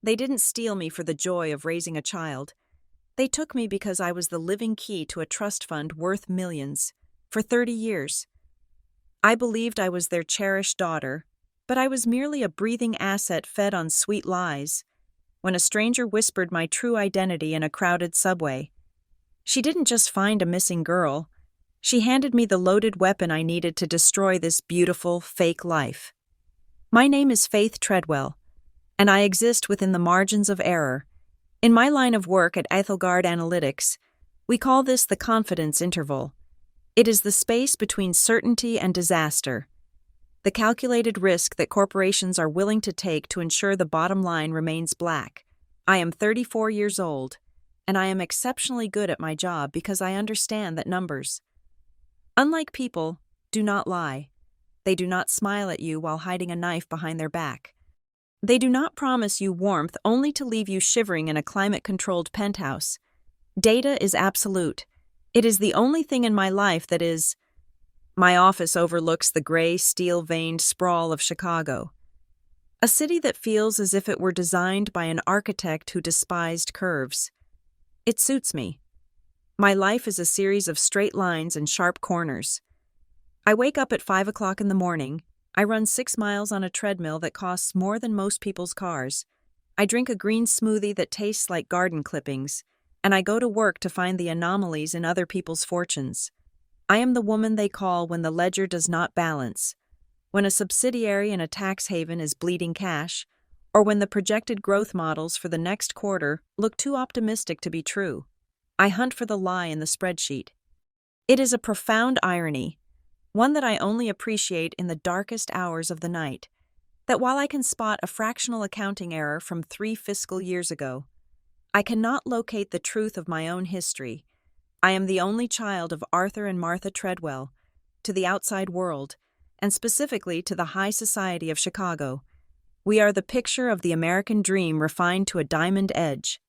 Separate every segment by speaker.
Speaker 1: They didn't steal me for the joy of raising a child. They took me because I was the living key to a trust fund worth millions. For 30 years. I believed I was their cherished daughter, but I was merely a breathing asset fed on sweet lies. When a stranger whispered my true identity in a crowded subway, she didn't just find a missing girl. She handed me the loaded weapon I needed to destroy this beautiful, fake life. My name is Faith Treadwell, and I exist within the margins of error. In my line of work at Ethelgard Analytics, we call this the confidence interval. It is the space between certainty and disaster, the calculated risk that corporations are willing to take to ensure the bottom line remains black. I am 34 years old, and I am exceptionally good at my job because I understand that numbers, unlike people, do not lie. They do not smile at you while hiding a knife behind their back. They do not promise you warmth only to leave you shivering in a climate-controlled penthouse. Data is absolute. It is the only thing in my life that is. My office overlooks the gray, steel-veined sprawl of Chicago, a city that feels as if it were designed by an architect who despised curves. It suits me. My life is a series of straight lines and sharp corners. I wake up at 5 o'clock in the morning. I run 6 miles on a treadmill that costs more than most people's cars. I drink a green smoothie that tastes like garden clippings, and I go to work to find the anomalies in other people's fortunes. I am the woman they call when the ledger does not balance, when a subsidiary in a tax haven is bleeding cash, or when the projected growth models for the next quarter look too optimistic to be true. I hunt for the lie in the spreadsheet. It is a profound irony, one that I only appreciate in the darkest hours of the night, that while I can spot a fractional accounting error from 3 fiscal years ago, I cannot locate the truth of my own history. I am the only child of Arthur and Martha Treadwell. To the outside world, and specifically to the high society of Chicago, we are the picture of the American dream refined to a diamond edge.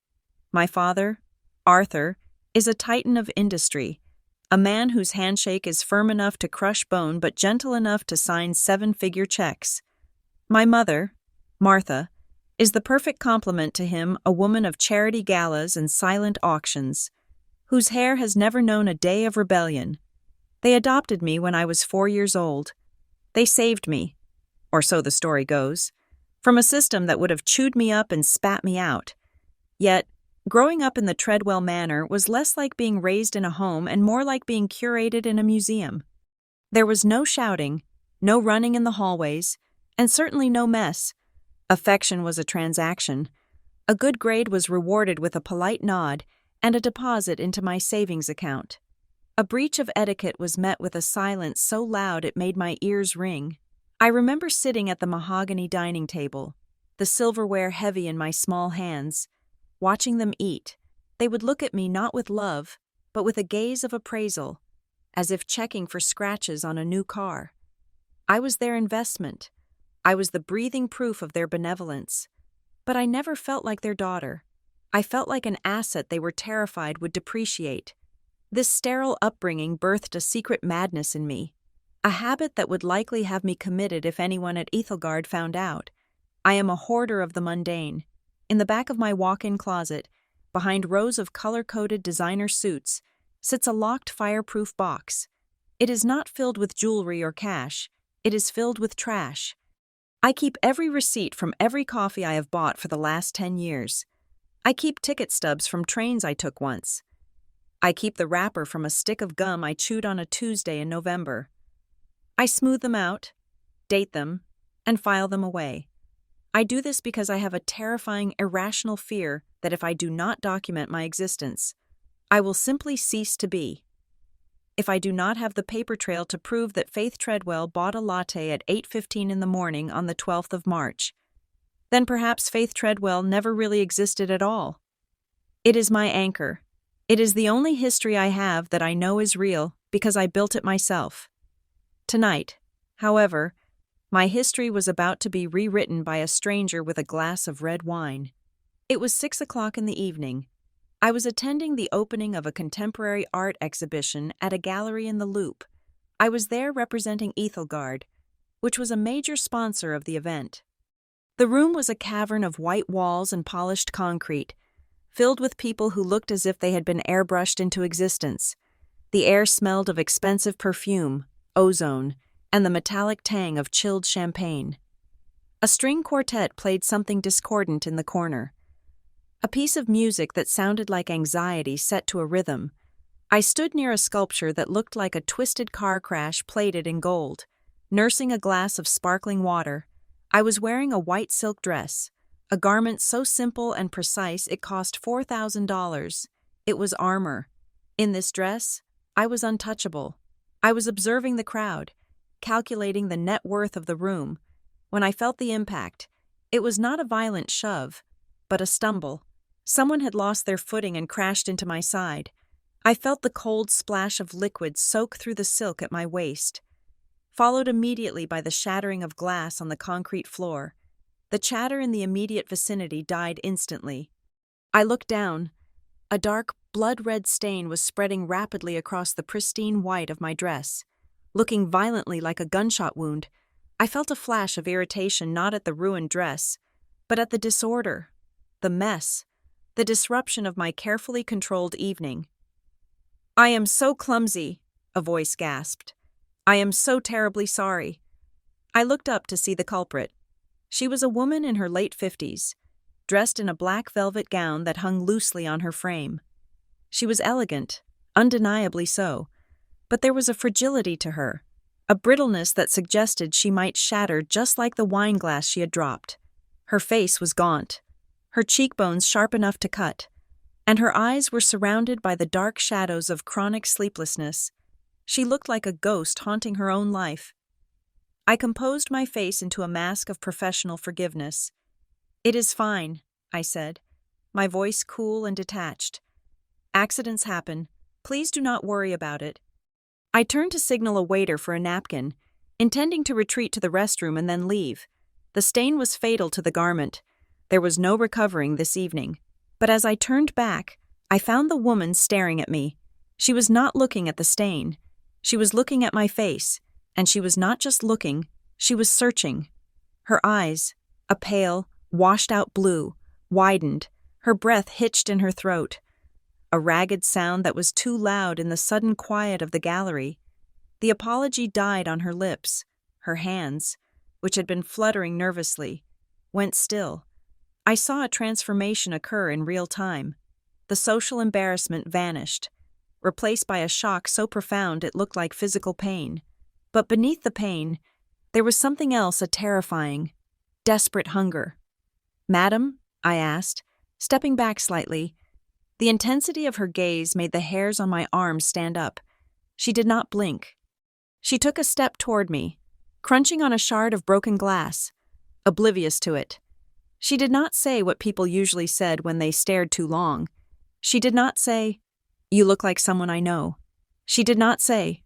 Speaker 1: My father, Arthur, is a titan of industry, a man whose handshake is firm enough to crush bone but gentle enough to sign 7-figure checks. My mother, Martha, is the perfect complement to him, a woman of charity galas and silent auctions, whose hair has never known a day of rebellion. They adopted me when I was 4 years old. They saved me, or so the story goes, from a system that would have chewed me up and spat me out. Yet, growing up in the Treadwell manor was less like being raised in a home and more like being curated in a museum. There was no shouting, no running in the hallways, and certainly no mess. Affection was a transaction. A good grade was rewarded with a polite nod and a deposit into my savings account. A breach of etiquette was met with a silence so loud it made my ears ring. I remember sitting at the mahogany dining table, the silverware heavy in my small hands, watching them eat. They would look at me not with love, but with a gaze of appraisal, as if checking for scratches on a new car. I was their investment. I was the breathing proof of their benevolence. But I never felt like their daughter. I felt like an asset they were terrified would depreciate. This sterile upbringing birthed a secret madness in me, a habit that would likely have me committed if anyone at Ethelgard found out. I am a hoarder of the mundane. In the back of my walk-in closet, behind rows of color-coded designer suits, sits a locked fireproof box. It is not filled with jewelry or cash. It is filled with trash. I keep every receipt from every coffee I have bought for the last 10 years. I keep ticket stubs from trains I took once. I keep the wrapper from a stick of gum I chewed on a Tuesday in November. I smooth them out, date them, and file them away. I do this because I have a terrifying, irrational fear that if I do not document my existence, I will simply cease to be. If I do not have the paper trail to prove that Faith Treadwell bought a latte at 8:15 in the morning on the 12th of March, then perhaps Faith Treadwell never really existed at all. It is my anchor. It is the only history I have that I know is real because I built it myself. Tonight, however, my history was about to be rewritten by a stranger with a glass of red wine. It was 6 o'clock in the evening. I was attending the opening of a contemporary art exhibition at a gallery in the Loop. I was there representing Ethelgard, which was a major sponsor of the event. The room was a cavern of white walls and polished concrete, filled with people who looked as if they had been airbrushed into existence. The air smelled of expensive perfume, ozone, and the metallic tang of chilled champagne. A string quartet played something discordant in the corner. A piece of music that sounded like anxiety set to a rhythm. I stood near a sculpture that looked like a twisted car crash plated in gold, nursing a glass of sparkling water. I was wearing a white silk dress, a garment so simple and precise it cost $4,000. It was armor. In this dress, I was untouchable. I was observing the crowd, calculating the net worth of the room. When I felt the impact, it was not a violent shove, but a stumble. Someone had lost their footing and crashed into my side. I felt the cold splash of liquid soak through the silk at my waist, followed immediately by the shattering of glass on the concrete floor. The chatter in the immediate vicinity died instantly. I looked down. A dark, blood-red stain was spreading rapidly across the pristine white of my dress, looking violently like a gunshot wound. I felt a flash of irritation not at the ruined dress, but at the disorder, the mess, the disruption of my carefully controlled evening. "I am so clumsy," a voice gasped. "I am so terribly sorry." I looked up to see the culprit. She was a woman in her late 50s, dressed in a black velvet gown that hung loosely on her frame. She was elegant, undeniably so, but there was a fragility to her, a brittleness that suggested she might shatter just like the wine glass she had dropped. Her face was gaunt, her cheekbones sharp enough to cut, and her eyes were surrounded by the dark shadows of chronic sleeplessness. She looked like a ghost haunting her own life. I composed my face into a mask of professional forgiveness. "It is fine," I said, my voice cool and detached. "Accidents happen. Please do not worry about it." I turned to signal a waiter for a napkin, intending to retreat to the restroom and then leave. The stain was fatal to the garment. There was no recovering this evening. But as I turned back, I found the woman staring at me. She was not looking at the stain. She was looking at my face, and she was not just looking, she was searching. Her eyes, a pale, washed-out blue, widened, her breath hitched in her throat. A ragged sound that was too loud in the sudden quiet of the gallery. The apology died on her lips. Her hands, which had been fluttering nervously, went still. I saw a transformation occur in real time. The social embarrassment vanished, replaced by a shock so profound it looked like physical pain. But beneath the pain, there was something else, a terrifying, desperate hunger. "Madam?" I asked, stepping back slightly. The intensity of her gaze made the hairs on my arms stand up. She did not blink. She took a step toward me, crunching on a shard of broken glass, oblivious to it. She did not say what people usually said when they stared too long. She did not say, "You look like someone I know." She did not say,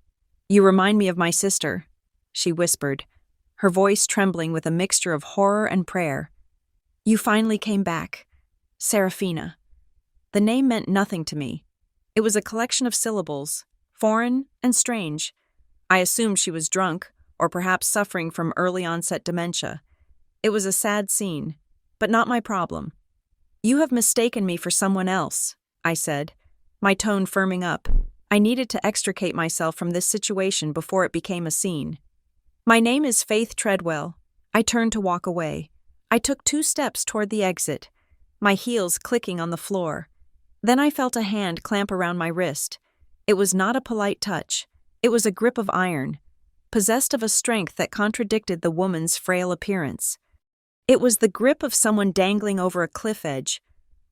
Speaker 1: "You remind me of my sister." She whispered, her voice trembling with a mixture of horror and prayer. "You finally came back. Serafina." The name meant nothing to me. It was a collection of syllables, foreign and strange. I assumed she was drunk, or perhaps suffering from early-onset dementia. It was a sad scene, but not my problem. "You have mistaken me for someone else," I said, my tone firming up. I needed to extricate myself from this situation before it became a scene. "My name is Faith Treadwell." I turned to walk away. I took 2 steps toward the exit, my heels clicking on the floor. Then I felt a hand clamp around my wrist. It was not a polite touch. It was a grip of iron, possessed of a strength that contradicted the woman's frail appearance. It was the grip of someone dangling over a cliff edge,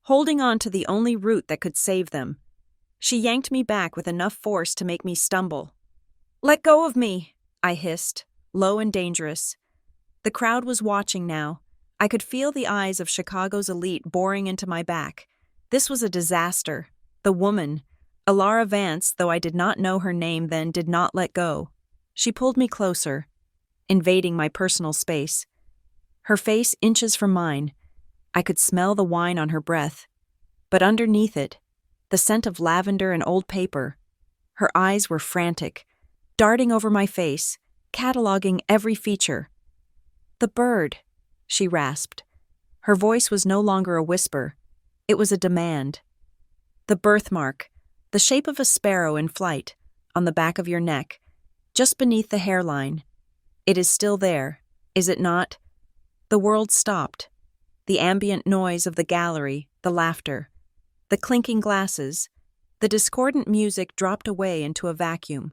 Speaker 1: holding on to the only route that could save them. She yanked me back with enough force to make me stumble. "Let go of me," I hissed, low and dangerous. The crowd was watching now. I could feel the eyes of Chicago's elite boring into my back. This was a disaster. The woman, Alara Vance, though I did not know her name then, did not let go. She pulled me closer, invading my personal space. Her face inches from mine. I could smell the wine on her breath. But underneath it, the scent of lavender and old paper. Her eyes were frantic, darting over my face, cataloging every feature. "The bird," she rasped. Her voice was no longer a whisper. It was a demand. The birthmark, the shape of a sparrow in flight, on the back of your neck, just beneath the hairline. It is still there, is it not? The world stopped. The ambient noise of the gallery, the laughter, the clinking glasses, the discordant music dropped away into a vacuum.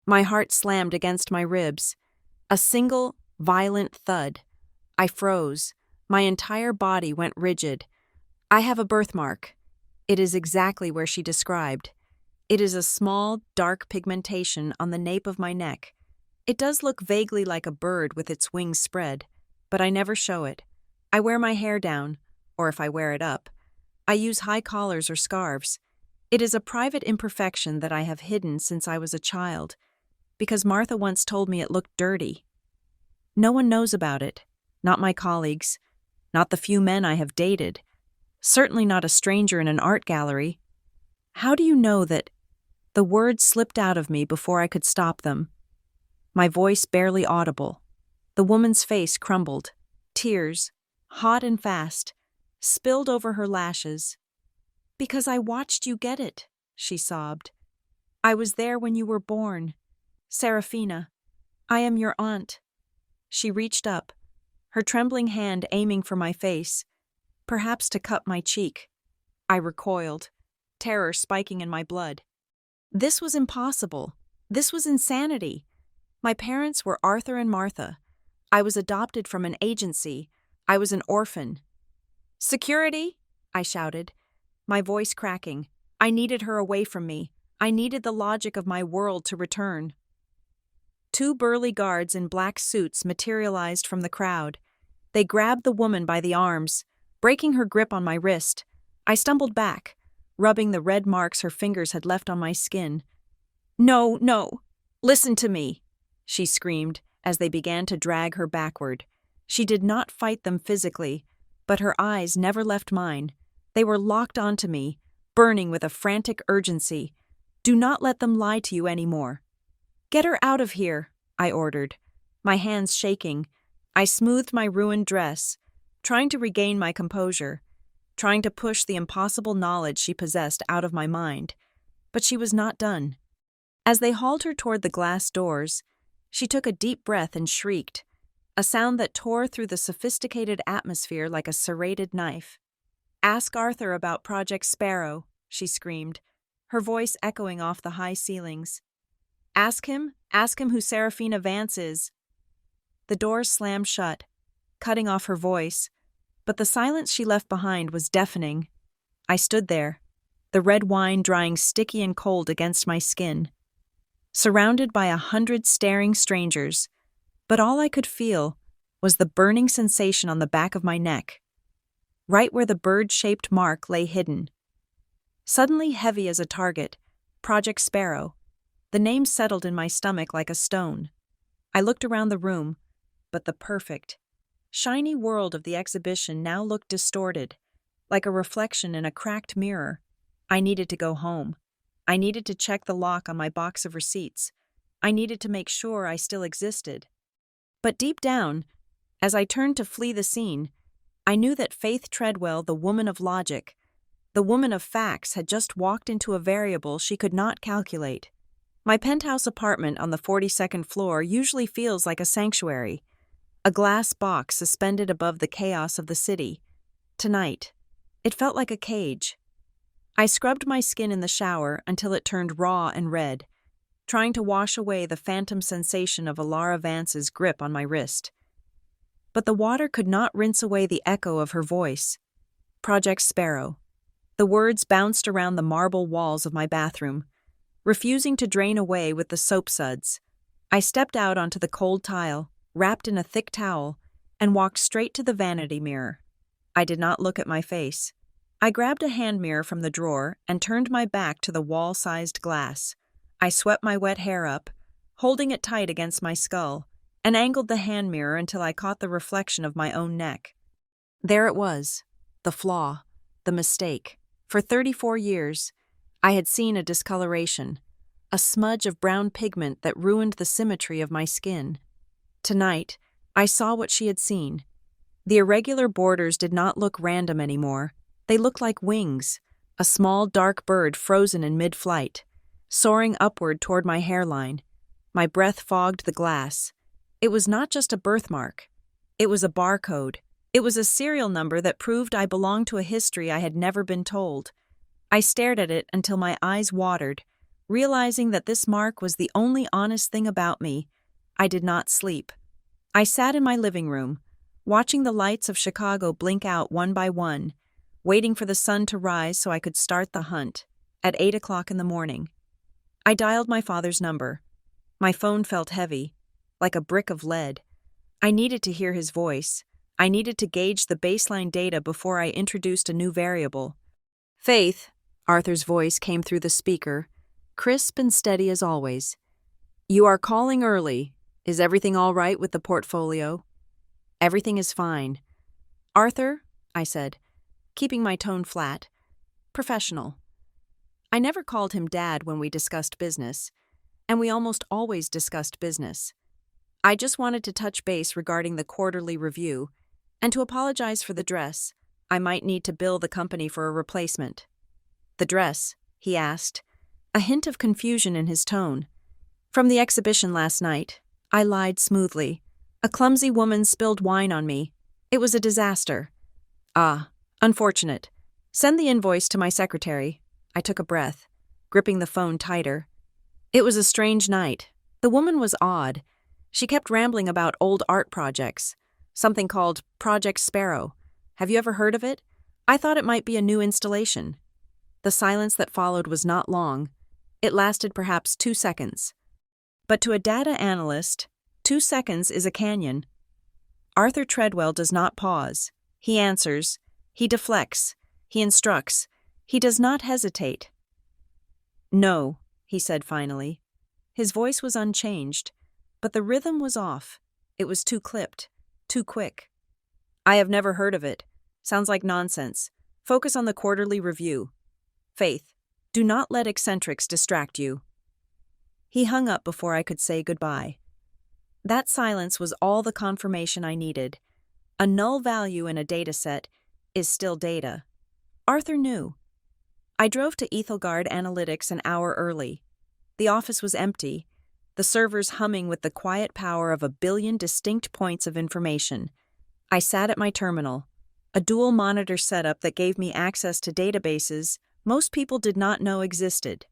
Speaker 1: My heart slammed against my ribs. A single, violent thud. I froze. My entire body went rigid. I have a birthmark. It is exactly where she described. It is a small, dark pigmentation on the nape of my neck. It does look vaguely like a bird with its wings spread, but I never show it. I wear my hair down, or if I wear it up, I use high collars or scarves. It is a private imperfection that I have hidden since I was a child, because Martha once told me it looked dirty. No one knows about it, not my colleagues, not the few men I have dated, certainly not a stranger in an art gallery. How do you know that? The words slipped out of me before I could stop them. My voice barely audible. The woman's face crumbled. Tears, hot and fast, spilled over her lashes. Because I watched you get it, she sobbed. I was there when you were born. Serafina, I am your aunt. She reached up, her trembling hand aiming for my face, perhaps to cut my cheek. I recoiled, terror spiking in my blood. This was impossible. This was insanity. My parents were Arthur and Martha. I was adopted from an agency. I was an orphan. Security, I shouted, my voice cracking. I needed her away from me. I needed the logic of my world to return. Two burly guards in black suits materialized from the crowd. They grabbed the woman by the arms, breaking her grip on my wrist. I stumbled back, rubbing the red marks her fingers had left on my skin. No, no, listen to me, she screamed as they began to drag her backward. She did not fight them physically, but her eyes never left mine. They were locked onto me, burning with a frantic urgency. Do not let them lie to you anymore. Get her out of here, I ordered, my hands shaking. I smoothed my ruined dress, trying to regain my composure, trying to push the impossible knowledge she possessed out of my mind. But she was not done. As they hauled her toward the glass doors, she took a deep breath and shrieked, a sound that tore through the sophisticated atmosphere like a serrated knife. Ask Arthur about Project Sparrow, she screamed, her voice echoing off the high ceilings. Ask him who Serafina Vance is. The doors slammed shut, cutting off her voice, but the silence she left behind was deafening. I stood there, the red wine drying sticky and cold against my skin, surrounded by 100 staring strangers, but all I could feel was the burning sensation on the back of my neck, right where the bird-shaped mark lay hidden. Suddenly heavy as a target, Project Sparrow. The name settled in my stomach like a stone. I looked around the room, but the perfect, shiny world of the exhibition now looked distorted, like a reflection in a cracked mirror. I needed to go home. I needed to check the lock on my box of receipts. I needed to make sure I still existed. But deep down, as I turned to flee the scene, I knew that Faith Treadwell, the woman of logic, the woman of facts, had just walked into a variable she could not calculate. My penthouse apartment on the 42nd floor usually feels like a sanctuary, a glass box suspended above the chaos of the city. Tonight, it felt like a cage. I scrubbed my skin in the shower until it turned raw and red, trying to wash away the phantom sensation of Alara Vance's grip on my wrist. But the water could not rinse away the echo of her voice. Project Sparrow. The words bounced around the marble walls of my bathroom, refusing to drain away with the soap suds. I stepped out onto the cold tile, wrapped in a thick towel, and walked straight to the vanity mirror. I did not look at my face. I grabbed a hand mirror from the drawer and turned my back to the wall-sized glass. I swept my wet hair up, holding it tight against my skull, and angled the hand mirror until I caught the reflection of my own neck. There it was, the flaw, the mistake. For 34 years, I had seen a discoloration, a smudge of brown pigment that ruined the symmetry of my skin. Tonight, I saw what she had seen. The irregular borders did not look random anymore. They looked like wings, a small dark bird frozen in mid-flight, soaring upward toward my hairline. My breath fogged the glass. It was not just a birthmark. It was a barcode. It was a serial number that proved I belonged to a history I had never been told. I stared at it until my eyes watered, realizing that this mark was the only honest thing about me. I did not sleep. I sat in my living room, watching the lights of Chicago blink out one by one, waiting for the sun to rise so I could start the hunt. At 8 o'clock in the morning, I dialed my father's number. My phone felt heavy, like a brick of lead. I needed to hear his voice. I needed to gauge the baseline data before I introduced a new variable. "Faith," Arthur's voice came through the speaker, crisp and steady as always. "You are calling early. Is everything all right with the portfolio?" "Everything is fine." "Arthur," I said, keeping my tone flat, professional. I never called him Dad when we discussed business, and we almost always discussed business. I just wanted to touch base regarding the quarterly review and to apologize for the dress. I might need to bill the company for a replacement. "The dress?" he asked, a hint of confusion in his tone. "From the exhibition last night." I lied smoothly. "A clumsy woman spilled wine on me. It was a disaster." "Ah, unfortunate. Send the invoice to my secretary." I took a breath, gripping the phone tighter. It was a strange night. The woman was odd. She kept rambling about old art projects, something called Project Sparrow. Have you ever heard of it? I thought it might be a new installation. The silence that followed was not long. It lasted perhaps 2 seconds. But to a data analyst, 2 seconds is a canyon. Arthur Treadwell does not pause. He answers. He deflects. He instructs. He does not hesitate. "No," he said finally. His voice was unchanged, but the rhythm was off. It was too clipped, too quick. "I have never heard of it. Sounds like nonsense. Focus on the quarterly review. Faith, do not let eccentrics distract you." He hung up before I could say goodbye. That silence was all the confirmation I needed. A null value in a dataset is still data. Arthur knew. I drove to Ethelgard Analytics an hour early. The office was empty, the servers humming with the quiet power of 1 billion distinct points of information. I sat at my terminal, a dual monitor setup that gave me access to databases most people did not know existed.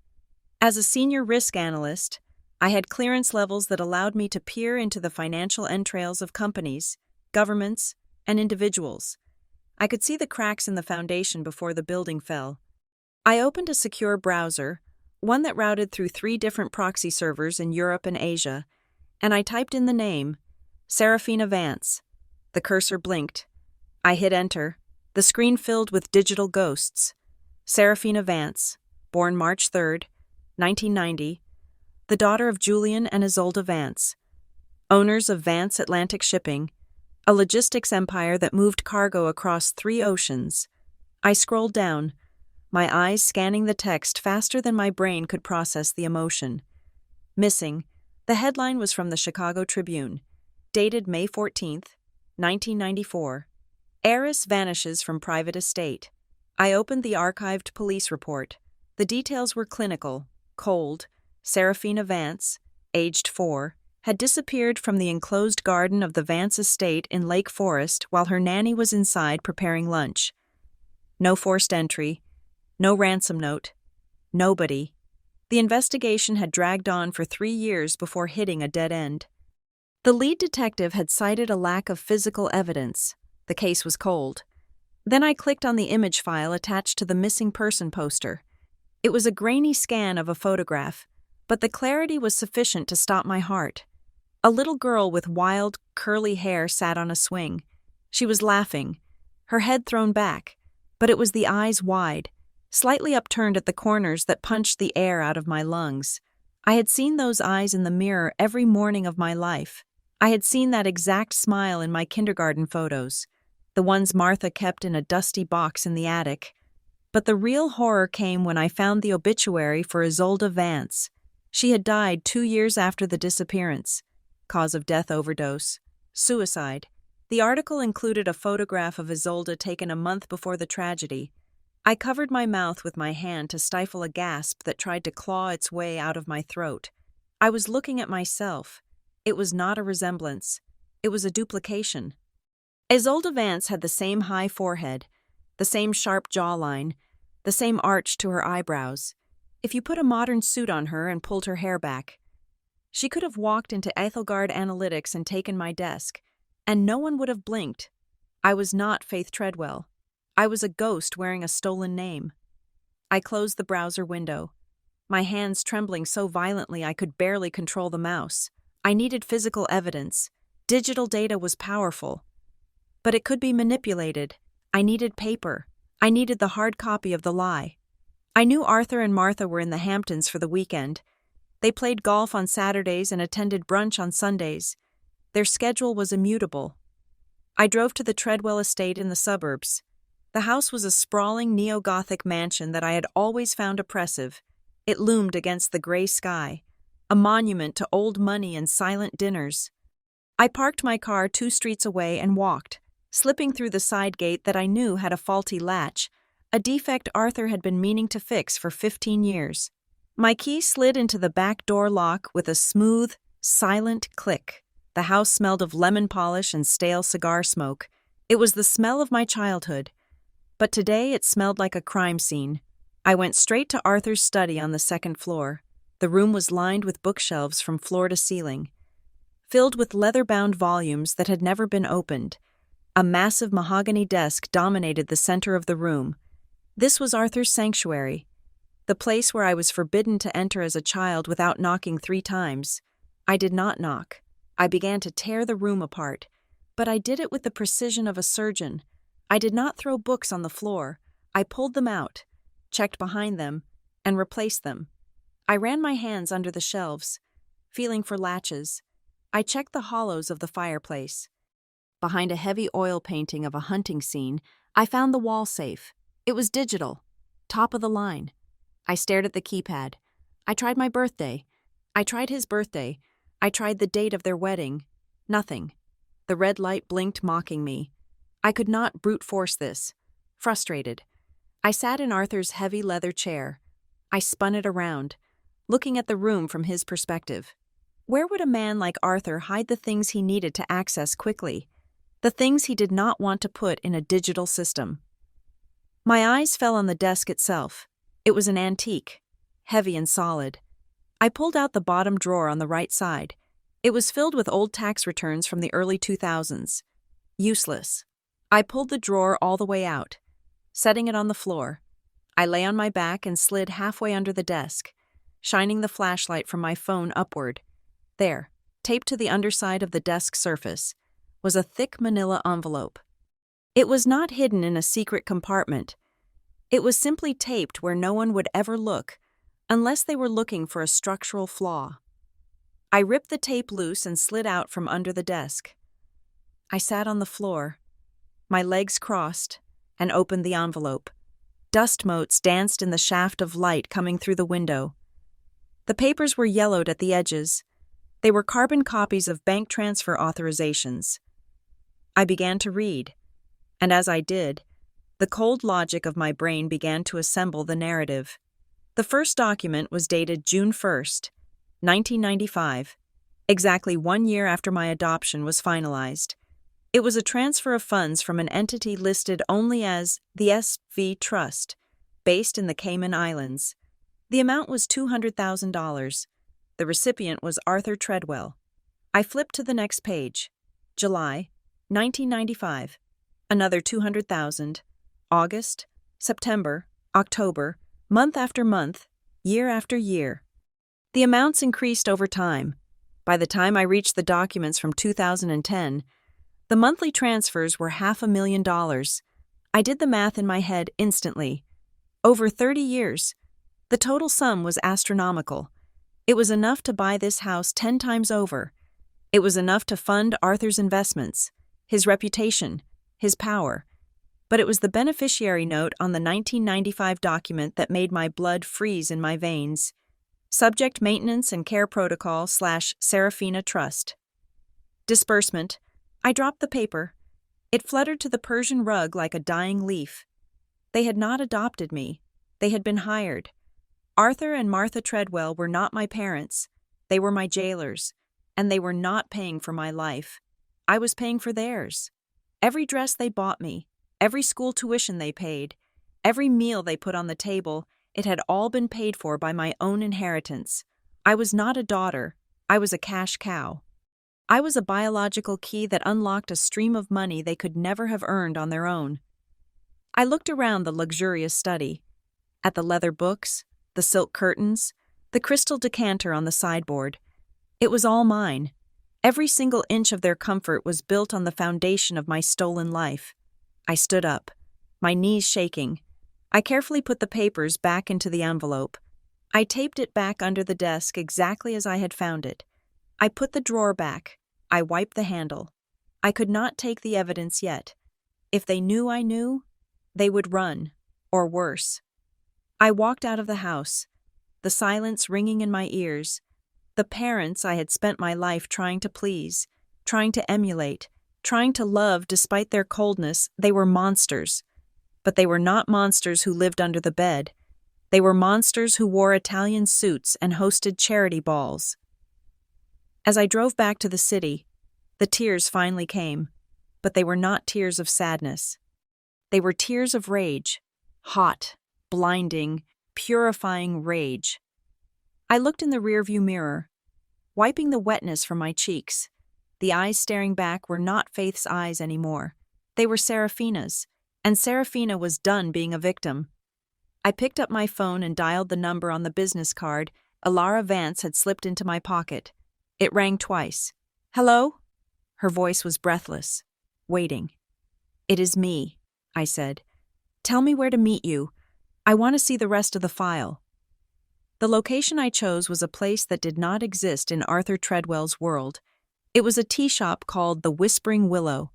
Speaker 1: As a senior risk analyst, I had clearance levels that allowed me to peer into the financial entrails of companies, governments, and individuals. I could see the cracks in the foundation before the building fell. I opened a secure browser, one that routed through 3 different proxy servers in Europe and Asia, and I typed in the name, Serafina Vance. The cursor blinked. I hit enter. The screen filled with digital ghosts. Serafina Vance, born March 3, 1990, the daughter of Julian and Isolde Vance, owners of Vance Atlantic Shipping, a logistics empire that moved cargo across 3 oceans. I scrolled down, my eyes scanning the text faster than my brain could process the emotion. Missing, the headline was from the Chicago Tribune, dated May 14, 1994. Heiress vanishes from private estate. I opened the archived police report. The details were clinical, cold. Serafina Vance, aged 4, had disappeared from the enclosed garden of the Vance estate in Lake Forest while her nanny was inside preparing lunch. No forced entry. No ransom note. Nobody. The investigation had dragged on for 3 years before hitting a dead end. The lead detective had cited a lack of physical evidence. The case was cold. Then I clicked on the image file attached to the missing person poster. It was a grainy scan of a photograph, but the clarity was sufficient to stop my heart. A little girl with wild, curly hair sat on a swing. She was laughing, her head thrown back, but it was the eyes wide, slightly upturned at the corners that punched the air out of my lungs. I had seen those eyes in the mirror every morning of my life. I had seen that exact smile in my kindergarten photos, the ones Martha kept in a dusty box in the attic. But the real horror came when I found the obituary for Isolde Vance. She had died 2 years after the disappearance. Cause of death overdose. Suicide. The article included a photograph of Isolde taken a month before the tragedy. I covered my mouth with my hand to stifle a gasp that tried to claw its way out of my throat. I was looking at myself. It was not a resemblance. It was a duplication. Isolde Vance had the same high forehead, the same sharp jawline, the same arch to her eyebrows. If you put a modern suit on her and pulled her hair back, she could have walked into Ethelgard Analytics and taken my desk, and no one would have blinked. I was not Faith Treadwell. I was a ghost wearing a stolen name. I closed the browser window, my hands trembling so violently I could barely control the mouse. I needed physical evidence. Digital data was powerful, but it could be manipulated. I needed paper. I needed the hard copy of the lie. I knew Arthur and Martha were in the Hamptons for the weekend. They played golf on Saturdays and attended brunch on Sundays. Their schedule was immutable. I drove to the Treadwell estate in the suburbs. The house was a sprawling neo-Gothic mansion that I had always found oppressive. It loomed against the gray sky, a monument to old money and silent dinners. I parked my car 2 streets away and walked, slipping through the side gate that I knew had a faulty latch, a defect Arthur had been meaning to fix for 15 years. My key slid into the back door lock with a smooth, silent click. The house smelled of lemon polish and stale cigar smoke. It was the smell of my childhood. But today it smelled like a crime scene. I went straight to Arthur's study on the 2nd floor. The room was lined with bookshelves from floor to ceiling, filled with leather-bound volumes that had never been opened. A massive mahogany desk dominated the center of the room. This was Arthur's sanctuary, the place where I was forbidden to enter as a child without knocking 3 times. I did not knock. I began to tear the room apart, but I did it with the precision of a surgeon. I did not throw books on the floor. I pulled them out, checked behind them, and replaced them. I ran my hands under the shelves, feeling for latches. I checked the hollows of the fireplace. Behind a heavy oil painting of a hunting scene, I found the wall safe. It was digital, top of the line. I stared at the keypad. I tried my birthday. I tried his birthday. I tried the date of their wedding. Nothing. The red light blinked, mocking me. I could not brute force this. Frustrated, I sat in Arthur's heavy leather chair. I spun it around, looking at the room from his perspective. Where would a man like Arthur hide the things he needed to access quickly? The things he did not want to put in a digital system. My eyes fell on the desk itself. It was an antique, heavy and solid. I pulled out the bottom drawer on the right side. It was filled with old tax returns from the early 2000s. Useless. I pulled the drawer all the way out, setting it on the floor. I lay on my back and slid halfway under the desk, shining the flashlight from my phone upward. There, taped to the underside of the desk surface, was a thick manila envelope. It was not hidden in a secret compartment. It was simply taped where no one would ever look, unless they were looking for a structural flaw. I ripped the tape loose and slid out from under the desk. I sat on the floor, my legs crossed, and opened the envelope. Dust motes danced in the shaft of light coming through the window. The papers were yellowed at the edges. They were carbon copies of bank transfer authorizations. I began to read, and as I did, the cold logic of my brain began to assemble the narrative. The first document was dated June 1st, 1995, exactly 1 year after my adoption was finalized. It was a transfer of funds from an entity listed only as the SV Trust, based in the Cayman Islands. The amount was $200,000. The recipient was Arthur Treadwell. I flipped to the next page. July, 1995. Another $200,000. August, September, October, month after month, year after year. The amounts increased over time. By the time I reached the documents from 2010, the monthly transfers were $500,000. I did the math in my head instantly. Over 30 years. The total sum was astronomical. It was enough to buy this house 10 times over. It was enough to fund Arthur's investments, his reputation, his power. But it was the beneficiary note on the 1995 document that made my blood freeze in my veins. Subject Maintenance and Care Protocol / Serafina Trust. Disbursement. I dropped the paper. It fluttered to the Persian rug like a dying leaf. They had not adopted me. They had been hired. Arthur and Martha Treadwell were not my parents. They were my jailers, and they were not paying for my life. I was paying for theirs. Every dress they bought me, every school tuition they paid, every meal they put on the table, it had all been paid for by my own inheritance. I was not a daughter. I was a cash cow. I was a biological key that unlocked a stream of money they could never have earned on their own. I looked around the luxurious study, at the leather books, the silk curtains, the crystal decanter on the sideboard. It was all mine. Every single inch of their comfort was built on the foundation of my stolen life. I stood up, my knees shaking. I carefully put the papers back into the envelope. I taped it back under the desk exactly as I had found it. I put the drawer back. I wiped the handle. I could not take the evidence yet. If they knew I knew, they would run, or worse. I walked out of the house, the silence ringing in my ears. The parents I had spent my life trying to please, trying to emulate, trying to love despite their coldness, they were monsters. But they were not monsters who lived under the bed. They were monsters who wore Italian suits and hosted charity balls. As I drove back to the city, the tears finally came, but they were not tears of sadness. They were tears of rage, hot, blinding, purifying rage. I looked in the rearview mirror, wiping the wetness from my cheeks. The eyes staring back were not Faith's eyes anymore. They were Serafina's, and Serafina was done being a victim. I picked up my phone and dialed the number on the business card Alara Vance had slipped into my pocket. It rang twice. "Hello?" Her voice was breathless, waiting. "It is me," I said. "Tell me where to meet you. I want to see the rest of the file." The location I chose was a place that did not exist in Arthur Treadwell's world. It was a tea shop called the Whispering Willow,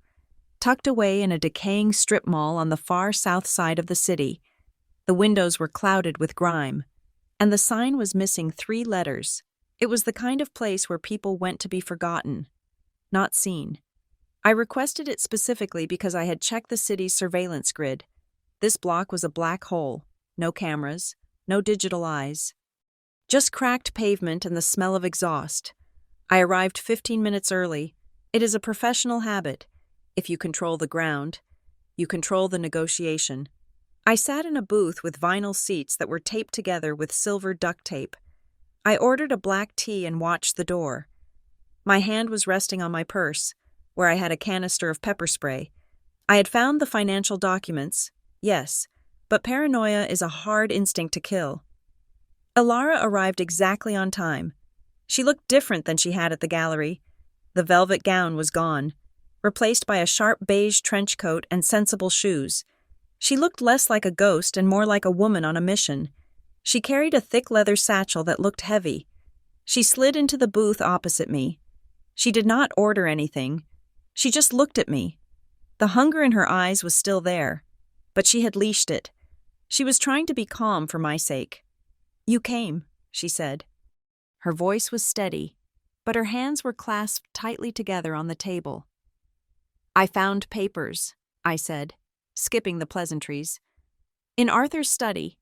Speaker 1: tucked away in a decaying strip mall on the far south side of the city. The windows were clouded with grime, and the sign was missing 3 letters. It was the kind of place where people went to be forgotten, not seen. I requested it specifically because I had checked the city's surveillance grid. This block was a black hole, no cameras, no digital eyes. Just cracked pavement and the smell of exhaust. I arrived 15 minutes early. It is a professional habit. If you control the ground, you control the negotiation. I sat in a booth with vinyl seats that were taped together with silver duct tape. I ordered a black tea and watched the door. My hand was resting on my purse, where I had a canister of pepper spray. I had found the financial documents, yes, but paranoia is a hard instinct to kill. Alara arrived exactly on time. She looked different than she had at the gallery. The velvet gown was gone, replaced by a sharp beige trench coat and sensible shoes. She looked less like a ghost and more like a woman on a mission. She carried a thick leather satchel that looked heavy. She slid into the booth opposite me. She did not order anything. She just looked at me. The hunger in her eyes was still there, but she had leashed it. She was trying to be calm for my sake. "You came," she said. Her voice was steady, but her hands were clasped tightly together on the table. "I found papers," I said, skipping the pleasantries. "In Arthur's study,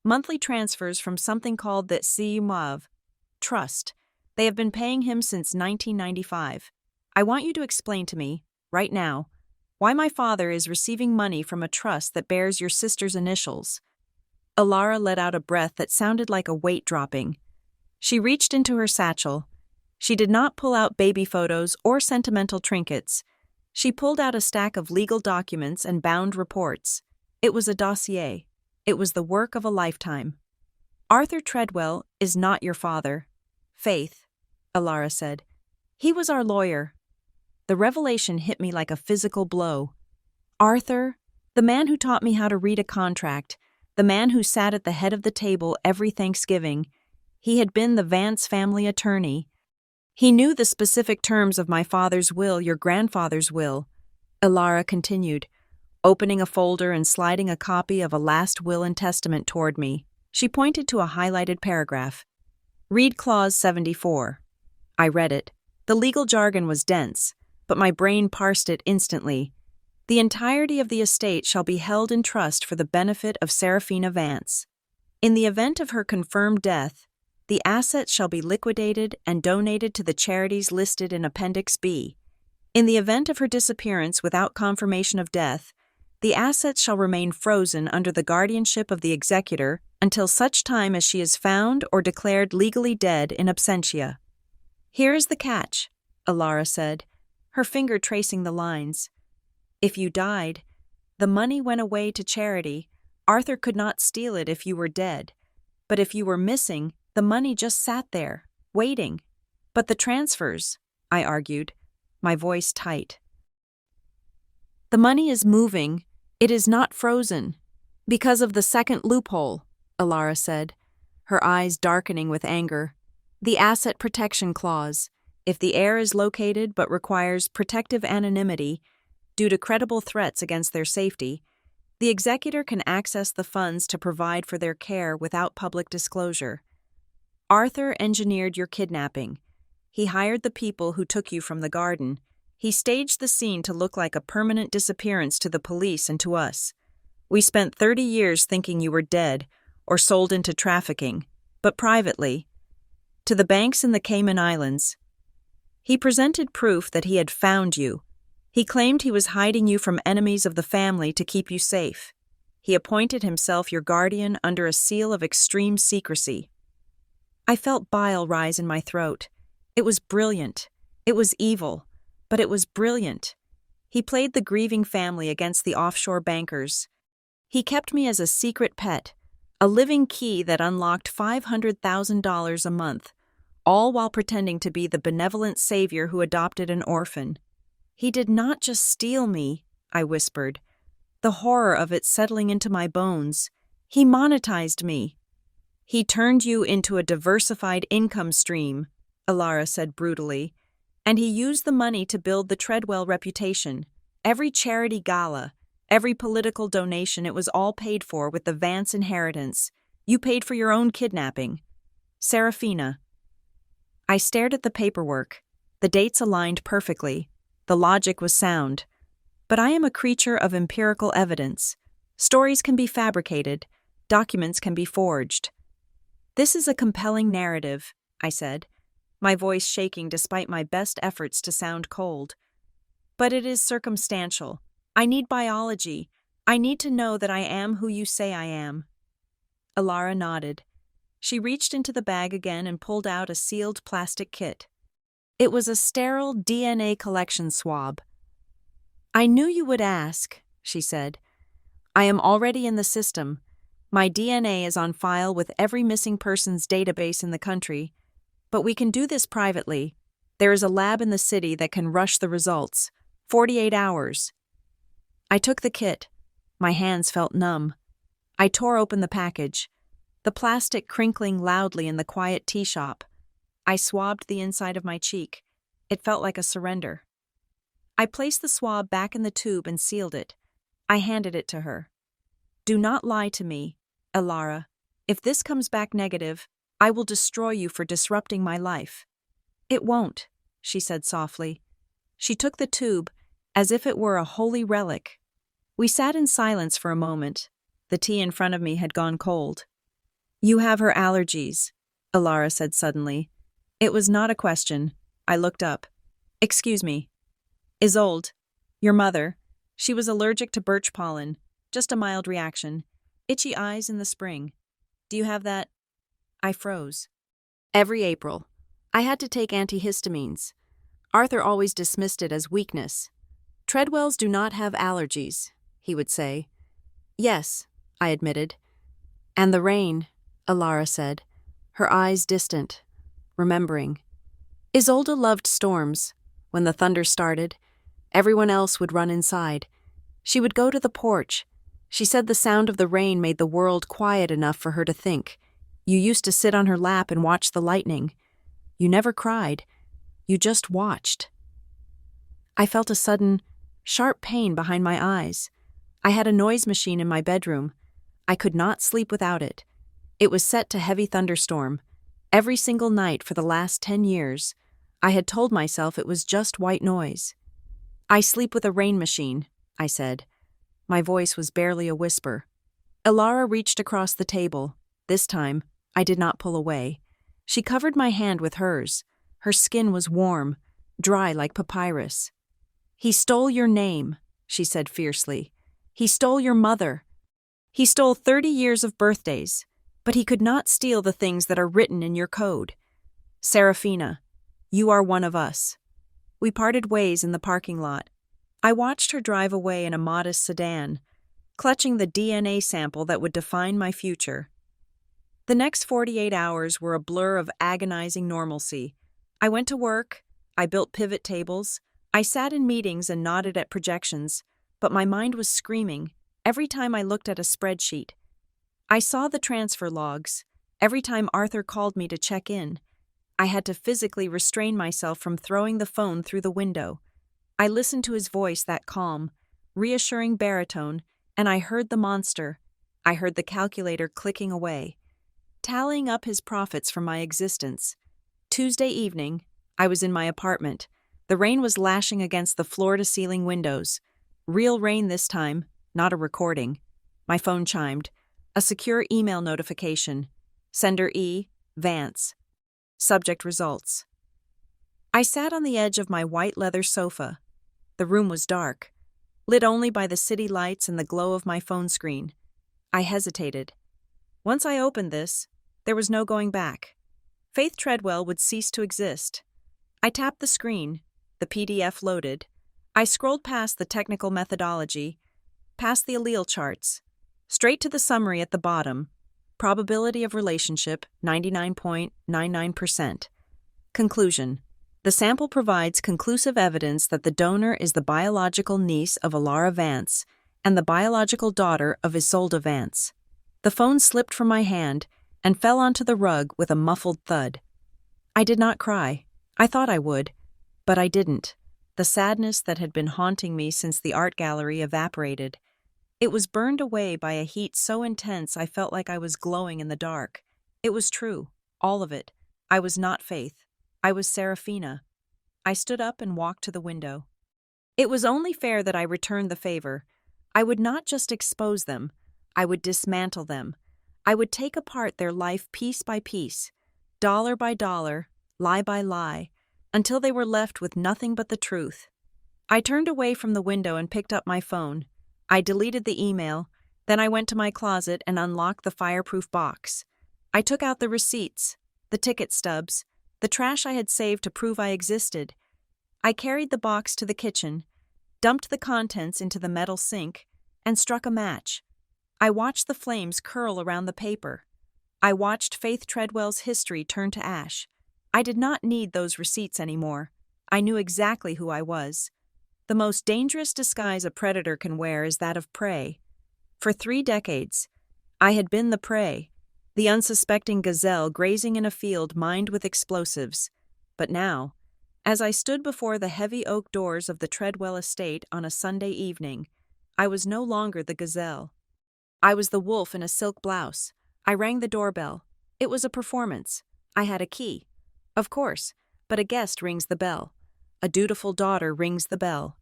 Speaker 1: monthly transfers from something called the CUMAV Trust. They have been paying him since 1995. I want you to explain to me, right now, why my father is receiving money from a trust that bears your sister's initials." Alara let out a breath that sounded like a weight dropping. She reached into her satchel. She did not pull out baby photos or sentimental trinkets. She pulled out a stack of legal documents and bound reports. It was a dossier. It was the work of a lifetime. "Arthur Treadwell is not your father, Faith," Alara said. "He was our lawyer." The revelation hit me like a physical blow. Arthur, the man who taught me how to read a contract, the man who sat at the head of the table every Thanksgiving, he had been the Vance family attorney. He knew the specific terms of my father's will, your grandfather's will. Alara continued, opening a folder and sliding a copy of a last will and testament toward me. She pointed to a highlighted paragraph. "Read Clause 74. I read it. The legal jargon was dense, but my brain parsed it instantly. The entirety of the estate shall be held in trust for the benefit of Serafina Vance. In the event of her confirmed death, the assets shall be liquidated and donated to the charities listed in Appendix B. In the event of her disappearance without confirmation of death, the assets shall remain frozen under the guardianship of the executor until such time as she is found or declared legally dead in absentia. Here is the catch, Alara said, her finger tracing the lines. If you died, the money went away to charity. Arthur could not steal it if you were dead. But if you were missing, the money just sat there, waiting. But the transfers, I argued, my voice tight. The money is moving. It is not frozen. Because of the second loophole, Alara said, her eyes darkening with anger. The asset protection clause. If the heir is located but requires protective anonymity due to credible threats against their safety, the executor can access the funds to provide for their care without public disclosure. Arthur engineered your kidnapping. He hired the people who took you from the garden. He staged the scene to look like a permanent disappearance to the police and to us. We spent 30 years thinking you were dead or sold into trafficking, but privately, to the banks in the Cayman Islands. He presented proof that he had found you. He claimed he was hiding you from enemies of the family to keep you safe. He appointed himself your guardian under a seal of extreme secrecy. I felt bile rise in my throat. It was brilliant. It was evil, but it was brilliant. He played the grieving family against the offshore bankers. He kept me as a secret pet, a living key that unlocked $500,000 a month, all while pretending to be the benevolent savior who adopted an orphan. He did not just steal me, I whispered, the horror of it settling into my bones. He monetized me. He turned you into a diversified income stream, Alara said brutally, and he used the money to build the Treadwell reputation. Every charity gala, every political donation, it was all paid for with the Vance inheritance. You paid for your own kidnapping. Serafina. I stared at the paperwork. The dates aligned perfectly. The logic was sound. But I am a creature of empirical evidence. Stories can be fabricated. Documents can be forged. This is a compelling narrative, I said, my voice shaking despite my best efforts to sound cold. But it is circumstantial. I need biology. I need to know that I am who you say I am. Alara nodded. She reached into the bag again and pulled out a sealed plastic kit. It was a sterile DNA collection swab. I knew you would ask, she said. I am already in the system. My DNA is on file with every missing person's database in the country. But we can do this privately. There is a lab in the city that can rush the results. 48 hours. I took the kit. My hands felt numb. I tore open the package, the plastic crinkling loudly in the quiet tea shop. I swabbed the inside of my cheek. It felt like a surrender. I placed the swab back in the tube and sealed it. I handed it to her. Do not lie to me, Alara. If this comes back negative, I will destroy you for disrupting my life. It won't, she said softly. She took the tube as if it were a holy relic. We sat in silence for a moment. The tea in front of me had gone cold. You have her allergies, Alara said suddenly. It was not a question. I looked up. Excuse me. Isolde, your mother. She was allergic to birch pollen. Just a mild reaction. Itchy eyes in the spring. Do you have that? I froze. Every April, I had to take antihistamines. Arthur always dismissed it as weakness. Treadwells do not have allergies, he would say. Yes, I admitted. And the rain, Alara said, her eyes distant, remembering. Isolde loved storms. When the thunder started, everyone else would run inside. She would go to the porch. She said the sound of the rain made the world quiet enough for her to think. You used to sit on her lap and watch the lightning. You never cried. You just watched. I felt a sudden, sharp pain behind my eyes. I had a noise machine in my bedroom. I could not sleep without it. It was set to heavy thunderstorm. Every single night for the last 10 years, I had told myself it was just white noise. I sleep with a rain machine, I said. My voice was barely a whisper. Ilara reached across the table. This time, I did not pull away. She covered my hand with hers. Her skin was warm, dry like papyrus. "He stole your name," she said fiercely. "He stole your mother. He stole 30 years of birthdays, but he could not steal the things that are written in your code. Serafina, you are one of us." We parted ways in the parking lot. I watched her drive away in a modest sedan, clutching the DNA sample that would define my future. The next 48 hours were a blur of agonizing normalcy. I went to work, I built pivot tables, I sat in meetings and nodded at projections, but my mind was screaming every time I looked at a spreadsheet. I saw the transfer logs. Every time Arthur called me to check in, I had to physically restrain myself from throwing the phone through the window. I listened to his voice, that calm, reassuring baritone, and I heard the monster. I heard the calculator clicking away, tallying up his profits from my existence. Tuesday evening, I was in my apartment. The rain was lashing against the floor-to-ceiling windows. Real rain this time, not a recording. My phone chimed. A secure email notification. Sender E. Vance. Subject results. I sat on the edge of my white leather sofa. The room was dark, lit only by the city lights and the glow of my phone screen. I hesitated. Once I opened this, there was no going back. Faith Treadwell would cease to exist. I tapped the screen. The PDF loaded. I scrolled past the technical methodology, past the allele charts, straight to the summary at the bottom. Probability of relationship, 99.99%. Conclusion. The sample provides conclusive evidence that the donor is the biological niece of Ilara Vance and the biological daughter of Isolde Vance. The phone slipped from my hand and fell onto the rug with a muffled thud. I did not cry. I thought I would, but I didn't. The sadness that had been haunting me since the art gallery evaporated. It was burned away by a heat so intense I felt like I was glowing in the dark. It was true, all of it. I was not Faith. I was Serafina. I stood up and walked to the window. It was only fair that I returned the favor. I would not just expose them. I would dismantle them. I would take apart their life piece by piece, dollar by dollar, lie by lie, until they were left with nothing but the truth. I turned away from the window and picked up my phone. I deleted the email, then I went to my closet and unlocked the fireproof box. I took out the receipts, the ticket stubs, the trash I had saved to prove I existed. I carried the box to the kitchen, dumped the contents into the metal sink, and struck a match. I watched the flames curl around the paper. I watched Faith Treadwell's history turn to ash. I did not need those receipts anymore. I knew exactly who I was. The most dangerous disguise a predator can wear is that of prey. For 3 decades, I had been the prey, the unsuspecting gazelle grazing in a field mined with explosives. But now, as I stood before the heavy oak doors of the Treadwell estate on a Sunday evening, I was no longer the gazelle. I was the wolf in a silk blouse. I rang the doorbell. It was a performance. I had a key. Of course, but a guest rings the bell. A dutiful daughter rings the bell.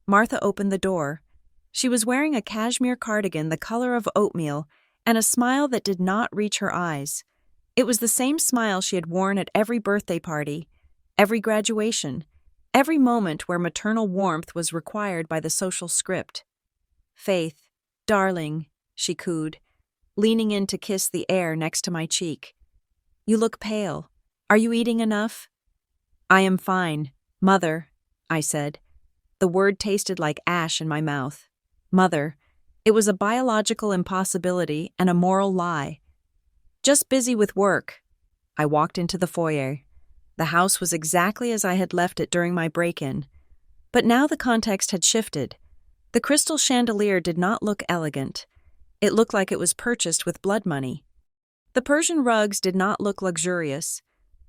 Speaker 1: Martha opened the door. She was wearing a cashmere cardigan the color of oatmeal and a smile that did not reach her eyes. It was the same smile she had worn at every birthday party, every graduation, every moment where maternal warmth was required by the social script. "Faith, darling," she cooed, leaning in to kiss the air next to my cheek. "You look pale. Are you eating enough?" "I am fine, Mother," I said. The word tasted like ash in my mouth. Mother. It was a biological impossibility and a moral lie. "Just busy with work." I walked into the foyer. The house was exactly as I had left it during my break-in. But now the context had shifted. The crystal chandelier did not look elegant. It looked like it was purchased with blood money. The Persian rugs did not look luxurious.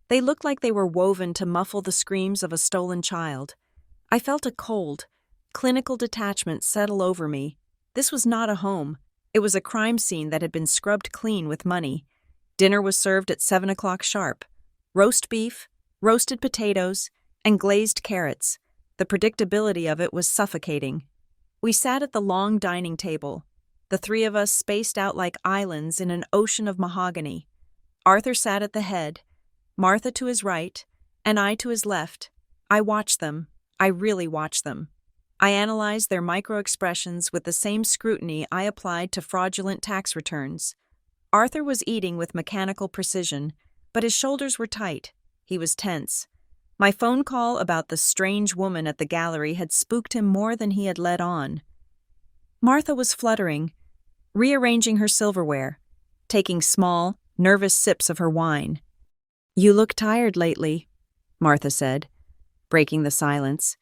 Speaker 1: They looked like they were woven to muffle the screams of a stolen child. I felt a cold, clinical detachment settle over me. This was not a home. It was a crime scene that had been scrubbed clean with money. Dinner was served at 7 o'clock sharp. Roast beef, roasted potatoes, and glazed carrots. The predictability of it was suffocating. We sat at the long dining table, the three of us spaced out like islands in an ocean of mahogany. Arthur sat at the head, Martha to his right, and I to his left. I watched them. I really watched them. I analyzed their micro-expressions with the same scrutiny I applied to fraudulent tax returns. Arthur was eating with mechanical precision, but his shoulders were tight. He was tense. My phone call about the strange woman at the gallery had spooked him more than he had let on. Martha was fluttering, rearranging her silverware, taking small, nervous sips of her wine. "You look tired lately," Martha said, breaking the silence.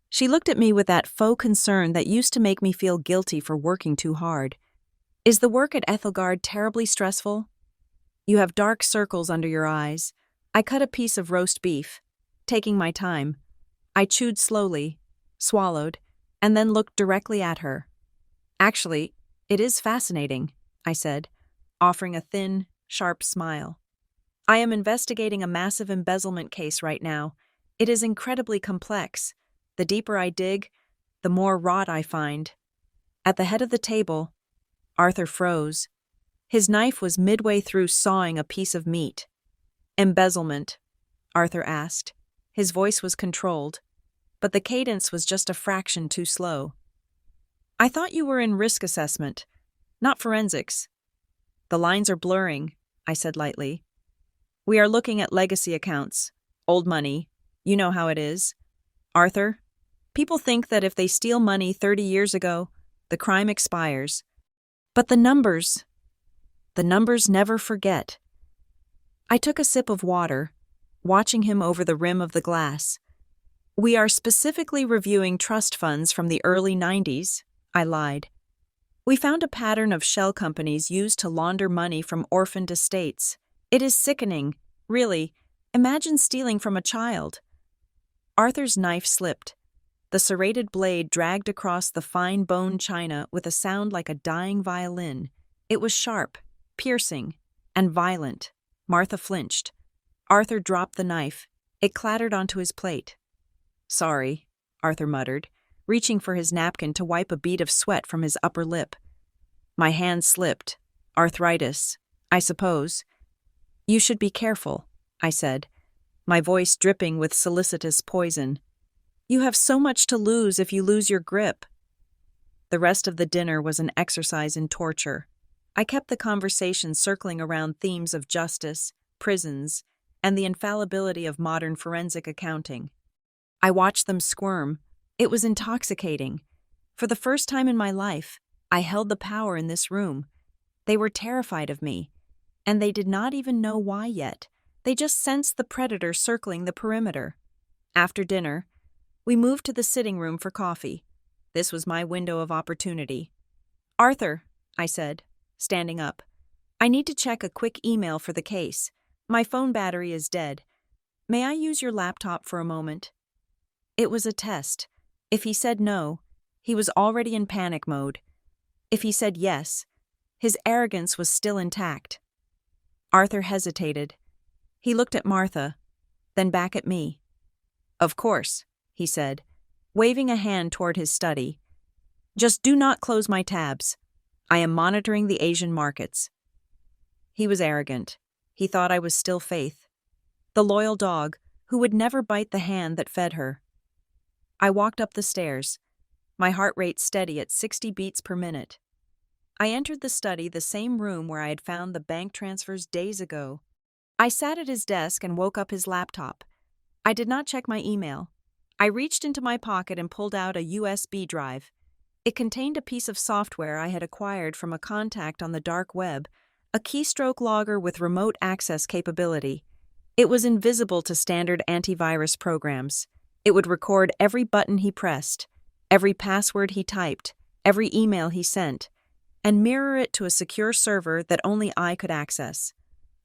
Speaker 1: She looked at me with that faux concern that used to make me feel guilty for working too hard. "Is the work at Ethelgard terribly stressful?" "You have dark circles under your eyes." I cut a piece of roast beef, taking my time. I chewed slowly, swallowed, and then looked directly at her. "Actually, it is fascinating," I said, offering a thin, sharp smile. "I am investigating a massive embezzlement case right now. It is incredibly complex. The deeper I dig, the more rot I find." At the head of the table, Arthur froze. His knife was midway through sawing a piece of meat. "Embezzlement?" Arthur asked. His voice was controlled, but the cadence was just a fraction too slow. "I thought you were in risk assessment, not forensics." "The lines are blurring," I said lightly. "We are looking at legacy accounts, old money. You know how it is, Arthur. People think that if they steal money 30 years ago, the crime expires. But the numbers never forget." I took a sip of water, watching him over the rim of the glass. "We are specifically reviewing trust funds from the early 90s, I lied. "We found a pattern of shell companies used to launder money from orphaned estates. It is sickening, really. Imagine stealing from a child." Arthur's knife slipped. The serrated blade dragged across the fine bone china with a sound like a dying violin. It was sharp, piercing, and violent. Martha flinched. Arthur dropped the knife. It clattered onto his plate. "Sorry," Arthur muttered, reaching for his napkin to wipe a bead of sweat from his upper lip. My hand slipped. "Arthritis, I suppose." "You should be careful," I said, my voice dripping with solicitous poison. "You have so much to lose if you lose your grip." The rest of the dinner was an exercise in torture. I kept the conversation circling around themes of justice, prisons, and the infallibility of modern forensic accounting. I watched them squirm. It was intoxicating. For the first time in my life, I held the power in this room. They were terrified of me, and they did not even know why yet. They just sensed the predator circling the perimeter. After dinner, we moved to the sitting room for coffee. This was my window of opportunity. "Arthur," I said, standing up, "I need to check a quick email for the case. My phone battery is dead. May I use your laptop for a moment?" It was a test. If he said no, he was already in panic mode. If he said yes, his arrogance was still intact. Arthur hesitated. He looked at Martha, then back at me. "Of course," he said, waving a hand toward his study. "Just do not close my tabs. I am monitoring the Asian markets." He was arrogant. He thought I was still Faith, the loyal dog who would never bite the hand that fed her. I walked up the stairs, my heart rate steady at 60 beats per minute. I entered the study, the same room where I had found the bank transfers days ago. I sat at his desk and woke up his laptop. I did not check my email. I reached into my pocket and pulled out a USB drive. It contained a piece of software I had acquired from a contact on the dark web, a keystroke logger with remote access capability. It was invisible to standard antivirus programs. It would record every button he pressed, every password he typed, every email he sent, and mirror it to a secure server that only I could access.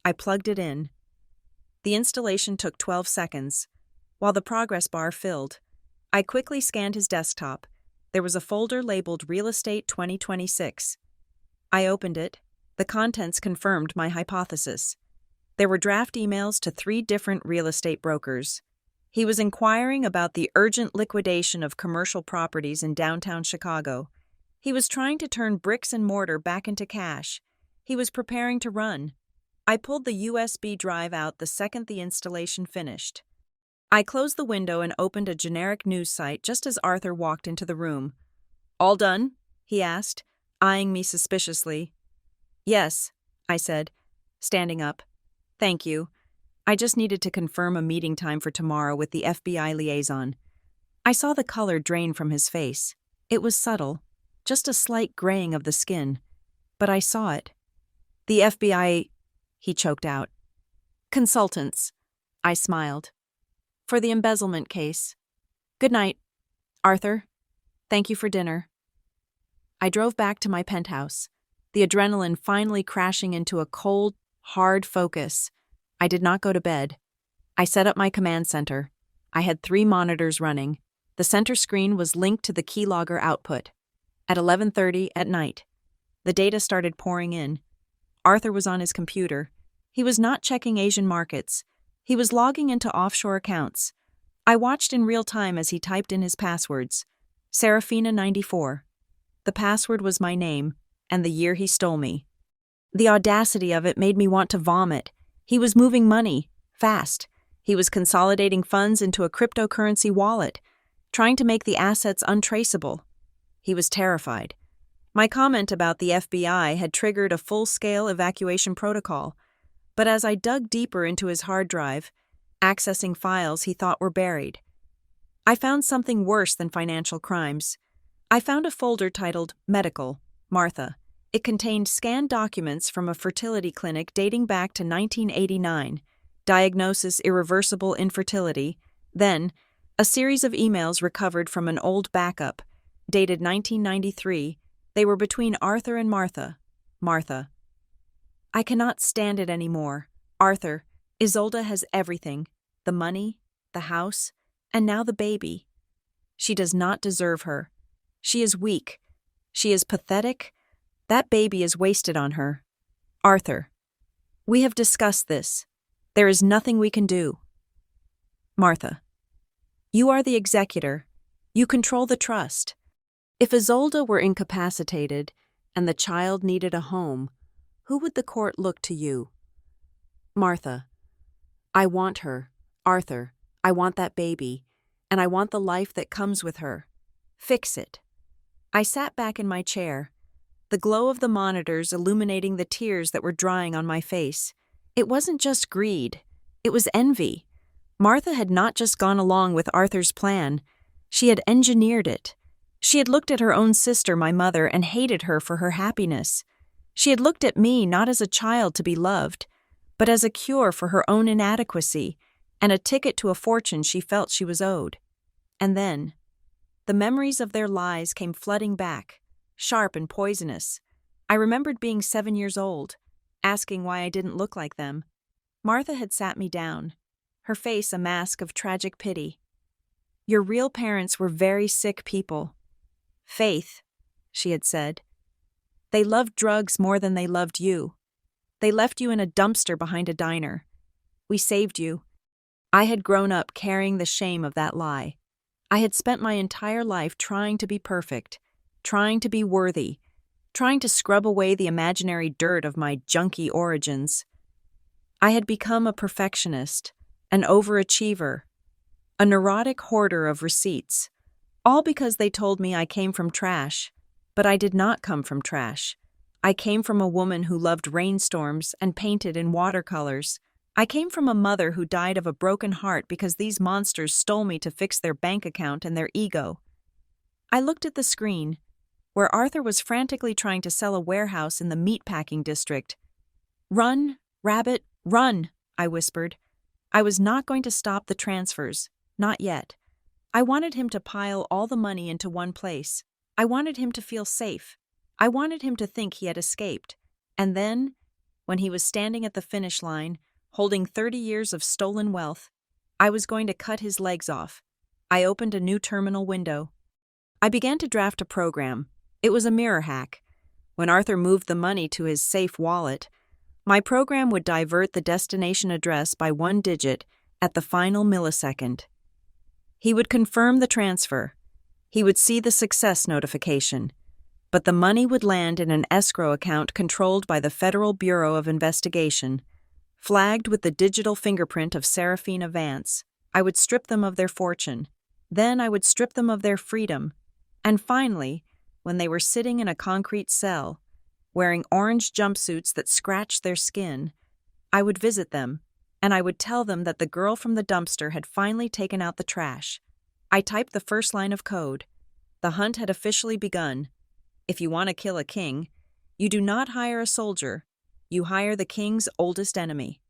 Speaker 1: I plugged it in. The installation took 12 seconds. While the progress bar filled, I quickly scanned his desktop. There was a folder labeled Real Estate 2026. I opened it. The contents confirmed my hypothesis. There were draft emails to 3 different real estate brokers. He was inquiring about the urgent liquidation of commercial properties in downtown Chicago. He was trying to turn bricks and mortar back into cash. He was preparing to run. I pulled the USB drive out the second the installation finished. I closed the window and opened a generic news site just as Arthur walked into the room. "All done?" he asked, eyeing me suspiciously. "Yes," I said, standing up. "Thank you. I just needed to confirm a meeting time for tomorrow with the FBI liaison." I saw the color drain from his face. It was subtle, just a slight graying of the skin. But I saw it. "The FBI," he choked out. "Consultants," I smiled. "For the embezzlement case. Good night, Arthur. Thank you for dinner." I drove back to my penthouse, the adrenaline finally crashing into a cold, hard focus. I did not go to bed. I set up my command center. I had 3 monitors running. The center screen was linked to the keylogger output. At 11:30 at night, the data started pouring in. Arthur was on his computer. He was not checking Asian markets. He was logging into offshore accounts. I watched in real time as he typed in his passwords. Serafina94. The password was my name, and the year he stole me. The audacity of it made me want to vomit. He was moving money, fast. He was consolidating funds into a cryptocurrency wallet, trying to make the assets untraceable. He was terrified. My comment about the FBI had triggered a full-scale evacuation protocol, but as I dug deeper into his hard drive, accessing files he thought were buried, I found something worse than financial crimes. I found a folder titled Medical, Martha. It contained scanned documents from a fertility clinic dating back to 1989, diagnosis irreversible infertility, then a series of emails recovered from an old backup, dated 1993. They were between Arthur and Martha. Martha. "I cannot stand it anymore. Arthur, Isolde has everything. The money, the house, and now the baby. She does not deserve her. She is weak. She is pathetic. That baby is wasted on her. Arthur, we have discussed this. There is nothing we can do." Martha, "You are the executor. You control the trust. If Isolde were incapacitated and the child needed a home, who would the court look to you?" Martha, "I want her. Arthur, I want that baby, and I want the life that comes with her. Fix it." I sat back in my chair, the glow of the monitors illuminating the tears that were drying on my face. It wasn't just greed. It was envy. Martha had not just gone along with Arthur's plan. She had engineered it. She had looked at her own sister, my mother, and hated her for her happiness. She had looked at me not as a child to be loved, but as a cure for her own inadequacy and a ticket to a fortune she felt she was owed. And then, the memories of their lies came flooding back, sharp and poisonous. I remembered being 7 years old, asking why I didn't look like them. Martha had sat me down, her face a mask of tragic pity. "Your real parents were very sick people. Faith," she had said. "They loved drugs more than they loved you. They left you in a dumpster behind a diner. We saved you." I had grown up carrying the shame of that lie. I had spent my entire life trying to be perfect, trying to be worthy, trying to scrub away the imaginary dirt of my junky origins. I had become a perfectionist, an overachiever, a neurotic hoarder of receipts, all because they told me I came from trash. But I did not come from trash. I came from a woman who loved rainstorms and painted in watercolors. I came from a mother who died of a broken heart because these monsters stole me to fix their bank account and their ego. I looked at the screen, where Arthur was frantically trying to sell a warehouse in the meatpacking district. "Run, rabbit, run," I whispered. I was not going to stop the transfers, not yet. I wanted him to pile all the money into one place. I wanted him to feel safe. I wanted him to think he had escaped. And then, when he was standing at the finish line, holding 30 years of stolen wealth, I was going to cut his legs off. I opened a new terminal window. I began to draft a program. It was a mirror hack. When Arthur moved the money to his safe wallet, my program would divert the destination address by 1 digit at the final millisecond. He would confirm the transfer. He would see the success notification. But the money would land in an escrow account controlled by the Federal Bureau of Investigation, flagged with the digital fingerprint of Serafina Vance. I would strip them of their fortune. Then I would strip them of their freedom. And finally, when they were sitting in a concrete cell, wearing orange jumpsuits that scratched their skin, I would visit them, and I would tell them that the girl from the dumpster had finally taken out the trash. I typed the first line of code. The hunt had officially begun. If you want to kill a king, you do not hire a soldier. You hire the king's oldest enemy.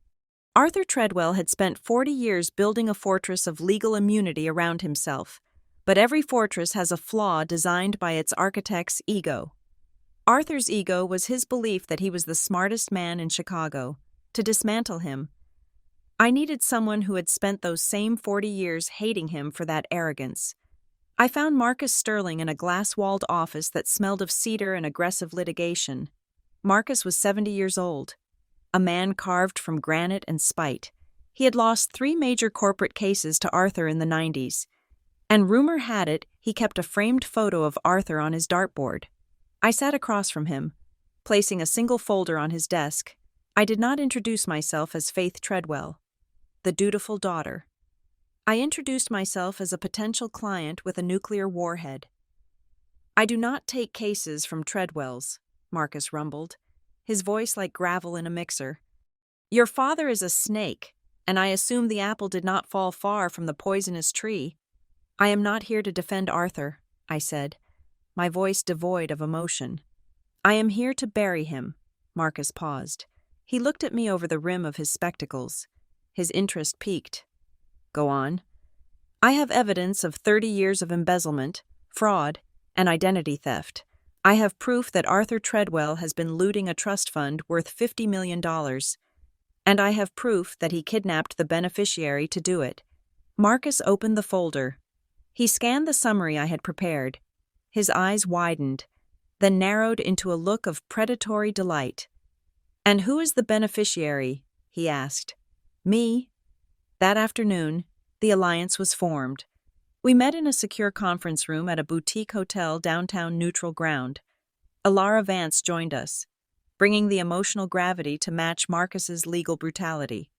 Speaker 1: Arthur Treadwell had spent 40 years building a fortress of legal immunity around himself, but every fortress has a flaw designed by its architect's ego. Arthur's ego was his belief that he was the smartest man in Chicago. To dismantle him, I needed someone who had spent those same 40 years hating him for that arrogance. I found Marcus Sterling in a glass-walled office that smelled of cedar and aggressive litigation. Marcus was 70 years old, a man carved from granite and spite. He had lost 3 major corporate cases to Arthur in the 90s, and rumor had it he kept a framed photo of Arthur on his dartboard. I sat across from him, placing a single folder on his desk. I did not introduce myself as Faith Treadwell, the dutiful daughter. I introduced myself as a potential client with a nuclear warhead. I do not take cases from Treadwells, Marcus rumbled, his voice like gravel in a mixer. Your father is a snake, and I assume the apple did not fall far from the poisonous tree. I am not here to defend Arthur, I said, my voice devoid of emotion. I am here to bury him. Marcus paused. He looked at me over the rim of his spectacles. His interest piqued. Go on. I have evidence of 30 years of embezzlement, fraud, and identity theft. I have proof that Arthur Treadwell has been looting a trust fund worth $50 million, and I have proof that he kidnapped the beneficiary to do it. Marcus opened the folder. He scanned the summary I had prepared. His eyes widened, then narrowed into a look of predatory delight. And who is the beneficiary? He asked. Me. That afternoon, the alliance was formed. We met in a secure conference room at a boutique hotel downtown Neutral Ground. Alara Vance joined us, bringing the emotional gravity to match Marcus's legal brutality.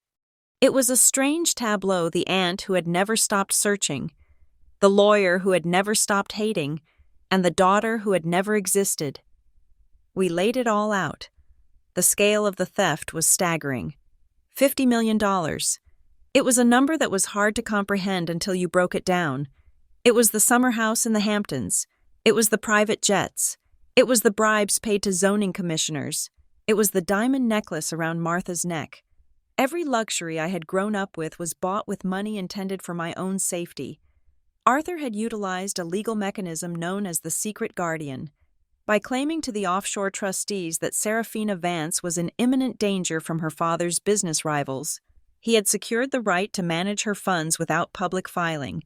Speaker 1: It was a strange tableau: the aunt who had never stopped searching, the lawyer who had never stopped hating, and the daughter who had never existed. We laid it all out. The scale of the theft was staggering. $50 million. It was a number that was hard to comprehend until you broke it down. It was the summer house in the Hamptons. It was the private jets. It was the bribes paid to zoning commissioners. It was the diamond necklace around Martha's neck. Every luxury I had grown up with was bought with money intended for my own safety. Arthur had utilized a legal mechanism known as the secret guardian. By claiming to the offshore trustees that Serafina Vance was in imminent danger from her father's business rivals, he had secured the right to manage her funds without public filing.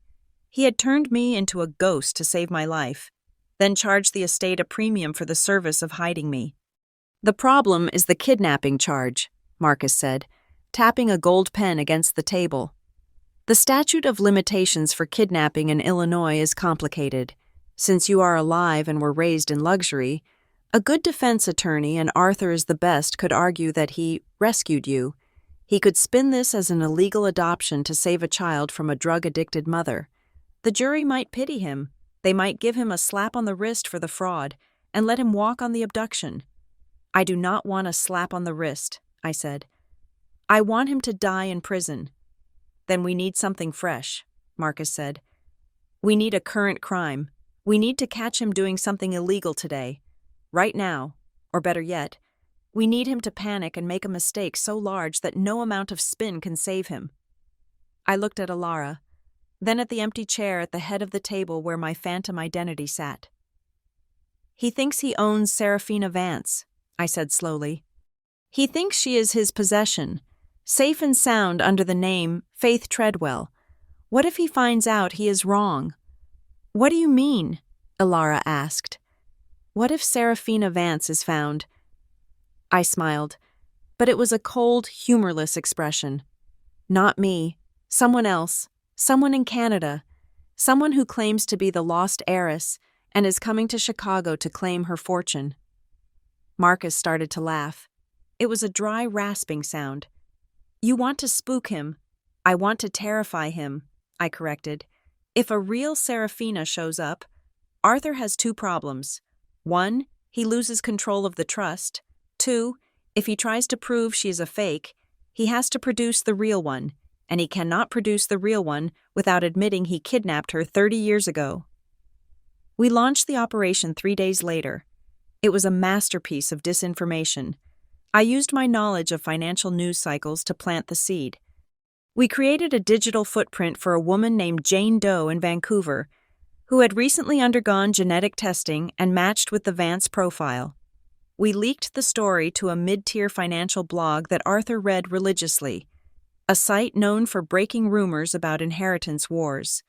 Speaker 1: He had turned me into a ghost to save my life, then charged the estate a premium for the service of hiding me. The problem is the kidnapping charge, Marcus said, tapping a gold pen against the table. The statute of limitations for kidnapping in Illinois is complicated. Since you are alive and were raised in luxury, a good defense attorney, and Arthur is the best, could argue that he rescued you. He could spin this as an illegal adoption to save a child from a drug-addicted mother. The jury might pity him. They might give him a slap on the wrist for the fraud and let him walk on the abduction. I do not want a slap on the wrist, I said. I want him to die in prison. Then we need something fresh, Marcus said. We need a current crime. We need to catch him doing something illegal today, right now, or better yet, we need him to panic and make a mistake so large that no amount of spin can save him. I looked at Alara, then at the empty chair at the head of the table where my phantom identity sat. He thinks he owns Serafina Vance, I said slowly. He thinks she is his possession, safe and sound under the name Faith Treadwell. What if he finds out he is wrong? What do you mean? Alara asked. What if Serafina Vance is found? I smiled, but it was a cold, humorless expression. Not me. Someone else. Someone in Canada. Someone who claims to be the lost heiress and is coming to Chicago to claim her fortune. Marcus started to laugh. It was a dry, rasping sound. You want to spook him. I want to terrify him, I corrected. If a real Serafina shows up, Arthur has two problems. 1, he loses control of the trust. 2, if he tries to prove she is a fake, he has to produce the real one, and he cannot produce the real one without admitting he kidnapped her 30 years ago. We launched the operation 3 days later. It was a masterpiece of disinformation. I used my knowledge of financial news cycles to plant the seed. We created a digital footprint for a woman named Jane Doe in Vancouver, who had recently undergone genetic testing and matched with the Vance profile. We leaked the story to a mid-tier financial blog that Arthur read religiously, a site known for breaking rumors about inheritance wars.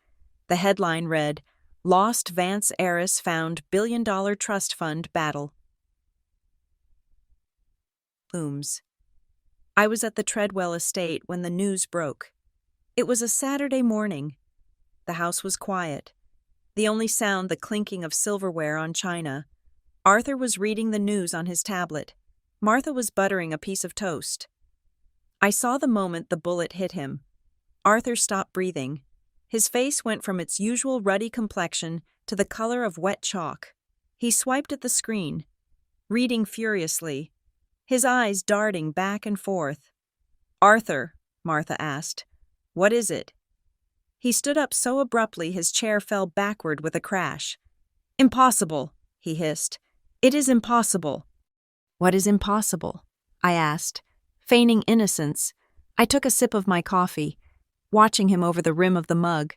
Speaker 1: The headline read, Lost Vance Heiress Found Billion-Dollar Trust Fund Battle. Looms. I was at the Treadwell estate when the news broke. It was a Saturday morning. The house was quiet. The only sound the clinking of silverware on china. Arthur was reading the news on his tablet. Martha was buttering a piece of toast. I saw the moment the bullet hit him. Arthur stopped breathing. His face went from its usual ruddy complexion to the color of wet chalk. He swiped at the screen, reading furiously, his eyes darting back and forth. Arthur, Martha asked, what is it? He stood up so abruptly his chair fell backward with a crash. Impossible, he hissed. It is impossible. What is impossible? I asked, feigning innocence. I took a sip of my coffee, watching him over the rim of the mug.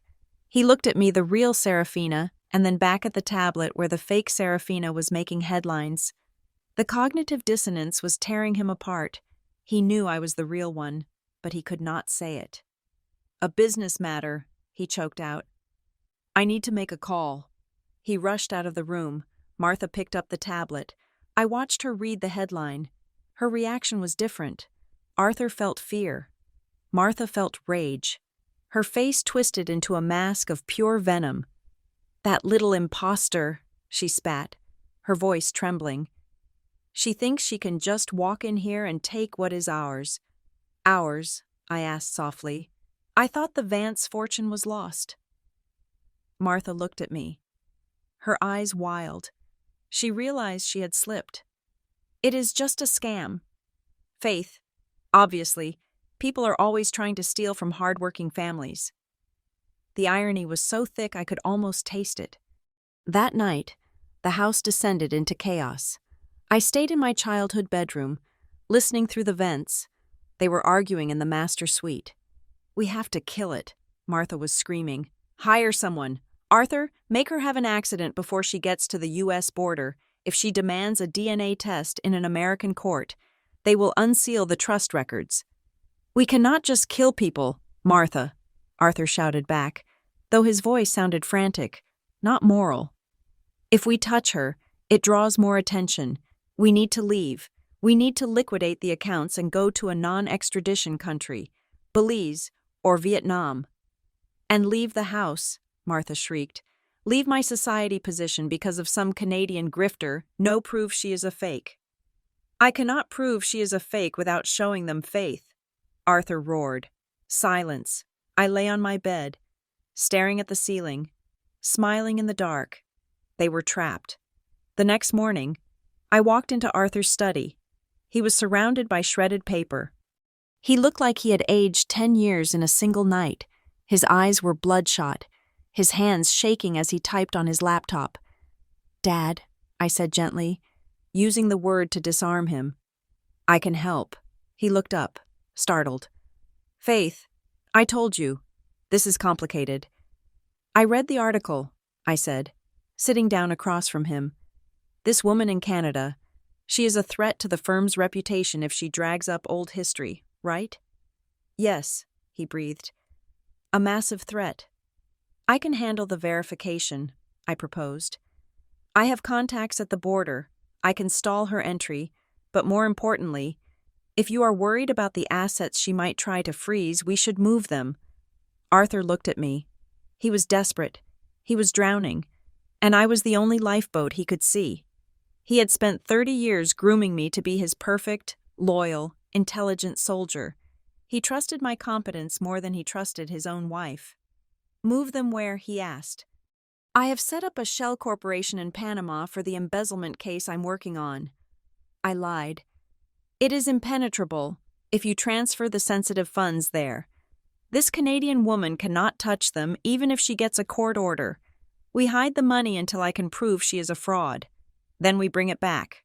Speaker 1: He looked at me, the real Serafina, and then back at the tablet where the fake Serafina was making headlines. The cognitive dissonance was tearing him apart. He knew I was the real one, but he could not say it. A business matter, he choked out. I need to make a call. He rushed out of the room. Martha picked up the tablet. I watched her read the headline. Her reaction was different. Arthur felt fear. Martha felt rage. Her face twisted into a mask of pure venom. That little imposter, she spat, her voice trembling. She thinks she can just walk in here and take what is ours. Ours, I asked softly. I thought the Vance fortune was lost. Martha looked at me, her eyes wild. She realized she had slipped. It is just a scam. Faith, obviously, people are always trying to steal from hard-working families. The irony was so thick I could almost taste it. That night, the house descended into chaos. I stayed in my childhood bedroom, listening through the vents. They were arguing in the master suite. We have to kill it, Martha was screaming. Hire someone. Arthur, make her have an accident before she gets to the U.S. border. If she demands a DNA test in an American court, they will unseal the trust records. We cannot just kill people, Martha, Arthur shouted back, though his voice sounded frantic, not moral. If we touch her, it draws more attention. We need to leave. We need to liquidate the accounts and go to a non-extradition country, Belize or Vietnam. And leave the house, Martha shrieked. Leave my society position because of some Canadian grifter, no proof she is a fake. I cannot prove she is a fake without showing them faith, Arthur roared. Silence. I lay on my bed, staring at the ceiling, smiling in the dark. They were trapped. The next morning, I walked into Arthur's study. He was surrounded by shredded paper. He looked like he had aged 10 years in a single night. His eyes were bloodshot, his hands shaking as he typed on his laptop. Dad, I said gently, using the word to disarm him. I can help. He looked up, startled. Faith, I told you. This is complicated. I read the article, I said, sitting down across from him. This woman in Canada, she is a threat to the firm's reputation if she drags up old history, right? Yes, he breathed. A massive threat. I can handle the verification, I proposed. I have contacts at the border. I can stall her entry, but more importantly, if you are worried about the assets she might try to freeze, we should move them. Arthur looked at me. He was desperate. He was drowning. And I was the only lifeboat he could see. He had spent 30 years grooming me to be his perfect, loyal, intelligent soldier. He trusted my competence more than he trusted his own wife. Move them where, he asked. I have set up a shell corporation in Panama for the embezzlement case I'm working on. I lied. It is impenetrable if you transfer the sensitive funds there. This Canadian woman cannot touch them even if she gets a court order. We hide the money until I can prove she is a fraud. Then we bring it back.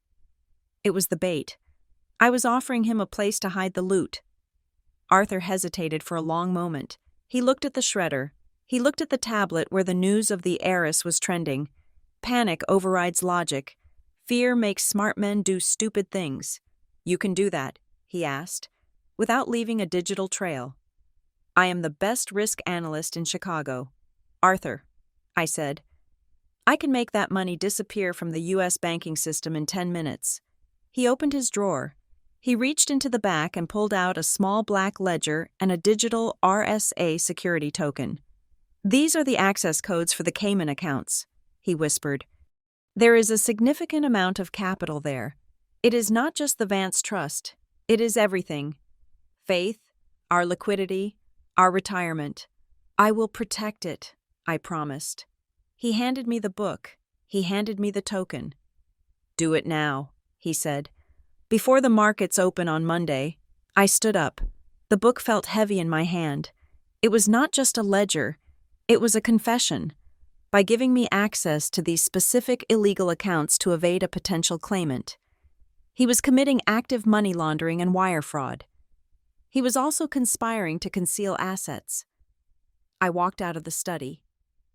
Speaker 1: It was the bait. I was offering him a place to hide the loot. Arthur hesitated for a long moment. He looked at the shredder. He looked at the tablet where the news of the heiress was trending. Panic overrides logic. Fear makes smart men do stupid things. You can do that, he asked, without leaving a digital trail. I am the best risk analyst in Chicago. Arthur, I said, I can make that money disappear from the U.S. banking system in 10 minutes. He opened his drawer. He reached into the back and pulled out a small black ledger and a digital RSA security token. These are the access codes for the Cayman accounts, he whispered. There is a significant amount of capital there. It is not just the Vance Trust. It is everything. Faith, our liquidity, our retirement. I will protect it, I promised. He handed me the book. He handed me the token. Do it now, he said. Before the markets open on Monday, I stood up. The book felt heavy in my hand. It was not just a ledger. It was a confession. By giving me access to these specific illegal accounts to evade a potential claimant, he was committing active money laundering and wire fraud. He was also conspiring to conceal assets. I walked out of the study,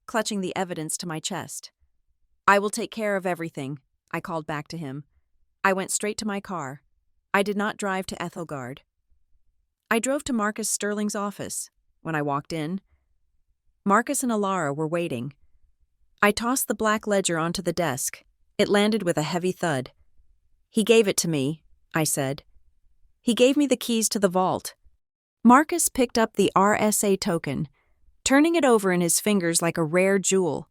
Speaker 1: clutching the evidence to my chest. I will take care of everything, I called back to him. I went straight to my car. I did not drive to Ethelgard. I drove to Marcus Sterling's office. When I walked in, Marcus and Alara were waiting. I tossed the black ledger onto the desk. It landed with a heavy thud. He gave it to me, I said. He gave me the keys to the vault. Marcus picked up the RSA token, turning it over in his fingers like a rare jewel.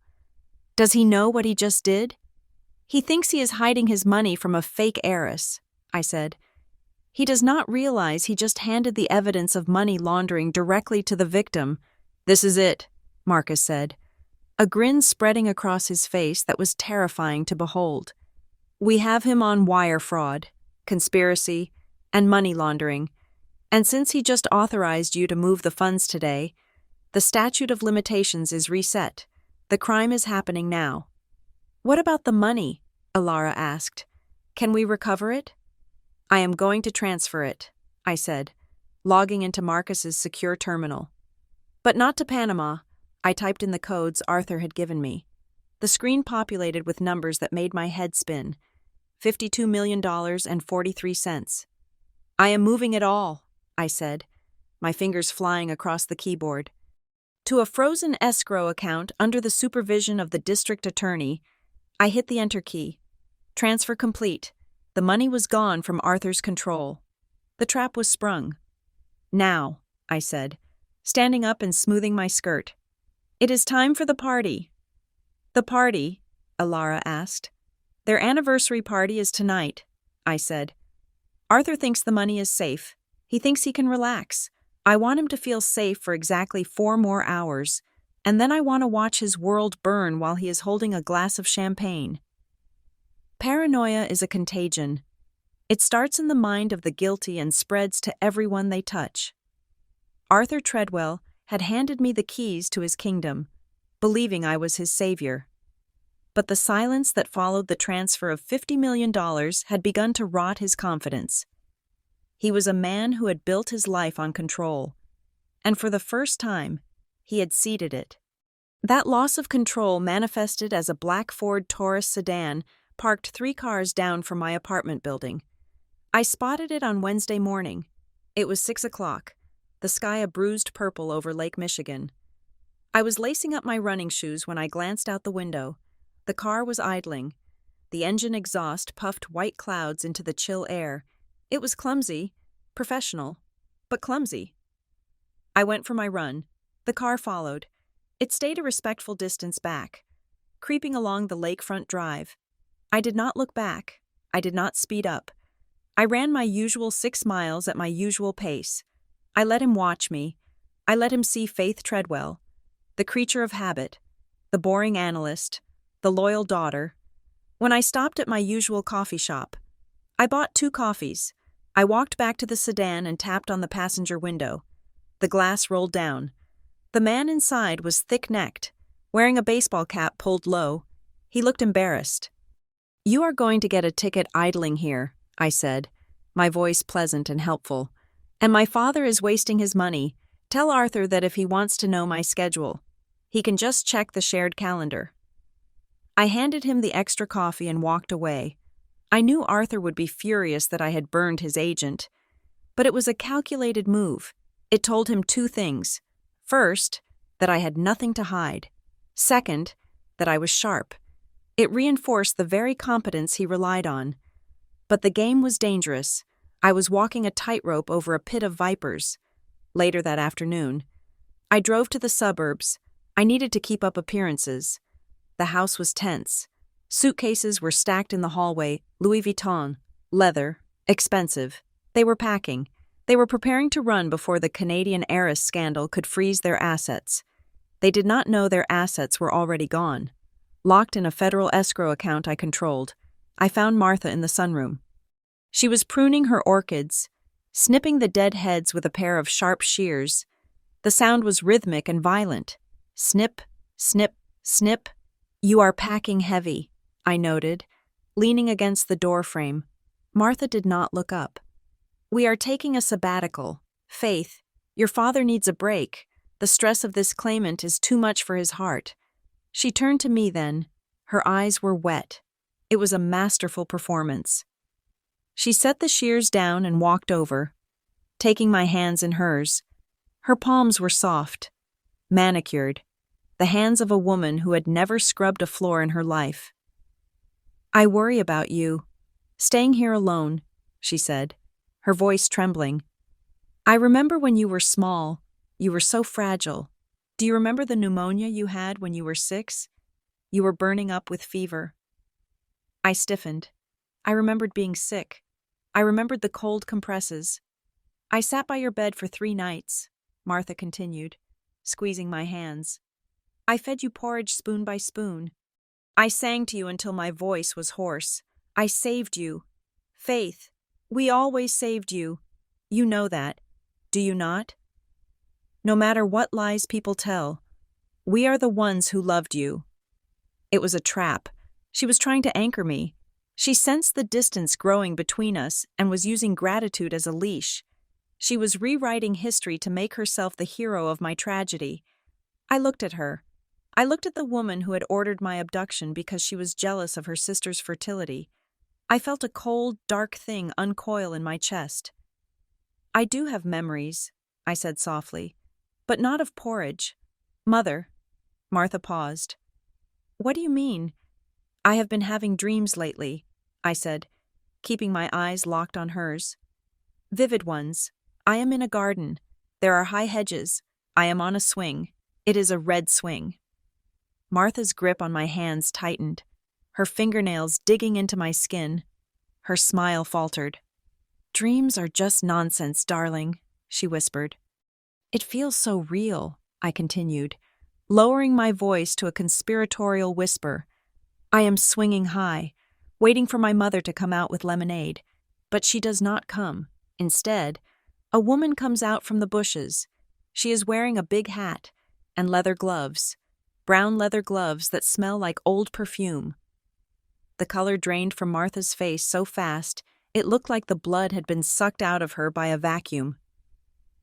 Speaker 1: Does he know what he just did? He thinks he is hiding his money from a fake heiress, I said. He does not realize he just handed the evidence of money laundering directly to the victim. This is it, Marcus said, a grin spreading across his face that was terrifying to behold. We have him on wire fraud, conspiracy, and money laundering, and since he just authorized you to move the funds today, the statute of limitations is reset. The crime is happening now. What about the money? Alara asked. Can we recover it? I am going to transfer it, I said, logging into Marcus's secure terminal. But not to Panama. I typed in the codes Arthur had given me. The screen populated with numbers that made my head spin. $52 million and 43 cents. I am moving it all, I said, my fingers flying across the keyboard. To a frozen escrow account under the supervision of the district attorney, I hit the enter key. Transfer complete. The money was gone from Arthur's control. The trap was sprung. Now, I said, standing up and smoothing my skirt. It is time for the party. The party? Alara asked. Their anniversary party is tonight, I said. Arthur thinks the money is safe. He thinks he can relax. I want him to feel safe for exactly 4 more hours, and then I want to watch his world burn while he is holding a glass of champagne. Paranoia is a contagion. It starts in the mind of the guilty and spreads to everyone they touch. Arthur Treadwell had handed me the keys to his kingdom, believing I was his savior. But the silence that followed the transfer of $50 million had begun to rot his confidence. He was a man who had built his life on control, and for the first time, he had ceded it. That loss of control manifested as a black Ford Taurus sedan parked 3 cars down from my apartment building. I spotted it on Wednesday morning. It was 6 o'clock, the sky a bruised purple over Lake Michigan. I was lacing up my running shoes when I glanced out the window. The car was idling. The engine exhaust puffed white clouds into the chill air. It was clumsy, professional, but clumsy. I went for my run. The car followed. It stayed a respectful distance back, creeping along the lakefront drive. I did not look back. I did not speed up. I ran my usual 6 miles at my usual pace. I let him watch me. I let him see Faith Treadwell, the creature of habit, the boring analyst, the loyal daughter. When I stopped at my usual coffee shop, I bought 2 coffees. I walked back to the sedan and tapped on the passenger window. The glass rolled down. The man inside was thick-necked, wearing a baseball cap pulled low. He looked embarrassed. "You are going to get a ticket idling here," I said, my voice pleasant and helpful. "And my father is wasting his money. Tell Arthur that if he wants to know my schedule, he can just check the shared calendar." I handed him the extra coffee and walked away. I knew Arthur would be furious that I had burned his agent, but it was a calculated move. It told him 2 things. First, that I had nothing to hide. Second, that I was sharp. It reinforced the very competence he relied on. But the game was dangerous. I was walking a tightrope over a pit of vipers. Later that afternoon, I drove to the suburbs. I needed to keep up appearances. The house was tense. Suitcases were stacked in the hallway, Louis Vuitton, leather, expensive. They were packing. They were preparing to run before the Canadian heiress scandal could freeze their assets. They did not know their assets were already gone. Locked in a federal escrow account I controlled, I found Martha in the sunroom. She was pruning her orchids, snipping the dead heads with a pair of sharp shears. The sound was rhythmic and violent. Snip, snip, snip. "You are packing heavy," I noted, leaning against the doorframe. Martha did not look up. "We are taking a sabbatical. Faith, your father needs a break. The stress of this claimant is too much for his heart." She turned to me then. Her eyes were wet. It was a masterful performance. She set the shears down and walked over, taking my hands in hers. Her palms were soft, manicured, the hands of a woman who had never scrubbed a floor in her life. "I worry about you, staying here alone," she said, her voice trembling. "I remember when you were small, you were so fragile. Do you remember the pneumonia you had when you were 6? You were burning up with fever." I stiffened. I remembered being sick. I remembered the cold compresses. "I sat by your bed for 3 nights, Martha continued, squeezing my hands. "I fed you porridge spoon by spoon. I sang to you until my voice was hoarse. I saved you. Faith, we always saved you. You know that, do you not? No matter what lies people tell, we are the ones who loved you." It was a trap. She was trying to anchor me. She sensed the distance growing between us and was using gratitude as a leash. She was rewriting history to make herself the hero of my tragedy. I looked at her. I looked at the woman who had ordered my abduction because she was jealous of her sister's fertility. I felt a cold, dark thing uncoil in my chest. "I do have memories," I said softly, "but not of porridge. Mother." Martha paused. "What do you mean?" "I have been having dreams lately," I said, keeping my eyes locked on hers. "Vivid ones. I am in a garden. There are high hedges. I am on a swing. It is a red swing." Martha's grip on my hands tightened, her fingernails digging into my skin. Her smile faltered. "Dreams are just nonsense, darling," she whispered. "It feels so real," I continued, lowering my voice to a conspiratorial whisper. "I am swinging high, waiting for my mother to come out with lemonade. But she does not come. Instead, a woman comes out from the bushes. She is wearing a big hat and leather gloves, brown leather gloves that smell like old perfume." The color drained from Martha's face so fast, it looked like the blood had been sucked out of her by a vacuum.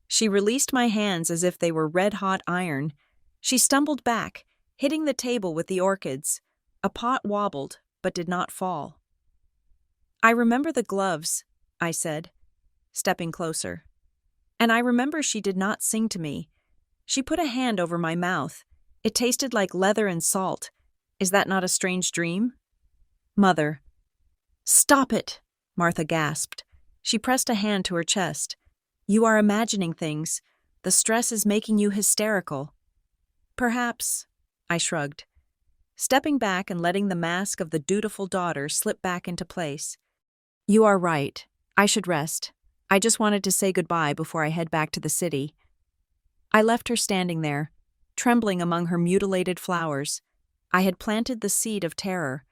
Speaker 1: She released my hands as if they were red-hot iron. She stumbled back, hitting the table with the orchids. A pot wobbled, but did not fall. "I remember the gloves," I said, stepping closer. "And I remember she did not sing to me. She put a hand over my mouth. It tasted like leather and salt. Is that not a strange dream?" "Mother." "Stop it," Martha gasped. She pressed a hand to her chest. "You are imagining things. The stress is making you hysterical." Perhaps, I shrugged, stepping back and letting the mask of the dutiful daughter slip back into place. You are right. I should rest. I just wanted to say goodbye before I head back to the city. I left her standing there, trembling among her mutilated flowers. I had planted the seed of terror.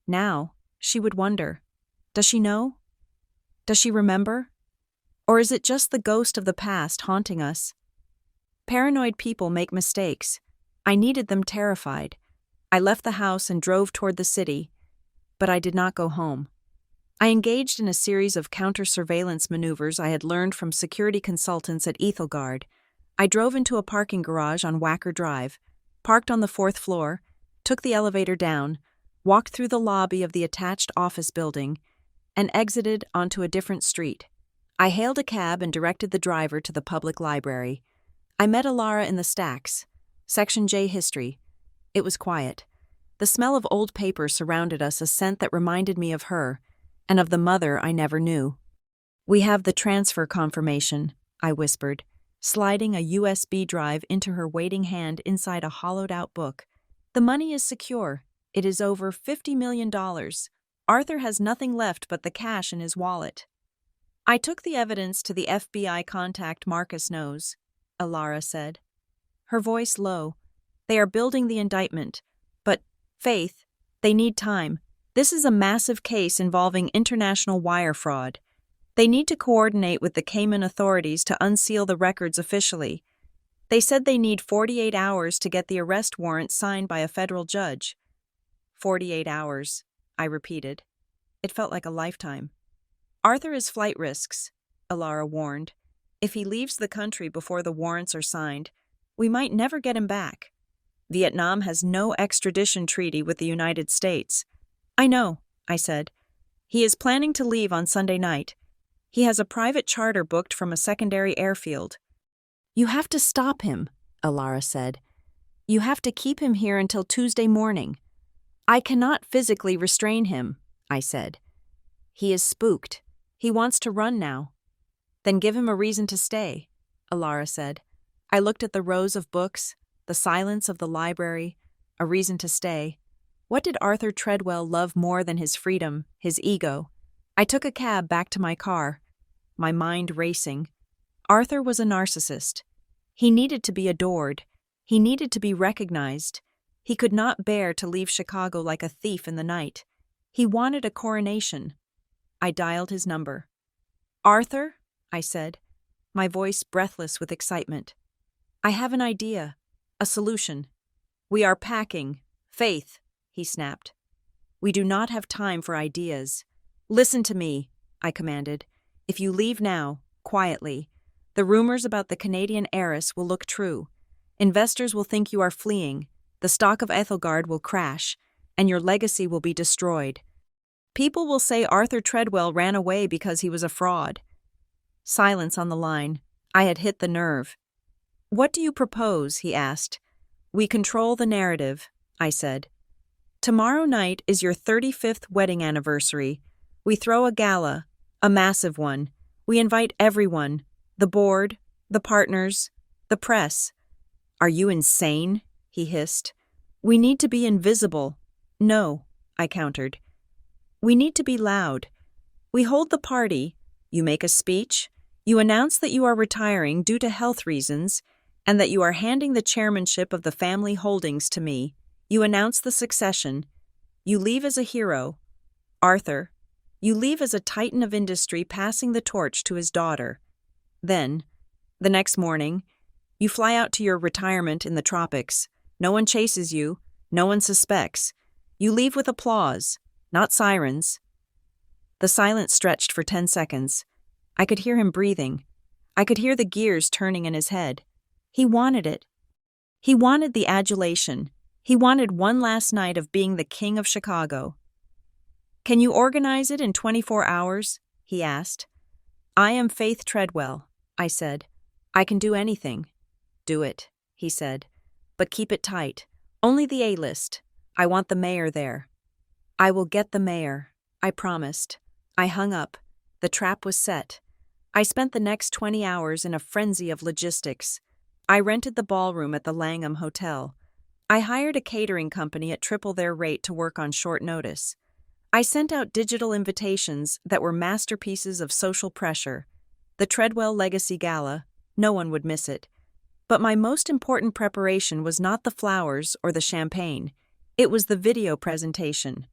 Speaker 1: Now, she would wonder, does she know? Does she remember? Or is it just the ghost of the past haunting us? Paranoid people make mistakes. I needed them terrified. I left the house and drove toward the city, but I did not go home. I engaged in a series of counter-surveillance maneuvers I had learned from security consultants at Ethelgard. I drove into a parking garage on Wacker Drive, parked on the 4th floor, took the elevator down, walked through the lobby of the attached office building, and exited onto a different street. I hailed a cab and directed the driver to the public library. I met Alara in the stacks, Section J History. It was quiet. The smell of old paper surrounded us, a scent that reminded me of her, and of the mother I never knew. We have the transfer confirmation, I whispered, sliding a USB drive into her waiting hand inside a hollowed-out book. The money is secure. It is over $50 million. Arthur has nothing left but the cash in his wallet. I took the evidence to the FBI contact Marcus knows, Alara said, her voice low. They are building the indictment. But, Faith, they need time. This is a massive case involving international wire fraud. They need to coordinate with the Cayman authorities to unseal the records officially. They said they need 48 hours to get the arrest warrant signed by a federal judge. 48 hours, I repeated. It felt like a lifetime. Arthur is flight risks, Alara warned. If he leaves the country before the warrants are signed, we might never get him back. Vietnam has no extradition treaty with the United States. I know, I said. He is planning to leave on Sunday night. He has a private charter booked from a secondary airfield. You have to stop him, Alara said. You have to keep him here until Tuesday morning. I cannot physically restrain him, I said. He is spooked. He wants to run now. Then give him a reason to stay, Alara said. I looked at the rows of books, the silence of the library, a reason to stay. What did Arthur Treadwell love more than his freedom, his ego? I took a cab back to my car, my mind racing. Arthur was a narcissist. He needed to be adored. He needed to be recognized. He could not bear to leave Chicago like a thief in the night. He wanted a coronation. I dialed his number. Arthur, I said, my voice breathless with excitement. I have an idea, a solution. We are packing. Faith, he snapped. We do not have time for ideas. Listen to me, I commanded. If you leave now, quietly, the rumors about the Canadian heiress will look true. Investors will think you are fleeing, the stock of Ethelgard will crash, and your legacy will be destroyed. People will say Arthur Treadwell ran away because he was a fraud. Silence on the line. I had hit the nerve. What do you propose? He asked. We control the narrative, I said. Tomorrow night is your 35th wedding anniversary. We throw a gala, a massive one. We invite everyone, the board, the partners, the press. Are you insane? He hissed. We need to be invisible. No, I countered. We need to be loud. We hold the party. You make a speech. You announce that you are retiring due to health reasons and that you are handing the chairmanship of the family holdings to me. You announce the succession. You leave as a hero. Arthur, you leave as a titan of industry passing the torch to his daughter. Then, the next morning, you fly out to your retirement in the tropics. No one chases you. No one suspects. You leave with applause, not sirens. The silence stretched for 10 seconds. I could hear him breathing. I could hear the gears turning in his head. He wanted it. He wanted the adulation. He wanted one last night of being the king of Chicago. Can you organize it in 24 hours? He asked. I am Faith Treadwell, I said. I can do anything. Do it, he said. But keep it tight. Only the A-list. I want the mayor there. I will get the mayor, I promised. I hung up. The trap was set. I spent the next 20 hours in a frenzy of logistics. I rented the ballroom at the Langham Hotel. I hired a catering company at triple their rate to work on short notice. I sent out digital invitations that were masterpieces of social pressure. The Treadwell Legacy Gala, no one would miss it. But my most important preparation was not the flowers or the champagne. It was the video presentation.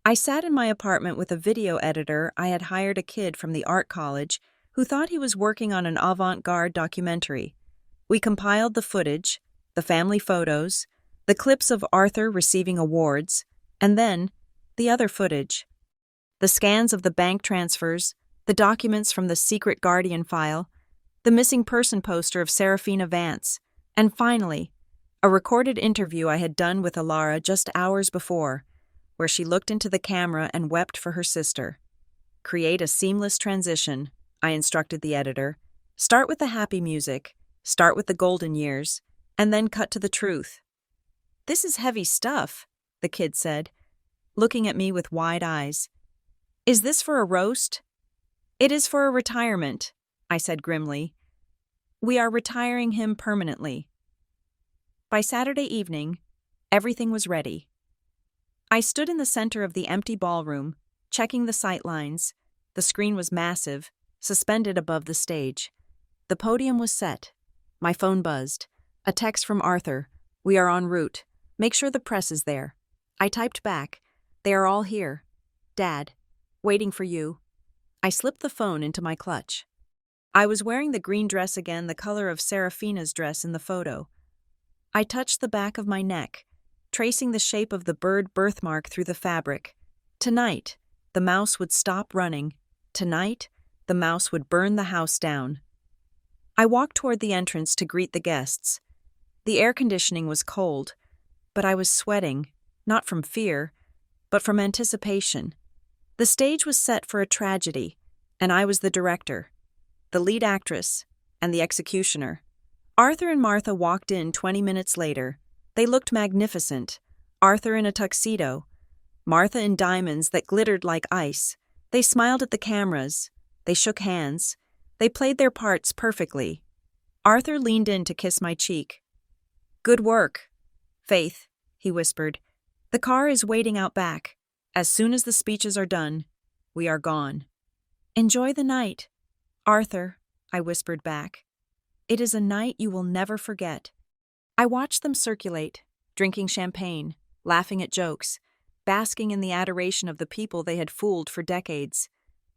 Speaker 1: I sat in my apartment with a video editor I had hired a kid from the art college who thought he was working on an avant-garde documentary. We compiled the footage, the family photos, the clips of Arthur receiving awards, and then the other footage. The scans of the bank transfers, the documents from the secret Guardian file, the missing person poster of Serafina Vance, and finally, a recorded interview I had done with Alara just hours before, where she looked into the camera and wept for her sister. Create a seamless transition, I instructed the editor. Start with the happy music, start with the golden years, and then cut to the truth. This is heavy stuff, the kid said, looking at me with wide eyes. Is this for a roast? It is for a retirement, I said grimly. We are retiring him permanently. By Saturday evening, everything was ready. I stood in the center of the empty ballroom, checking the sight lines. The screen was massive, suspended above the stage. The podium was set. My phone buzzed. A text from Arthur. We are en route. Make sure the press is there. I typed back. They are all here. Dad, waiting for you. I slipped the phone into my clutch. I was wearing the green dress again, the color of Serafina's dress in the photo. I touched the back of my neck, tracing the shape of the bird birthmark through the fabric. Tonight, the mouse would stop running. Tonight, the mouse would burn the house down. I walked toward the entrance to greet the guests. The air conditioning was cold, but I was sweating, not from fear, but from anticipation. The stage was set for a tragedy, and I was the director, the lead actress, and the executioner. Arthur and Martha walked in 20 minutes later. They looked magnificent. Arthur in a tuxedo, Martha in diamonds that glittered like ice. They smiled at the cameras. They shook hands. They played their parts perfectly. Arthur leaned in to kiss my cheek. Good work, Faith, he whispered. The car is waiting out back. As soon as the speeches are done, we are gone. Enjoy the night, Arthur, I whispered back. It is a night you will never forget. I watched them circulate, drinking champagne, laughing at jokes, basking in the adoration of the people they had fooled for decades.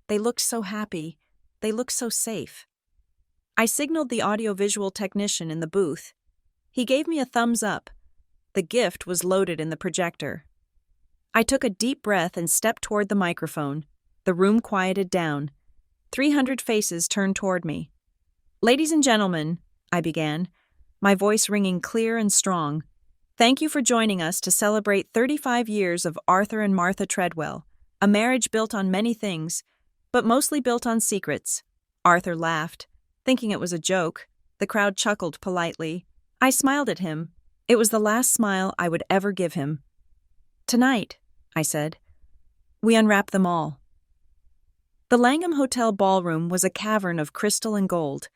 Speaker 1: They looked so happy. They looked so safe. I signaled the audiovisual technician in the booth. He gave me a thumbs up. The gift was loaded in the projector. I took a deep breath and stepped toward the microphone. The room quieted down. 300 faces turned toward me. Ladies and gentlemen, I began, my voice ringing clear and strong. Thank you for joining us to celebrate 35 years of Arthur and Martha Treadwell, a marriage built on many things, but mostly built on secrets. Arthur laughed, thinking it was a joke. The crowd chuckled politely. I smiled at him. It was the last smile I would ever give him. Tonight, I said, we unwrap them all. The Langham Hotel ballroom was a cavern of crystal and gold,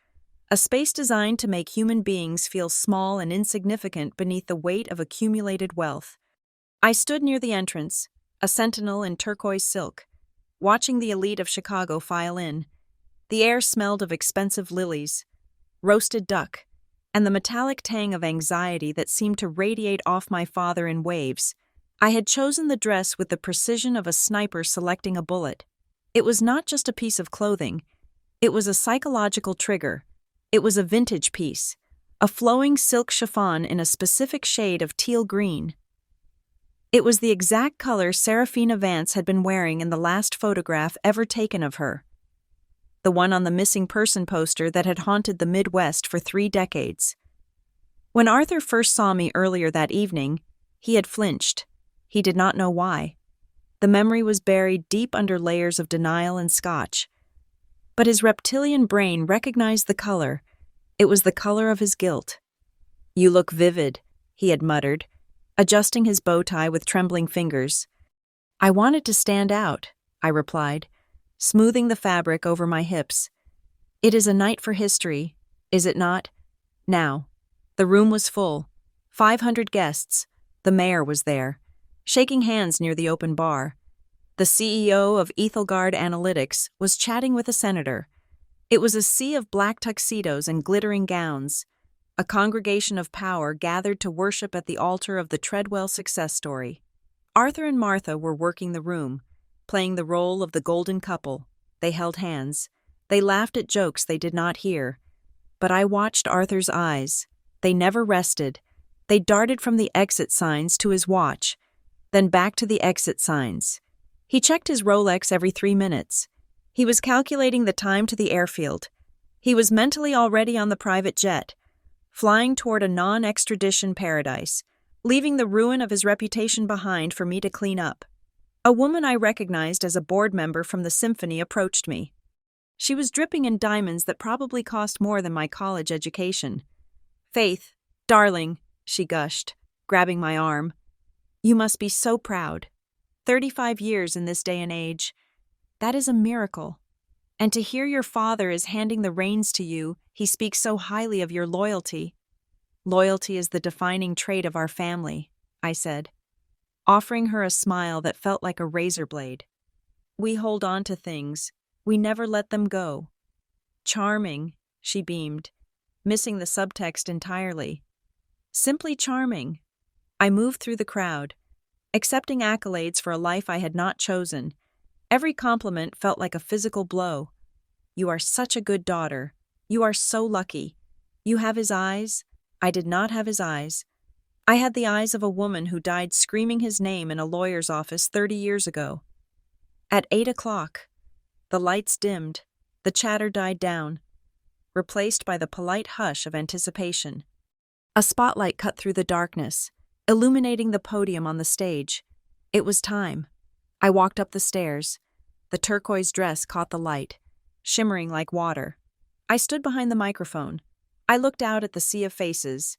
Speaker 1: a space designed to make human beings feel small and insignificant beneath the weight of accumulated wealth. I stood near the entrance, a sentinel in turquoise silk, watching the elite of Chicago file in. The air smelled of expensive lilies, roasted duck, and the metallic tang of anxiety that seemed to radiate off my father in waves. I had chosen the dress with the precision of a sniper selecting a bullet. It was not just a piece of clothing. It was a psychological trigger. It was a vintage piece, a flowing silk chiffon in a specific shade of teal green. It was the exact color Serafina Vance had been wearing in the last photograph ever taken of her, the one on the missing person poster that had haunted the Midwest for 3 decades. When Arthur first saw me earlier that evening, he had flinched. He did not know why. The memory was buried deep under layers of denial and scotch. But his reptilian brain recognized the color. It was the color of his guilt. You look vivid, he had muttered, adjusting his bow tie with trembling fingers. I wanted to stand out, I replied, smoothing the fabric over my hips. It is a night for history, is it not? Now, The room was full. 500 guests. The mayor was there, shaking hands near the open bar. The CEO of Ethelgard Analytics was chatting with a senator. It was a sea of black tuxedos and glittering gowns. A congregation of power gathered to worship at the altar of the Treadwell success story. Arthur and Martha were working the room, playing the role of the golden couple. They held hands. They laughed at jokes they did not hear. But I watched Arthur's eyes. They never rested. They darted from the exit signs to his watch, then back to the exit signs. He checked his Rolex every 3 minutes. He was calculating the time to the airfield. He was mentally already on the private jet, flying toward a non-extradition paradise, leaving the ruin of his reputation behind for me to clean up. A woman I recognized as a board member from the symphony approached me. She was dripping in diamonds that probably cost more than my college education. "Faith, darling," she gushed, grabbing my arm. "You must be so proud. 35 years in this day and age. That is a miracle. And to hear your father is handing the reins to you, he speaks so highly of your loyalty." "Loyalty is the defining trait of our family," I said, offering her a smile that felt like a razor blade. "We hold on to things. We never let them go." "Charming," she beamed, missing the subtext entirely. "Simply charming." I moved through the crowd, accepting accolades for a life I had not chosen. Every compliment felt like a physical blow. "You are such a good daughter. You are so lucky. You have his eyes." I did not have his eyes. I had the eyes of a woman who died screaming his name in a lawyer's office 30 years ago. At 8 o'clock, the lights dimmed, the chatter died down, replaced by the polite hush of anticipation. A spotlight cut through the darkness, illuminating the podium on the stage. It was time. I walked up the stairs. The turquoise dress caught the light, shimmering like water. I stood behind the microphone. I looked out at the sea of faces.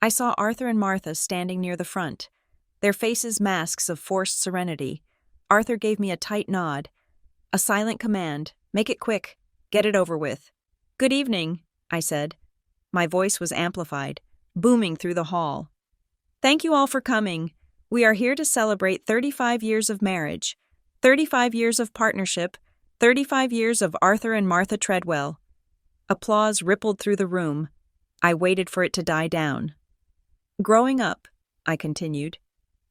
Speaker 1: I saw Arthur and Martha standing near the front, their faces masks of forced serenity. Arthur gave me a tight nod, a silent command, "Make it quick, get it over with." "Good evening," I said. My voice was amplified, booming through the hall. "Thank you all for coming. We are here to celebrate 35 years of marriage, 35 years of partnership, 35 years of Arthur and Martha Treadwell." Applause rippled through the room. I waited for it to die down. "Growing up," I continued,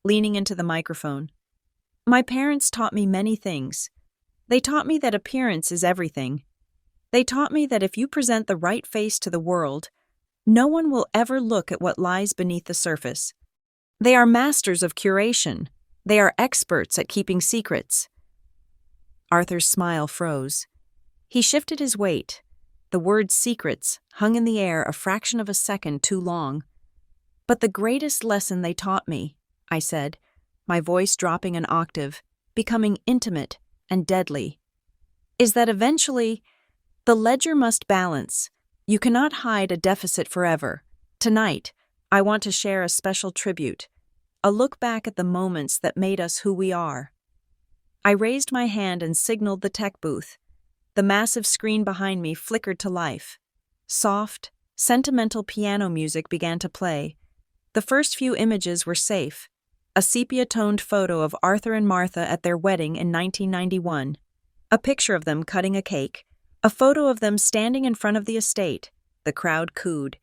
Speaker 1: leaning into the microphone, "my parents taught me many things. They taught me that appearance is everything. They taught me that if you present the right face to the world, no one will ever look at what lies beneath the surface. They are masters of curation. They are experts at keeping secrets." Arthur's smile froze. He shifted his weight. The word secrets hung in the air a fraction of a second too long. "But the greatest lesson they taught me," I said, my voice dropping an octave, becoming intimate and deadly, "is that eventually the ledger must balance. You cannot hide a deficit forever. Tonight, I want to share a special tribute, a look back at the moments that made us who we are." I raised my hand and signaled the tech booth. The massive screen behind me flickered to life. Soft, sentimental piano music began to play. The first few images were safe. A sepia-toned photo of Arthur and Martha at their wedding in 1991. A picture of them cutting a cake. A photo of them standing in front of the estate. The crowd cooed.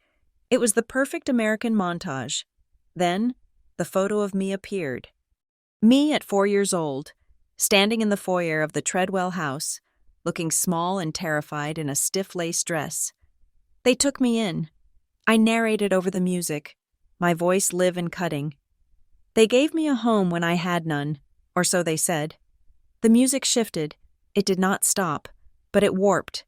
Speaker 1: It was the perfect American montage. Then, the photo of me appeared. Me at 4 years old, standing in the foyer of the Treadwell house, looking small and terrified in a stiff lace dress. They took me in. I narrated over the music, my voice live and cutting. They gave me a home when I had none, or so they said. The music shifted. It did not stop, but it warped.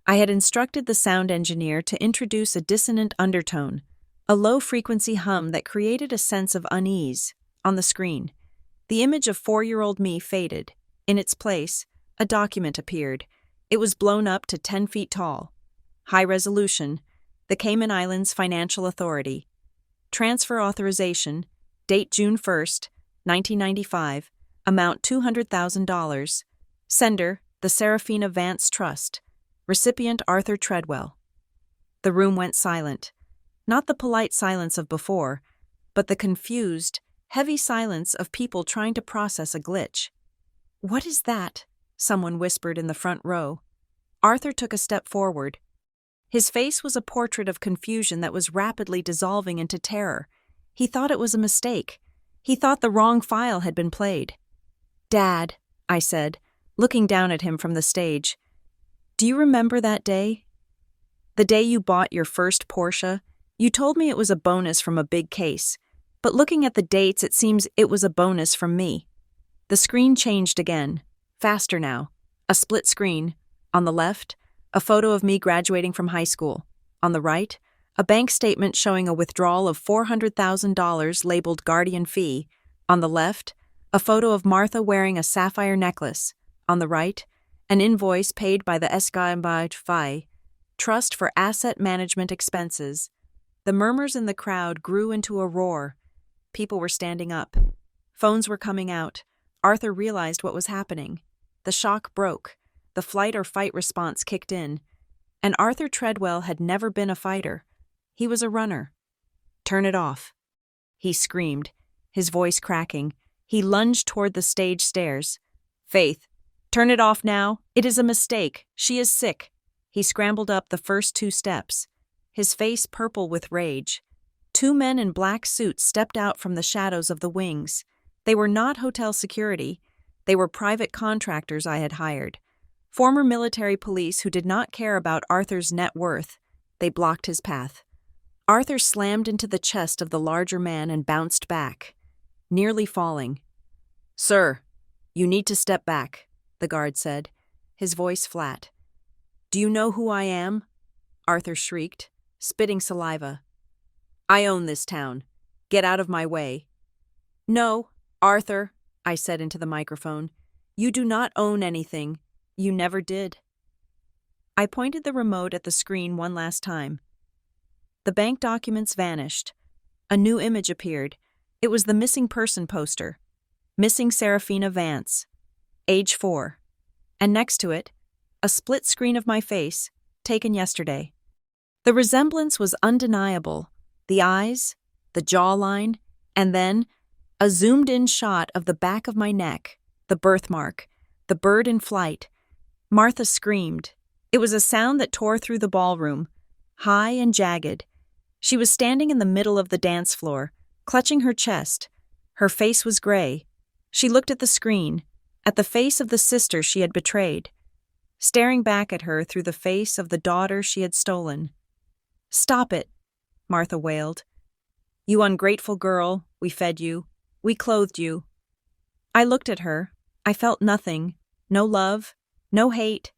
Speaker 1: I had instructed the sound engineer to introduce a dissonant undertone, a low-frequency hum that created a sense of unease. On the screen, the image of 4-year-old me faded. In its place, a document appeared. It was blown up to 10 feet tall. High resolution, the Cayman Islands Financial Authority. Transfer authorization, date June 1st, 1995, amount $200,000. Sender, the Serafina Vance Trust. Recipient Arthur Treadwell. The room went silent. Not the polite silence of before, but the confused, heavy silence of people trying to process a glitch. "What is that?" someone whispered in the front row. Arthur took a step forward. His face was a portrait of confusion that was rapidly dissolving into terror. He thought it was a mistake. He thought the wrong file had been played. "Dad," I said, looking down at him from the stage. "Do you remember that day? The day you bought your first Porsche? You told me it was a bonus from a big case, but looking at the dates, it seems it was a bonus from me." The screen changed again, faster now. A split screen. On the left, a photo of me graduating from high school. On the right, a bank statement showing a withdrawal of $400,000 labeled guardian fee. On the left, a photo of Martha wearing a sapphire necklace. On the right, an invoice paid by the Escambaj Trust for Asset Management Expenses. The murmurs in the crowd grew into a roar. People were standing up. Phones were coming out. Arthur realized what was happening. The shock broke. The flight or fight response kicked in. And Arthur Treadwell had never been a fighter. He was a runner. "Turn it off," he screamed, his voice cracking. He lunged toward the stage stairs. "Faith, turn it off now. It is a mistake. She is sick." He scrambled up the first 2 steps, his face purple with rage. 2 men in black suits stepped out from the shadows of the wings. They were not hotel security. They were private contractors I had hired. Former military police who did not care about Arthur's net worth. They blocked his path. Arthur slammed into the chest of the larger man and bounced back, nearly falling. "Sir, you need to step back," the guard said, his voice flat. "Do you know who I am?" Arthur shrieked, spitting saliva. "I own this town. Get out of my way." "No, Arthur," I said into the microphone. "You do not own anything. You never did." I pointed the remote at the screen one last time. The bank documents vanished. A new image appeared. It was the missing person poster. Missing Serafina Vance, age 4. And next to it, a split screen of my face, taken yesterday. The resemblance was undeniable. The eyes, the jawline, and then a zoomed-in shot of the back of my neck, the birthmark, the bird in flight. Martha screamed. It was a sound that tore through the ballroom, high and jagged. She was standing in the middle of the dance floor, clutching her chest. Her face was gray. She looked at the screen, at the face of the sister she had betrayed, staring back at her through the face of the daughter she had stolen. "Stop it," Martha wailed. "You ungrateful girl, we fed you. We clothed you." I looked at her. I felt nothing. No love, no hate,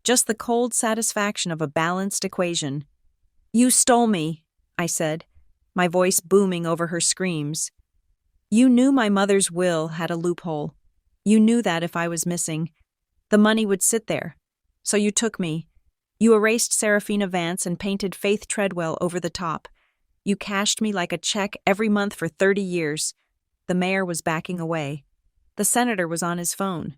Speaker 1: just the cold satisfaction of a balanced equation. "You stole me," I said, my voice booming over her screams. "You knew my mother's will had a loophole. You knew that if I was missing, the money would sit there. So you took me. You erased Serafina Vance and painted Faith Treadwell over the top. You cashed me like a check every month for 30 years. The mayor was backing away. The senator was on his phone.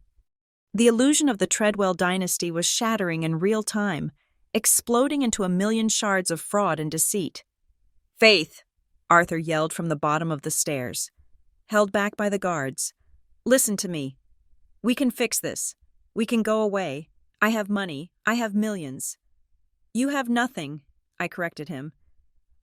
Speaker 1: The illusion of the Treadwell dynasty was shattering in real time, exploding into a million shards of fraud and deceit. "Faith," Arthur yelled from the bottom of the stairs, held back by the guards. "Listen to me. We can fix this. We can go away. I have money. I have millions." "You have nothing," I corrected him.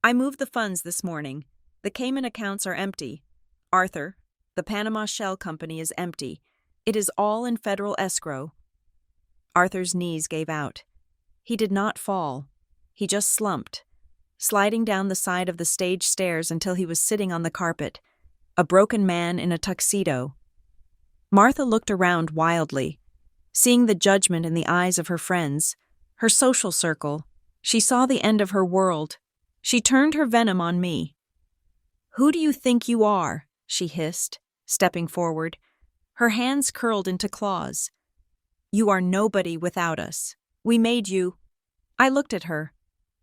Speaker 1: "I moved the funds this morning. The Cayman accounts are empty. Arthur, the Panama Shell Company is empty. It is all in federal escrow." Arthur's knees gave out. He did not fall. He just slumped, sliding down the side of the stage stairs until he was sitting on the carpet, a broken man in a tuxedo. Martha looked around wildly, seeing the judgment in the eyes of her friends, her social circle. She saw the end of her world. She turned her venom on me. "Who do you think you are?" she hissed, stepping forward. Her hands curled into claws. "You are nobody without us. We made you." I looked at her,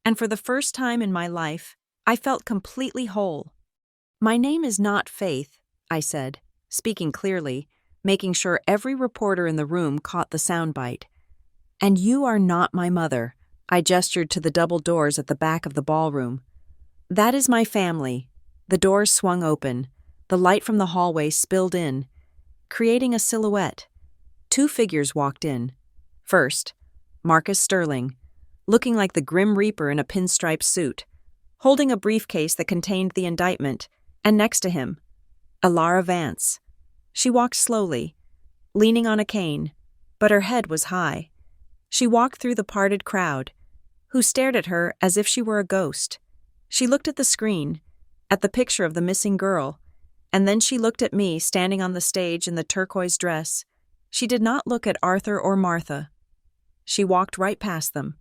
Speaker 1: and for the first time in my life, I felt completely whole. "My name is not Faith," I said, speaking clearly, making sure every reporter in the room caught the soundbite. "And you are not my mother." I gestured to the double doors at the back of the ballroom. That is my family. The doors swung open. The light from the hallway spilled in, creating a silhouette. Two figures walked in. First, Marcus Sterling, looking like the Grim Reaper in a pinstripe suit, holding a briefcase that contained the indictment, and next to him, Alara Vance. She walked slowly, leaning on a cane, but her head was high. She walked through the parted crowd, who stared at her as if she were a ghost. She looked at the screen, at the picture of the missing girl, and then she looked at me standing on the stage in the turquoise dress. She did not look at Arthur or Martha. She walked right past them.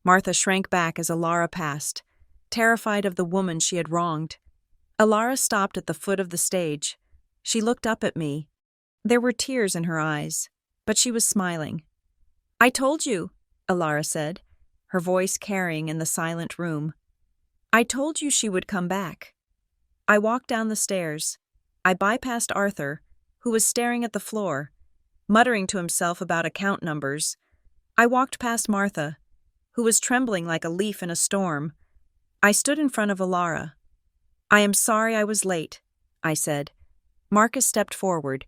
Speaker 1: Martha shrank back as Alara passed, terrified of the woman she had wronged. Alara stopped at the foot of the stage. She looked up at me. There were tears in her eyes, but she was smiling. "I told you," Alara said, her voice carrying in the silent room. "I told you she would come back." I walked down the stairs. I bypassed Arthur, who was staring at the floor, muttering to himself about account numbers. I walked past Martha, who was trembling like a leaf in a storm. I stood in front of Alara. "I am sorry I was late," I said. Marcus stepped forward,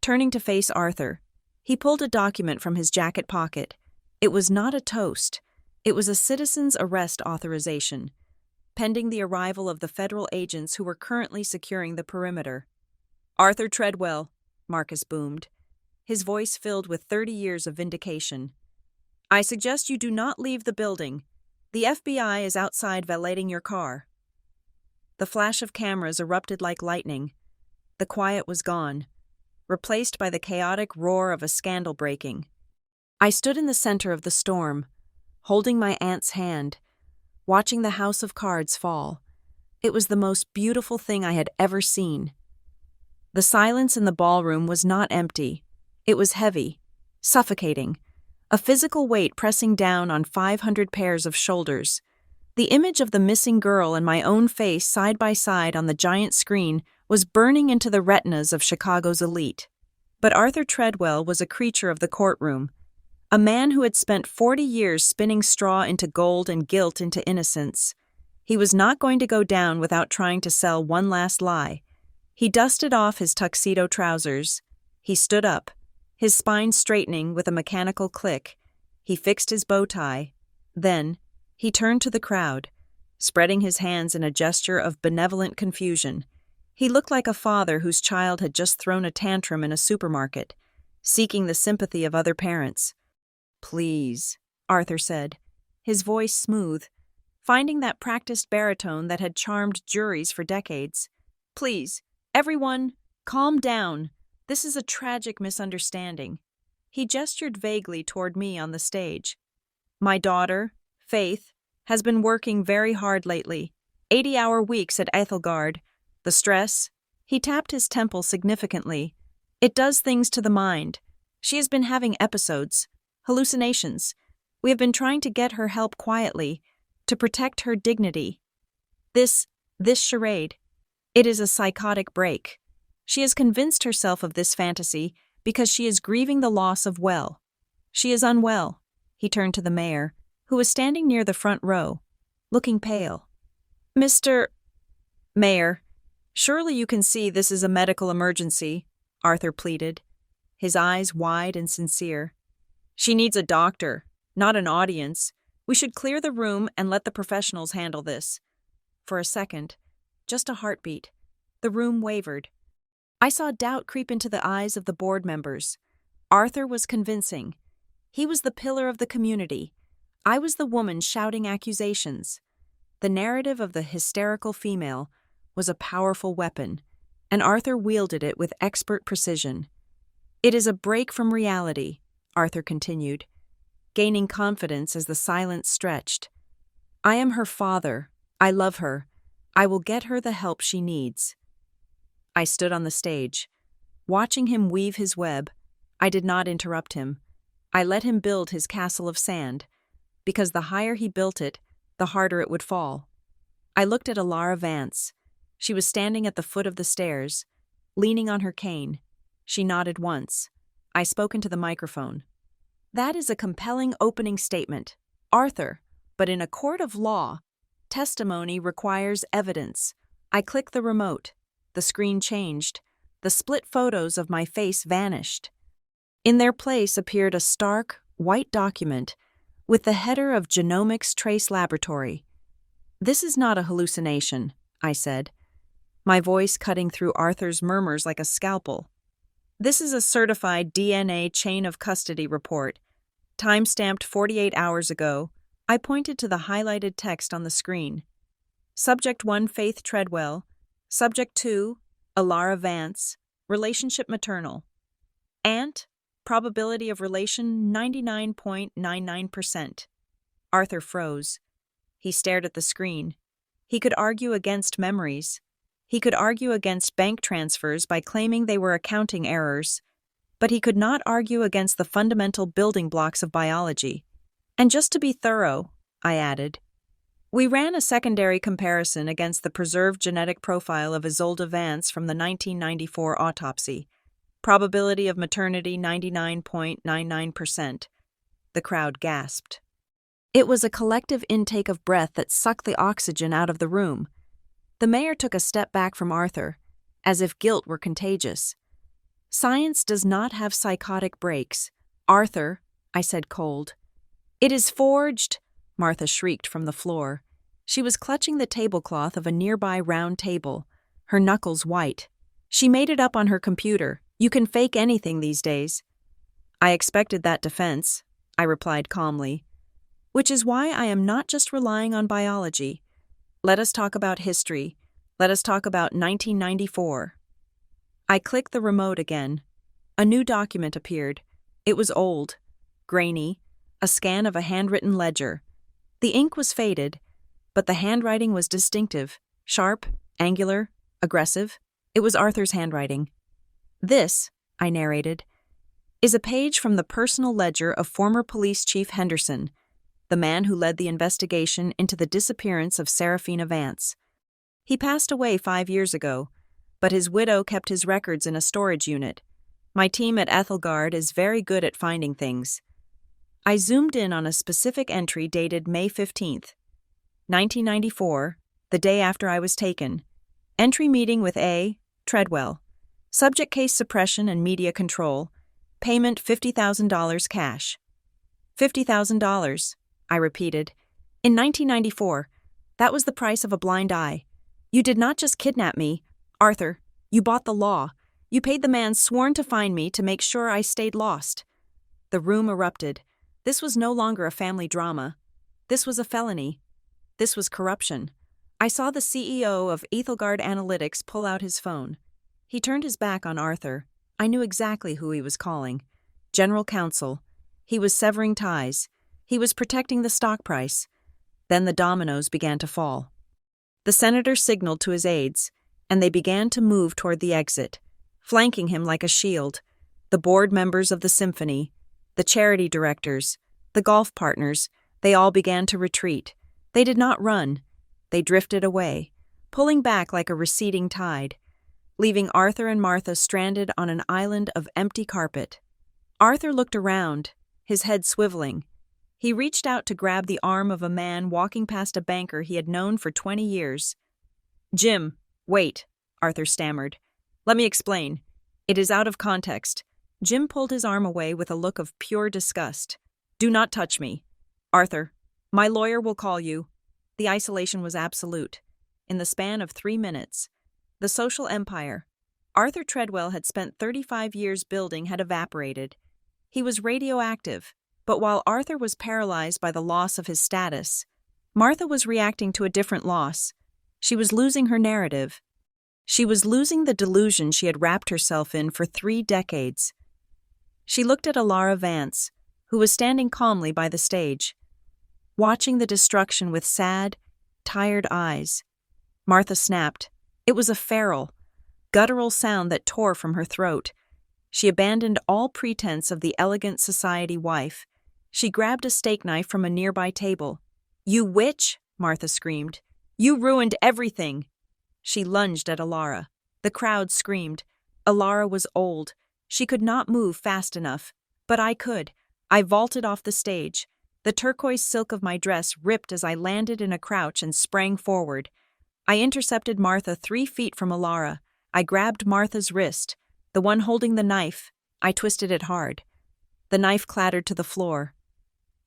Speaker 1: turning to face Arthur. He pulled a document from his jacket pocket. It was not a toast. It was a citizen's arrest authorization, pending the arrival of the federal agents who were currently securing the perimeter. "Arthur Treadwell," Marcus boomed, his voice filled with 30 years of vindication. "I suggest you do not leave the building. The FBI is outside valeting your car." The flash of cameras erupted like lightning. The quiet was gone, replaced by the chaotic roar of a scandal breaking. I stood in the center of the storm, holding my aunt's hand, watching the house of cards fall. It was the most beautiful thing I had ever seen. The silence in the ballroom was not empty. It was heavy, suffocating, a physical weight pressing down on 500 pairs of shoulders. The image of the missing girl and my own face side by side on the giant screen was burning into the retinas of Chicago's elite. But Arthur Treadwell was a creature of the courtroom, a man who had spent 40 years spinning straw into gold and guilt into innocence. He was not going to go down without trying to sell one last lie. He dusted off his tuxedo trousers. He stood up, his spine straightening with a mechanical click. He fixed his bow tie. Then, he turned to the crowd, spreading his hands in a gesture of benevolent confusion. He looked like a father whose child had just thrown a tantrum in a supermarket, seeking the sympathy of other parents. "Please," Arthur said, his voice smooth, finding that practiced baritone that had charmed juries for decades. "Please, everyone, calm down. This is a tragic misunderstanding." He gestured vaguely toward me on the stage. "My daughter, Faith, has been working very hard lately, 80-hour weeks at Ethelgard. The stress," he tapped his temple significantly, "it does things to the mind. She has been having episodes, hallucinations. We have been trying to get her help quietly, to protect her dignity. This charade, it is a psychotic break. She has convinced herself of this fantasy because she is grieving the loss of Well. She is unwell." He turned to the mayor, who was standing near the front row, looking pale. "Mr. Mayor, surely you can see this is a medical emergency," Arthur pleaded, his eyes wide and sincere. "She needs a doctor, not an audience. We should clear the room and let the professionals handle this." For a second, just a heartbeat, the room wavered. I saw doubt creep into the eyes of the board members. Arthur was convincing. He was the pillar of the community. I was the woman shouting accusations. The narrative of the hysterical female was a powerful weapon, and Arthur wielded it with expert precision. "It is a break from reality," Arthur continued, gaining confidence as the silence stretched. "I am her father. I love her. I will get her the help she needs." I stood on the stage, watching him weave his web. I did not interrupt him. I let him build his castle of sand, because the higher he built it, the harder it would fall. I looked at Alara Vance. She was standing at the foot of the stairs, leaning on her cane. She nodded once. I spoke into the microphone. "That is a compelling opening statement, Arthur, but in a court of law, Testimony requires evidence. I clicked the remote. The screen changed. The split photos of my face vanished. In their place appeared a stark, white document with the header of Genomics Trace Laboratory. "This is not a hallucination," I said, my voice cutting through Arthur's murmurs like a scalpel. "This is a certified DNA chain of custody report, time-stamped 48 hours ago." I pointed to the highlighted text on the screen. Subject 1, Faith Treadwell. Subject 2, Alara Vance. Relationship maternal. Aunt, probability of relation 99.99%. Arthur froze. He stared at the screen. He could argue against memories. He could argue against bank transfers by claiming they were accounting errors. But he could not argue against the fundamental building blocks of biology. "And just to be thorough," I added, "we ran a secondary comparison against the preserved genetic profile of Isolde Vance from the 1994 autopsy. Probability of maternity 99.99%. The crowd gasped. It was a collective intake of breath that sucked the oxygen out of the room. The mayor took a step back from Arthur, as if guilt were contagious. "Science does not have psychotic breaks. Arthur," I said cold. "It is forged," Martha shrieked from the floor. She was clutching the tablecloth of a nearby round table, her knuckles white. "She made it up on her computer. You can fake anything these days." "I expected that defense," I replied calmly. "Which is why I am not just relying on biology. Let us talk about history. Let us talk about 1994. I clicked the remote again. A new document appeared. It was old, grainy, a scan of a handwritten ledger. The ink was faded, but the handwriting was distinctive, sharp, angular, aggressive. It was Arthur's handwriting. "This," I narrated, "is a page from the personal ledger of former Police Chief Henderson, the man who led the investigation into the disappearance of Serafina Vance. He passed away 5 years ago, but his widow kept his records in a storage unit. My team at Ethelgard is very good at finding things." I zoomed in on a specific entry dated May 15th, 1994, the day after I was taken. Entry meeting with A. Treadwell. Subject case suppression and media control. Payment $50,000 cash. $50,000, I repeated. "In 1994, that was the price of a blind eye. You did not just kidnap me, Arthur. You bought the law. You paid the man sworn to find me to make sure I stayed lost." The room erupted. This was no longer a family drama. This was a felony. This was corruption. I saw the CEO of Ethelgard Analytics pull out his phone. He turned his back on Arthur. I knew exactly who he was calling. General Counsel. He was severing ties. He was protecting the stock price. Then the dominoes began to fall. The senator signaled to his aides, and they began to move toward the exit, flanking him like a shield. The board members of the symphony, the charity directors, the golf partners, they all began to retreat. They did not run. They drifted away, pulling back like a receding tide, leaving Arthur and Martha stranded on an island of empty carpet. Arthur looked around, his head swiveling. He reached out to grab the arm of a man walking past a banker he had known for 20 years. "Jim, wait," Arthur stammered. "Let me explain. It is out of context." Jim pulled his arm away with a look of pure disgust. "Do not touch me. Arthur, my lawyer will call you." The isolation was absolute. In the span of 3 minutes, the social empire Arthur Treadwell had spent 35 years building had evaporated. He was radioactive, but while Arthur was paralyzed by the loss of his status, Martha was reacting to a different loss. She was losing her narrative. She was losing the delusion she had wrapped herself in for 3 decades. She looked at Alara Vance, who was standing calmly by the stage, watching the destruction with sad, tired eyes. Martha snapped. It was a feral, guttural sound that tore from her throat. She abandoned all pretense of the elegant society wife. She grabbed a steak knife from a nearby table. "You witch!" Martha screamed. "You ruined everything!" She lunged at Alara. The crowd screamed. Alara was old. She could not move fast enough, but I could. I vaulted off the stage. The turquoise silk of my dress ripped as I landed in a crouch and sprang forward. I intercepted Martha 3 feet from Alara. I grabbed Martha's wrist, the one holding the knife. I twisted it hard. The knife clattered to the floor.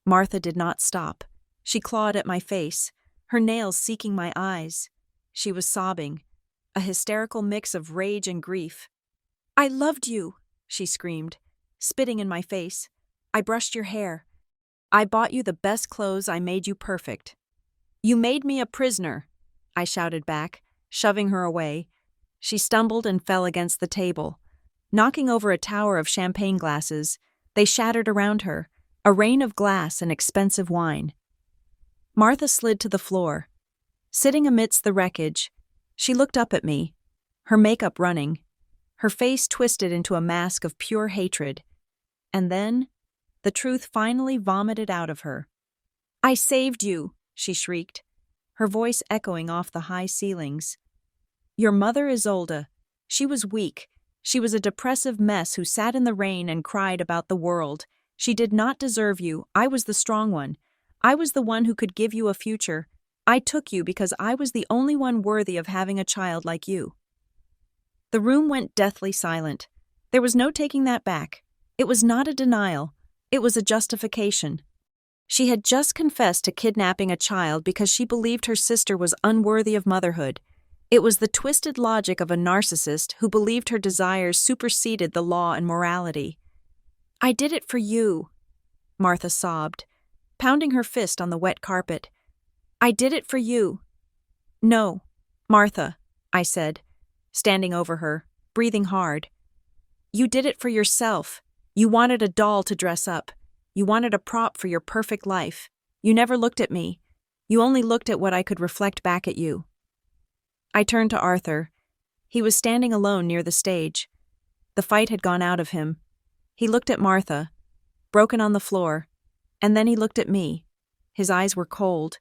Speaker 1: Martha did not stop. She clawed at my face, her nails seeking my eyes. She was sobbing, a hysterical mix of rage and grief. "I loved you," she screamed, spitting in my face. "I brushed your hair. I bought you the best clothes. I made you perfect." "You made me a prisoner," I shouted back, shoving her away. She stumbled and fell against the table, knocking over a tower of champagne glasses. They shattered around her, a rain of glass and expensive wine. Martha slid to the floor. Sitting amidst the wreckage, she looked up at me, her makeup running, her face twisted into a mask of pure hatred. And then, the truth finally vomited out of her. "I saved you," she shrieked, her voice echoing off the high ceilings. "Your mother, Isolde. She was weak. She was a depressive mess who sat in the rain and cried about the world. She did not deserve you. I was the strong one. I was the one who could give you a future. I took you because I was the only one worthy of having a child like you." The room went deathly silent. There was no taking that back. It was not a denial. It was a justification. She had just confessed to kidnapping a child because she believed her sister was unworthy of motherhood. It was the twisted logic of a narcissist who believed her desires superseded the law and morality. "I did it for you," Martha sobbed, pounding her fist on the wet carpet. "I did it for you." "No, Martha," I said, standing over her, breathing hard. "You did it for yourself. You wanted a doll to dress up. You wanted a prop for your perfect life. You never looked at me. You only looked at what I could reflect back at you." I turned to Arthur. He was standing alone near the stage. The fight had gone out of him. He looked at Martha, broken on the floor, and then he looked at me. His eyes were cold,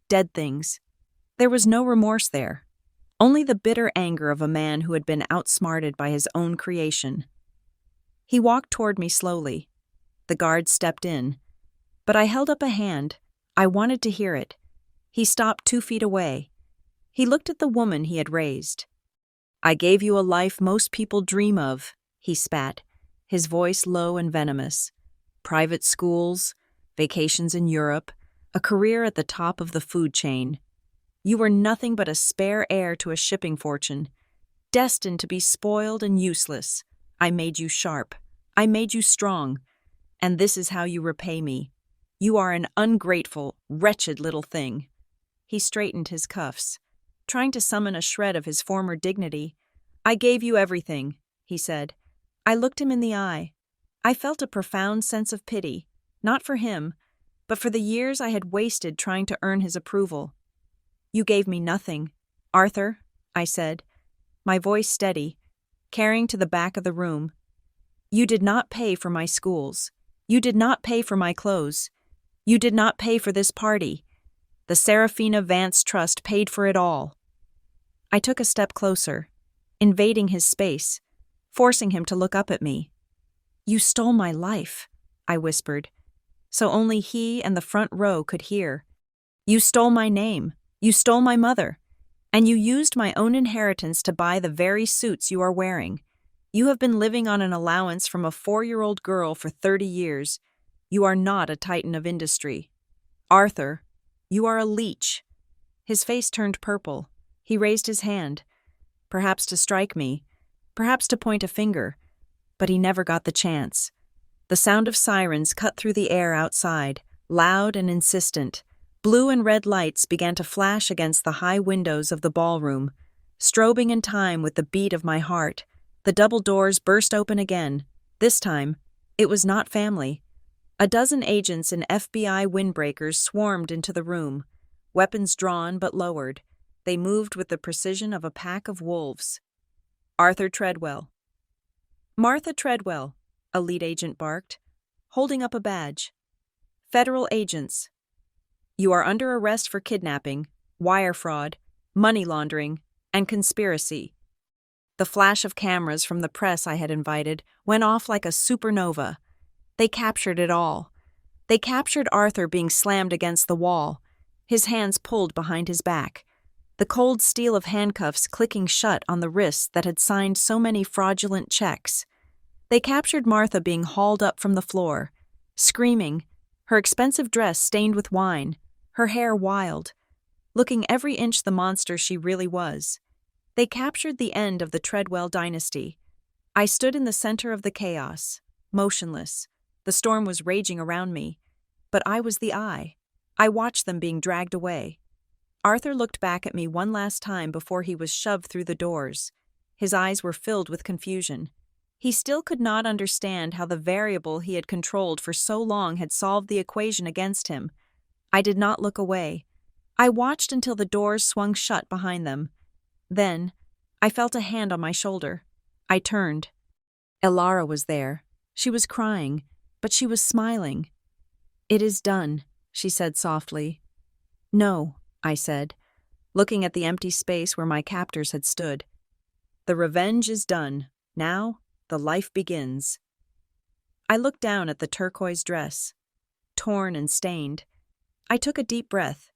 Speaker 1: dead things. There was no remorse there, only the bitter anger of a man who had been outsmarted by his own creation. He walked toward me slowly. The guard stepped in, but I held up a hand. I wanted to hear it. He stopped 2 feet away. He looked at the woman he had raised. "I gave you a life most people dream of," he spat, his voice low and venomous. "Private schools, vacations in Europe, a career at the top of the food chain. You were nothing but a spare heir to a shipping fortune, destined to be spoiled and useless. I made you sharp. I made you strong. And this is how you repay me. You are an ungrateful, wretched little thing." He straightened his cuffs, trying to summon a shred of his former dignity. "I gave you everything," he said. I looked him in the eye. I felt a profound sense of pity, not for him, but for the years I had wasted trying to earn his approval. "You gave me nothing, Arthur," I said, my voice steady, carrying to the back of the room. "You did not pay for my schools. You did not pay for my clothes. You did not pay for this party. The Serafina Vance Trust paid for it all." I took a step closer, invading his space, forcing him to look up at me. "You stole my life," I whispered, so only he and the front row could hear. "You stole my name. You stole my mother. And you used my own inheritance to buy the very suits you are wearing. You have been living on an allowance from a 4-year-old girl for 30 years. You are not a titan of industry. Arthur, you are a leech." His face turned purple. He raised his hand, perhaps to strike me, perhaps to point a finger, but he never got the chance. The sound of sirens cut through the air outside, loud and insistent. Blue and red lights began to flash against the high windows of the ballroom, strobing in time with the beat of my heart. The double doors burst open again. This time, it was not family. A dozen agents in FBI windbreakers swarmed into the room, weapons drawn but lowered. They moved with the precision of a pack of wolves. "Arthur Treadwell." "Martha Treadwell," a lead agent barked, holding up a badge. "Federal agents. You are under arrest for kidnapping, wire fraud, money laundering, and conspiracy." The flash of cameras from the press I had invited went off like a supernova. They captured it all. They captured Arthur being slammed against the wall, his hands pulled behind his back, the cold steel of handcuffs clicking shut on the wrists that had signed so many fraudulent checks. They captured Martha being hauled up from the floor, screaming, her expensive dress stained with wine, her hair wild, looking every inch the monster she really was. They captured the end of the Treadwell dynasty. I stood in the center of the chaos, motionless. The storm was raging around me, but I was the eye. I watched them being dragged away. Arthur looked back at me one last time before he was shoved through the doors. His eyes were filled with confusion. He still could not understand how the variable he had controlled for so long had solved the equation against him. I did not look away. I watched until the doors swung shut behind them. Then, I felt a hand on my shoulder. I turned. Elara was there. She was crying, but she was smiling. "It is done," she said softly. "No," I said, looking at the empty space where my captors had stood. "The revenge is done. Now, the life begins." I looked down at the turquoise dress, torn and stained. I took a deep breath,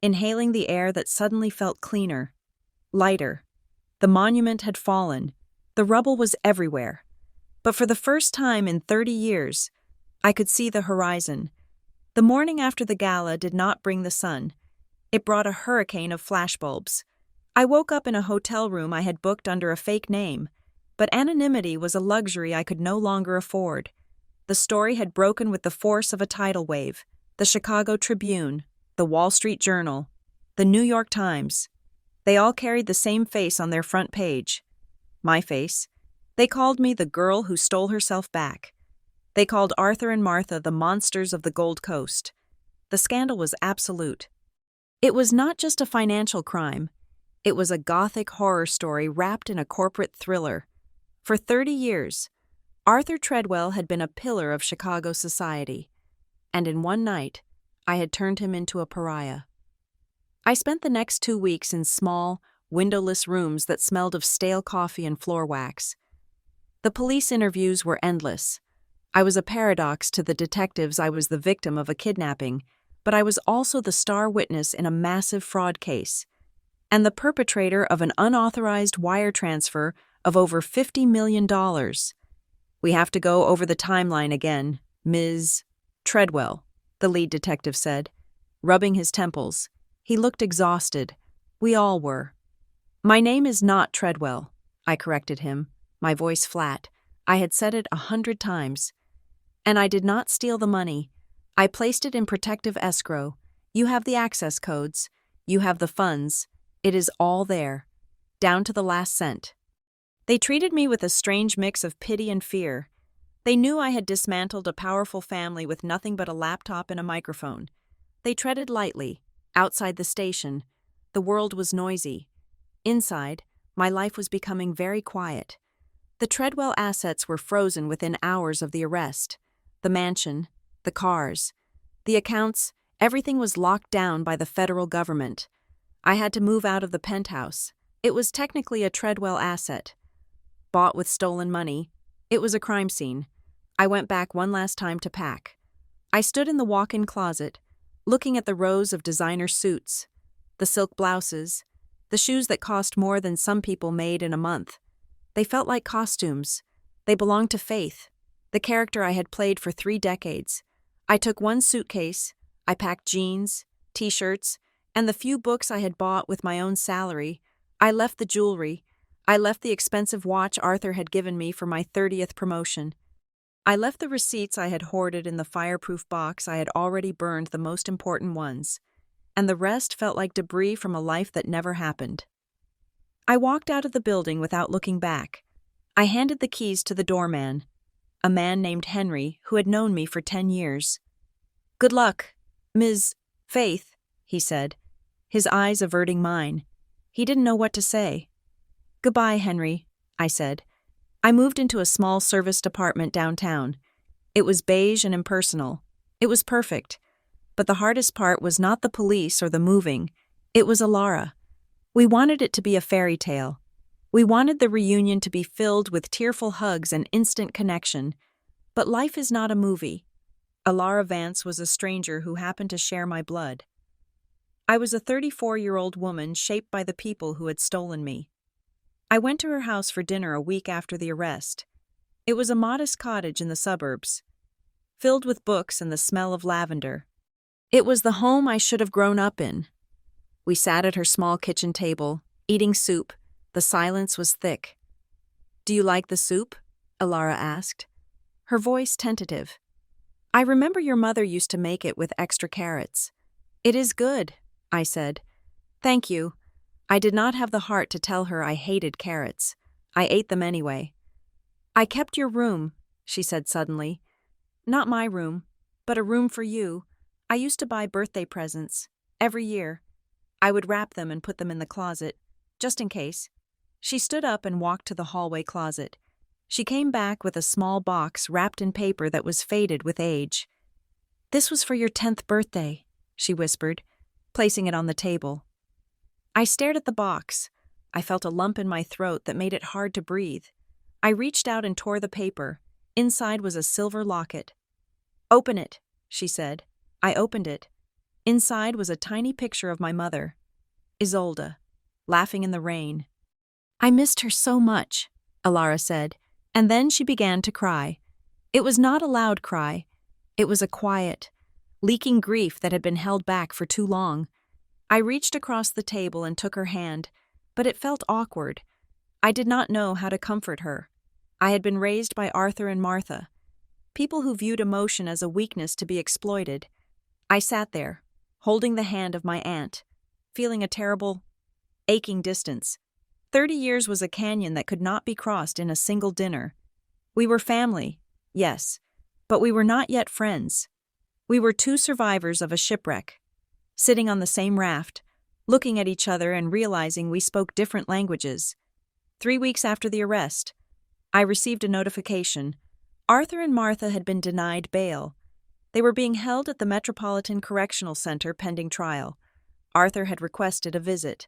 Speaker 1: inhaling the air that suddenly felt cleaner, lighter. The monument had fallen. The rubble was everywhere. But for the first time in 30 years, I could see the horizon. The morning after the gala did not bring the sun. It brought a hurricane of flashbulbs. I woke up in a hotel room I had booked under a fake name, but anonymity was a luxury I could no longer afford. The story had broken with the force of a tidal wave. The Chicago Tribune, the Wall Street Journal, the New York Times. They all carried the same face on their front page. My face. They called me the girl who stole herself back. They called Arthur and Martha the monsters of the Gold Coast. The scandal was absolute. It was not just a financial crime. It was a gothic horror story wrapped in a corporate thriller. For 30 years, Arthur Treadwell had been a pillar of Chicago society. And in one night, I had turned him into a pariah. I spent the next 2 weeks in small, windowless rooms that smelled of stale coffee and floor wax. The police interviews were endless. I was a paradox to the detectives. I was the victim of a kidnapping, but I was also the star witness in a massive fraud case, and the perpetrator of an unauthorized wire transfer of over $50 million. "We have to go over the timeline again, Ms. Treadwell," the lead detective said, rubbing his temples. He looked exhausted. We all were. "My name is not Treadwell," I corrected him, my voice flat. I had said it 100 times. "And I did not steal the money. I placed it in protective escrow. You have the access codes. You have the funds. It is all there, down to the last cent." They treated me with a strange mix of pity and fear. They knew I had dismantled a powerful family with nothing but a laptop and a microphone. They treaded lightly. Outside the station, the world was noisy. Inside, my life was becoming very quiet. The Treadwell assets were frozen within hours of the arrest. The mansion, the cars, the accounts, everything was locked down by the federal government. I had to move out of the penthouse. It was technically a Treadwell asset. Bought with stolen money, it was a crime scene. I went back one last time to pack. I stood in the walk-in closet, looking at the rows of designer suits, the silk blouses, the shoes that cost more than some people made in a month. They felt like costumes. They belonged to Faith, the character I had played for 3 decades. I took one suitcase, I packed jeans, t-shirts, and the few books I had bought with my own salary. I left the jewelry. I left the expensive watch Arthur had given me for my 30th promotion. I left the receipts I had hoarded in the fireproof box. I had already burned the most important ones, and the rest felt like debris from a life that never happened. I walked out of the building without looking back. I handed the keys to the doorman, a man named Henry who had known me for 10 years. "Good luck, Ms. Faith," he said, his eyes averting mine. He didn't know what to say. "Goodbye, Henry," I said. I moved into a small serviced apartment downtown. It was beige and impersonal. It was perfect. But the hardest part was not the police or the moving. It was Elara. We wanted it to be a fairy tale. We wanted the reunion to be filled with tearful hugs and instant connection. But life is not a movie. Alara Vance was a stranger who happened to share my blood. I was a 34-year-old woman shaped by the people who had stolen me. I went to her house for dinner a week after the arrest. It was a modest cottage in the suburbs, filled with books and the smell of lavender. It was the home I should have grown up in. We sat at her small kitchen table, eating soup. The silence was thick. "Do you like the soup?" Alara asked, her voice tentative. "I remember your mother used to make it with extra carrots." "It is good," I said. "Thank you." I did not have the heart to tell her I hated carrots. I ate them anyway. "I kept your room," she said suddenly. "Not my room, but a room for you. I used to buy birthday presents. Every year. I would wrap them and put them in the closet, just in case." She stood up and walked to the hallway closet. She came back with a small box wrapped in paper that was faded with age. "This was for your 10th birthday," she whispered, placing it on the table. I stared at the box. I felt a lump in my throat that made it hard to breathe. I reached out and tore the paper. Inside was a silver locket. "Open it," she said. I opened it. Inside was a tiny picture of my mother, Isolde, laughing in the rain. "I missed her so much," Alara said, and then she began to cry. It was not a loud cry. It was a quiet, leaking grief that had been held back for too long. I reached across the table and took her hand, but it felt awkward. I did not know how to comfort her. I had been raised by Arthur and Martha, people who viewed emotion as a weakness to be exploited. I sat there, holding the hand of my aunt, feeling a terrible, aching distance. 30 years was a canyon that could not be crossed in a single dinner. We were family, yes, but we were not yet friends. We were two survivors of a shipwreck, sitting on the same raft, looking at each other and realizing we spoke different languages. 3 weeks after the arrest, I received a notification. Arthur and Martha had been denied bail. They were being held at the Metropolitan Correctional Center pending trial. Arthur had requested a visit.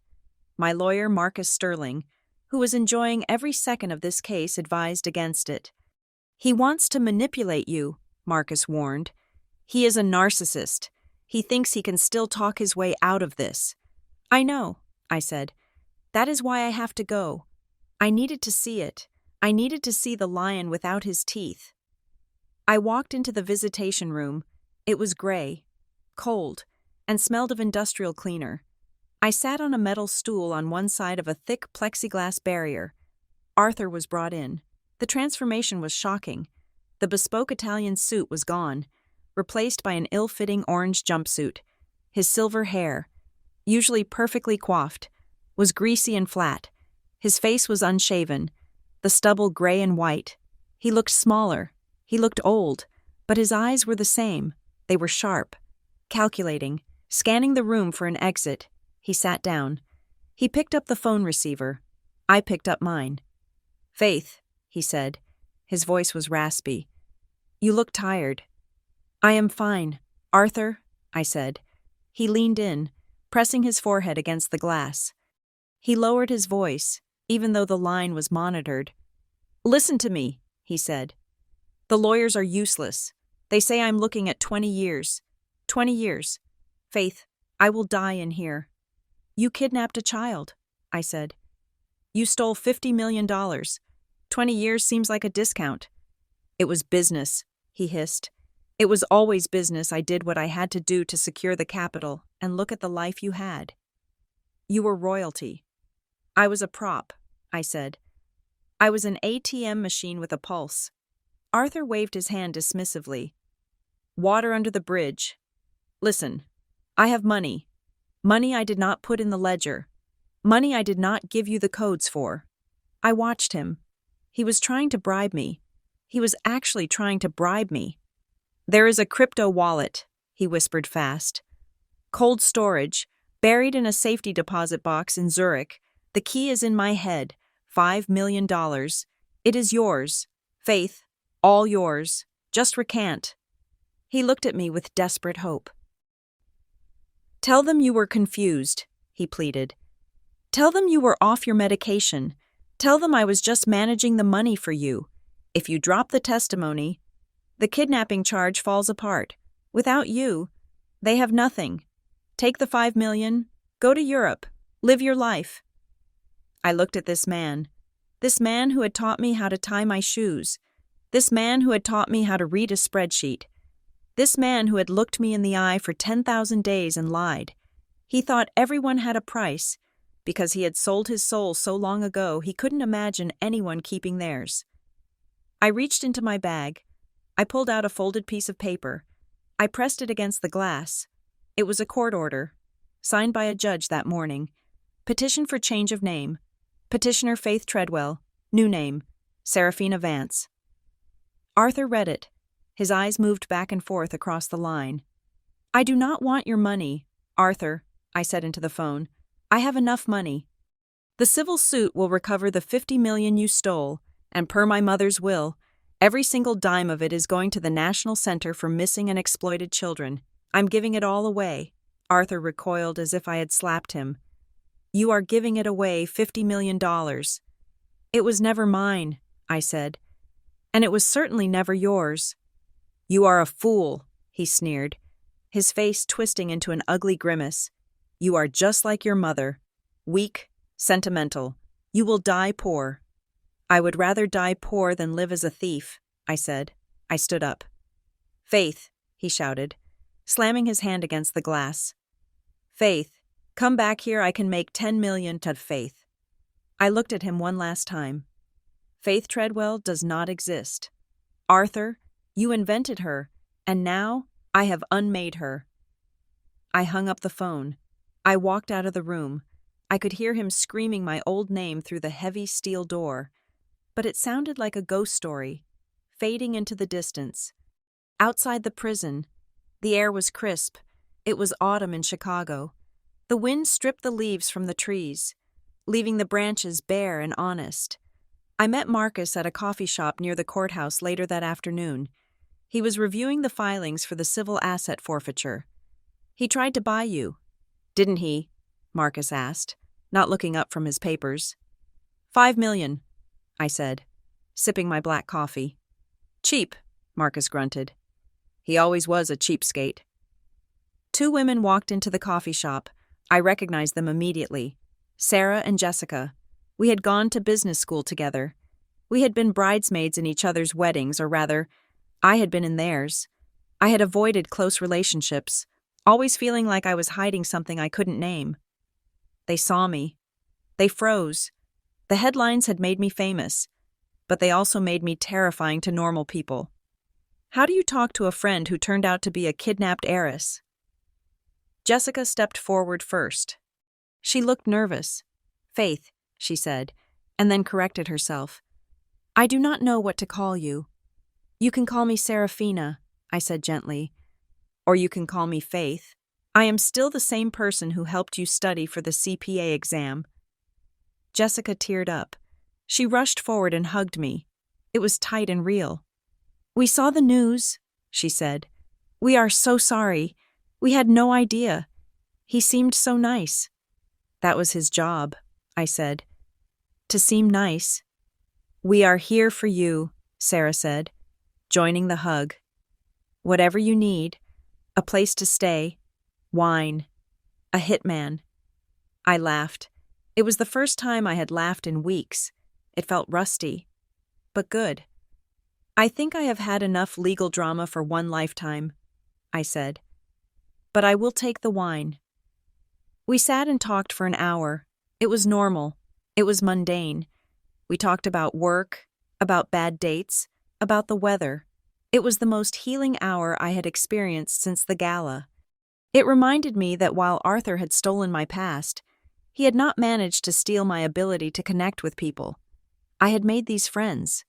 Speaker 1: My lawyer, Marcus Sterling, who was enjoying every second of this case, advised against it. "He wants to manipulate you," Marcus warned. "He is a narcissist. He thinks he can still talk his way out of this." "I know," I said. "That is why I have to go. I needed to see it. I needed to see the lion without his teeth." I walked into the visitation room. It was gray, cold, and smelled of industrial cleaner. I sat on a metal stool on one side of a thick plexiglass barrier. Arthur was brought in. The transformation was shocking. The bespoke Italian suit was gone, replaced by an ill-fitting orange jumpsuit. His silver hair, usually perfectly coiffed, was greasy and flat. His face was unshaven, the stubble gray and white. He looked smaller. He looked old, but his eyes were the same. They were sharp, calculating, scanning the room for an exit. He sat down. He picked up the phone receiver. I picked up mine. "Faith," he said. His voice was raspy. "You look tired." "I am fine, Arthur," I said. He leaned in, pressing his forehead against the glass. He lowered his voice, even though the line was monitored. "Listen to me," he said. "The lawyers are useless. They say I'm looking at 20 years. 20 years. Faith, I will die in here." "You kidnapped a child," I said. "You stole $50 million. 20 years seems like a discount." "It was business," he hissed. "It was always business. I did what I had to do to secure the capital, and look at the life you had. You were royalty." "I was a prop," I said. "I was an ATM machine with a pulse." Arthur waved his hand dismissively. "Water under the bridge. Listen, I have money. Money I did not put in the ledger. Money I did not give you the codes for." I watched him. He was trying to bribe me. He was actually trying to bribe me. "There is a crypto wallet," he whispered fast. "Cold storage, buried in a safety deposit box in Zurich. The key is in my head. $5 million. It is yours. Faith, all yours. Just recant." He looked at me with desperate hope. "Tell them you were confused," he pleaded. "Tell them you were off your medication. Tell them I was just managing the money for you. If you drop the testimony..." The kidnapping charge falls apart. Without you, they have nothing. Take the 5 million, go to Europe, live your life. I looked at this man who had taught me how to tie my shoes, this man who had taught me how to read a spreadsheet, this man who had looked me in the eye for 10,000 days and lied. He thought everyone had a price. Because he had sold his soul so long ago, he couldn't imagine anyone keeping theirs. I reached into my bag. I pulled out a folded piece of paper. I pressed it against the glass. It was a court order, signed by a judge that morning. Petition for change of name. Petitioner Faith Treadwell. New name, Serafina Vance. Arthur read it. His eyes moved back and forth across the line. I do not want your money, Arthur, I said into the phone. I have enough money. The civil suit will recover the 50 million you stole, and per my mother's will, every single dime of it is going to the National Center for Missing and Exploited Children. I'm giving it all away. Arthur recoiled as if I had slapped him. You are giving it away, $50 million. It was never mine, I said. And it was certainly never yours. You are a fool, he sneered, his face twisting into an ugly grimace. You are just like your mother, weak, sentimental. You will die poor. I would rather die poor than live as a thief, I said. I stood up. Faith, he shouted, slamming his hand against the glass. Faith, come back here, I can make 10 million to Faith. I looked at him one last time. Faith Treadwell does not exist. Arthur, you invented her, and now I have unmade her. I hung up the phone. I walked out of the room. I could hear him screaming my old name through the heavy steel door, but it sounded like a ghost story, fading into the distance. Outside the prison, the air was crisp. It was autumn in Chicago. The wind stripped the leaves from the trees, leaving the branches bare and honest. I met Marcus at a coffee shop near the courthouse later that afternoon. He was reviewing the filings for the civil asset forfeiture. He tried to buy you. Didn't he? Marcus asked, not looking up from his papers. 5 million, I said, sipping my black coffee. Cheap, Marcus grunted. He always was a cheapskate. 2 women walked into the coffee shop. I recognized them immediately. Sarah and Jessica. We had gone to business school together. We had been bridesmaids in each other's weddings, or rather, I had been in theirs. I had avoided close relationships, always feeling like I was hiding something I couldn't name. They saw me. They froze. The headlines had made me famous, but they also made me terrifying to normal people. How do you talk to a friend who turned out to be a kidnapped heiress? Jessica stepped forward first. She looked nervous. Faith, she said, and then corrected herself. I do not know what to call you. You can call me Serafina, I said gently. Or you can call me Faith. I am still the same person who helped you study for the CPA exam. Jessica teared up. She rushed forward and hugged me. It was tight and real. We saw the news, she said. We are so sorry. We had no idea. He seemed so nice. That was his job, I said. To seem nice. We are here for you, Sarah said, joining the hug. Whatever you need. A place to stay, wine, a hitman. I laughed. It was the first time I had laughed in weeks. It felt rusty, but good. I think I have had enough legal drama for one lifetime, I said. But I will take the wine. We sat and talked for an hour. It was normal. It was mundane. We talked about work, about bad dates, about the weather. It was the most healing hour I had experienced since the gala. It reminded me that while Arthur had stolen my past, he had not managed to steal my ability to connect with people. I had made these friends.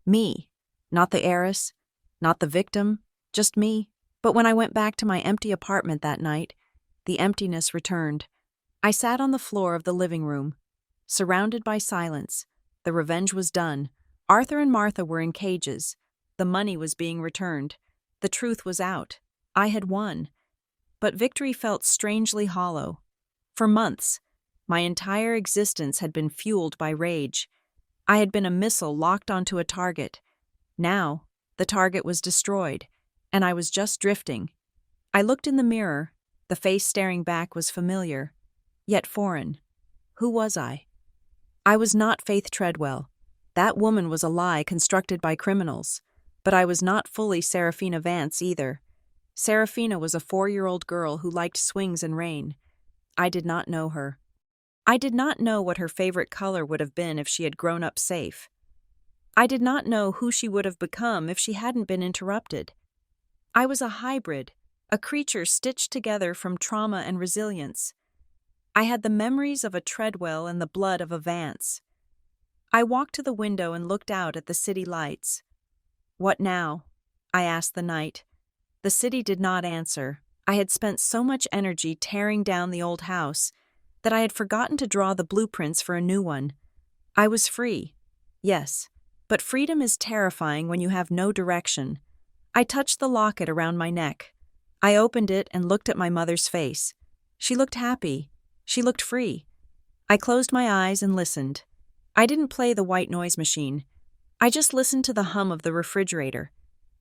Speaker 1: Me. Not the heiress, not the victim, just me. But when I went back to my empty apartment that night, the emptiness returned. I sat on the floor of the living room, surrounded by silence. The revenge was done. Arthur and Martha were in cages. The money was being returned. The truth was out. I had won. But victory felt strangely hollow. For months, my entire existence had been fueled by rage. I had been a missile locked onto a target. Now, The target was destroyed, and I was just drifting. I looked in the mirror. The face staring back was familiar, yet foreign. Who was I? I was not Faith Treadwell. That woman was a lie constructed by criminals. But I was not fully Serafina Vance either. Serafina was a 4-year-old girl who liked swings and rain. I did not know her. I did not know what her favorite color would have been if she had grown up safe. I did not know who she would have become if she hadn't been interrupted. I was a hybrid, a creature stitched together from trauma and resilience. I had the memories of a Treadwell and the blood of a Vance. I walked to the window and looked out at the city lights. "What now?" I asked the night. The city did not answer. I had spent so much energy tearing down the old house that I had forgotten to draw the blueprints for a new one. I was free. Yes, but freedom is terrifying when you have no direction. I touched the locket around my neck. I opened it and looked at my mother's face. She looked happy. She looked free. I closed my eyes and listened. I didn't play the white noise machine. I just listened to the hum of the refrigerator,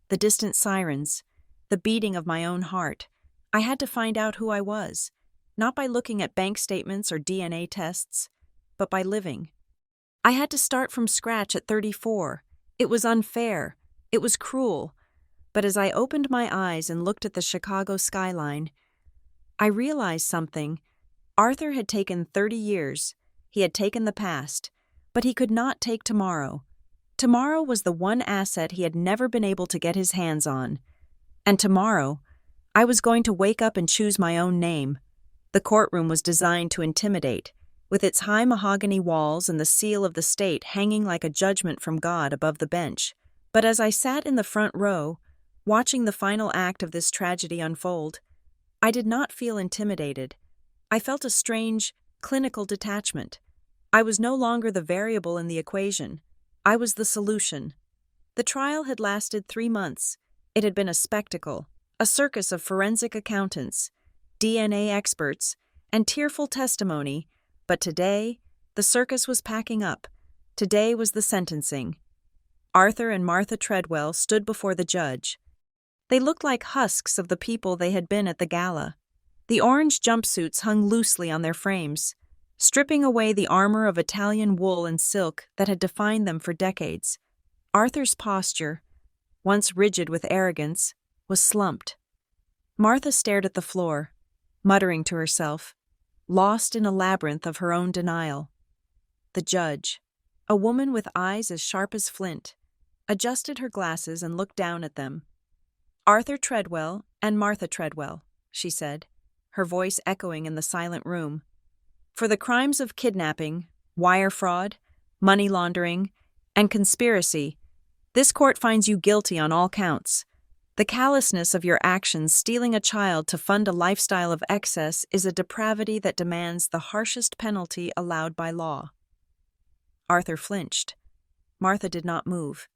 Speaker 1: the distant sirens, the beating of my own heart. I had to find out who I was, not by looking at bank statements or DNA tests, but by living. I had to start from scratch at 34. It was unfair. It was cruel. But as I opened my eyes and looked at the Chicago skyline, I realized something. Arthur had taken 30 years. He had taken the past, but he could not take tomorrow. Tomorrow was the one asset he had never been able to get his hands on. And tomorrow, I was going to wake up and choose my own name. The courtroom was designed to intimidate, with its high mahogany walls and the seal of the state hanging like a judgment from God above the bench. But as I sat in the front row, watching the final act of this tragedy unfold, I did not feel intimidated. I felt a strange, clinical detachment. I was no longer the variable in the equation. I was the solution. The trial had lasted 3 months. It had been a spectacle, a circus of forensic accountants, DNA experts, and tearful testimony. But today, the circus was packing up. Today was the sentencing. Arthur and Martha Treadwell stood before the judge. They looked like husks of the people they had been at the gala. The orange jumpsuits hung loosely on their frames, stripping away the armor of Italian wool and silk that had defined them for decades. Arthur's posture, once rigid with arrogance, was slumped. Martha stared at the floor, muttering to herself, lost in a labyrinth of her own denial. The judge, a woman with eyes as sharp as flint, adjusted her glasses and looked down at them. "Arthur Treadwell and Martha Treadwell," she said, her voice echoing in the silent room. "For the crimes of kidnapping, wire fraud, money laundering, and conspiracy, this court finds you guilty on all counts. The callousness of your actions stealing a child to fund a lifestyle of excess is a depravity that demands the harshest penalty allowed by law." Arthur flinched. Martha did not move.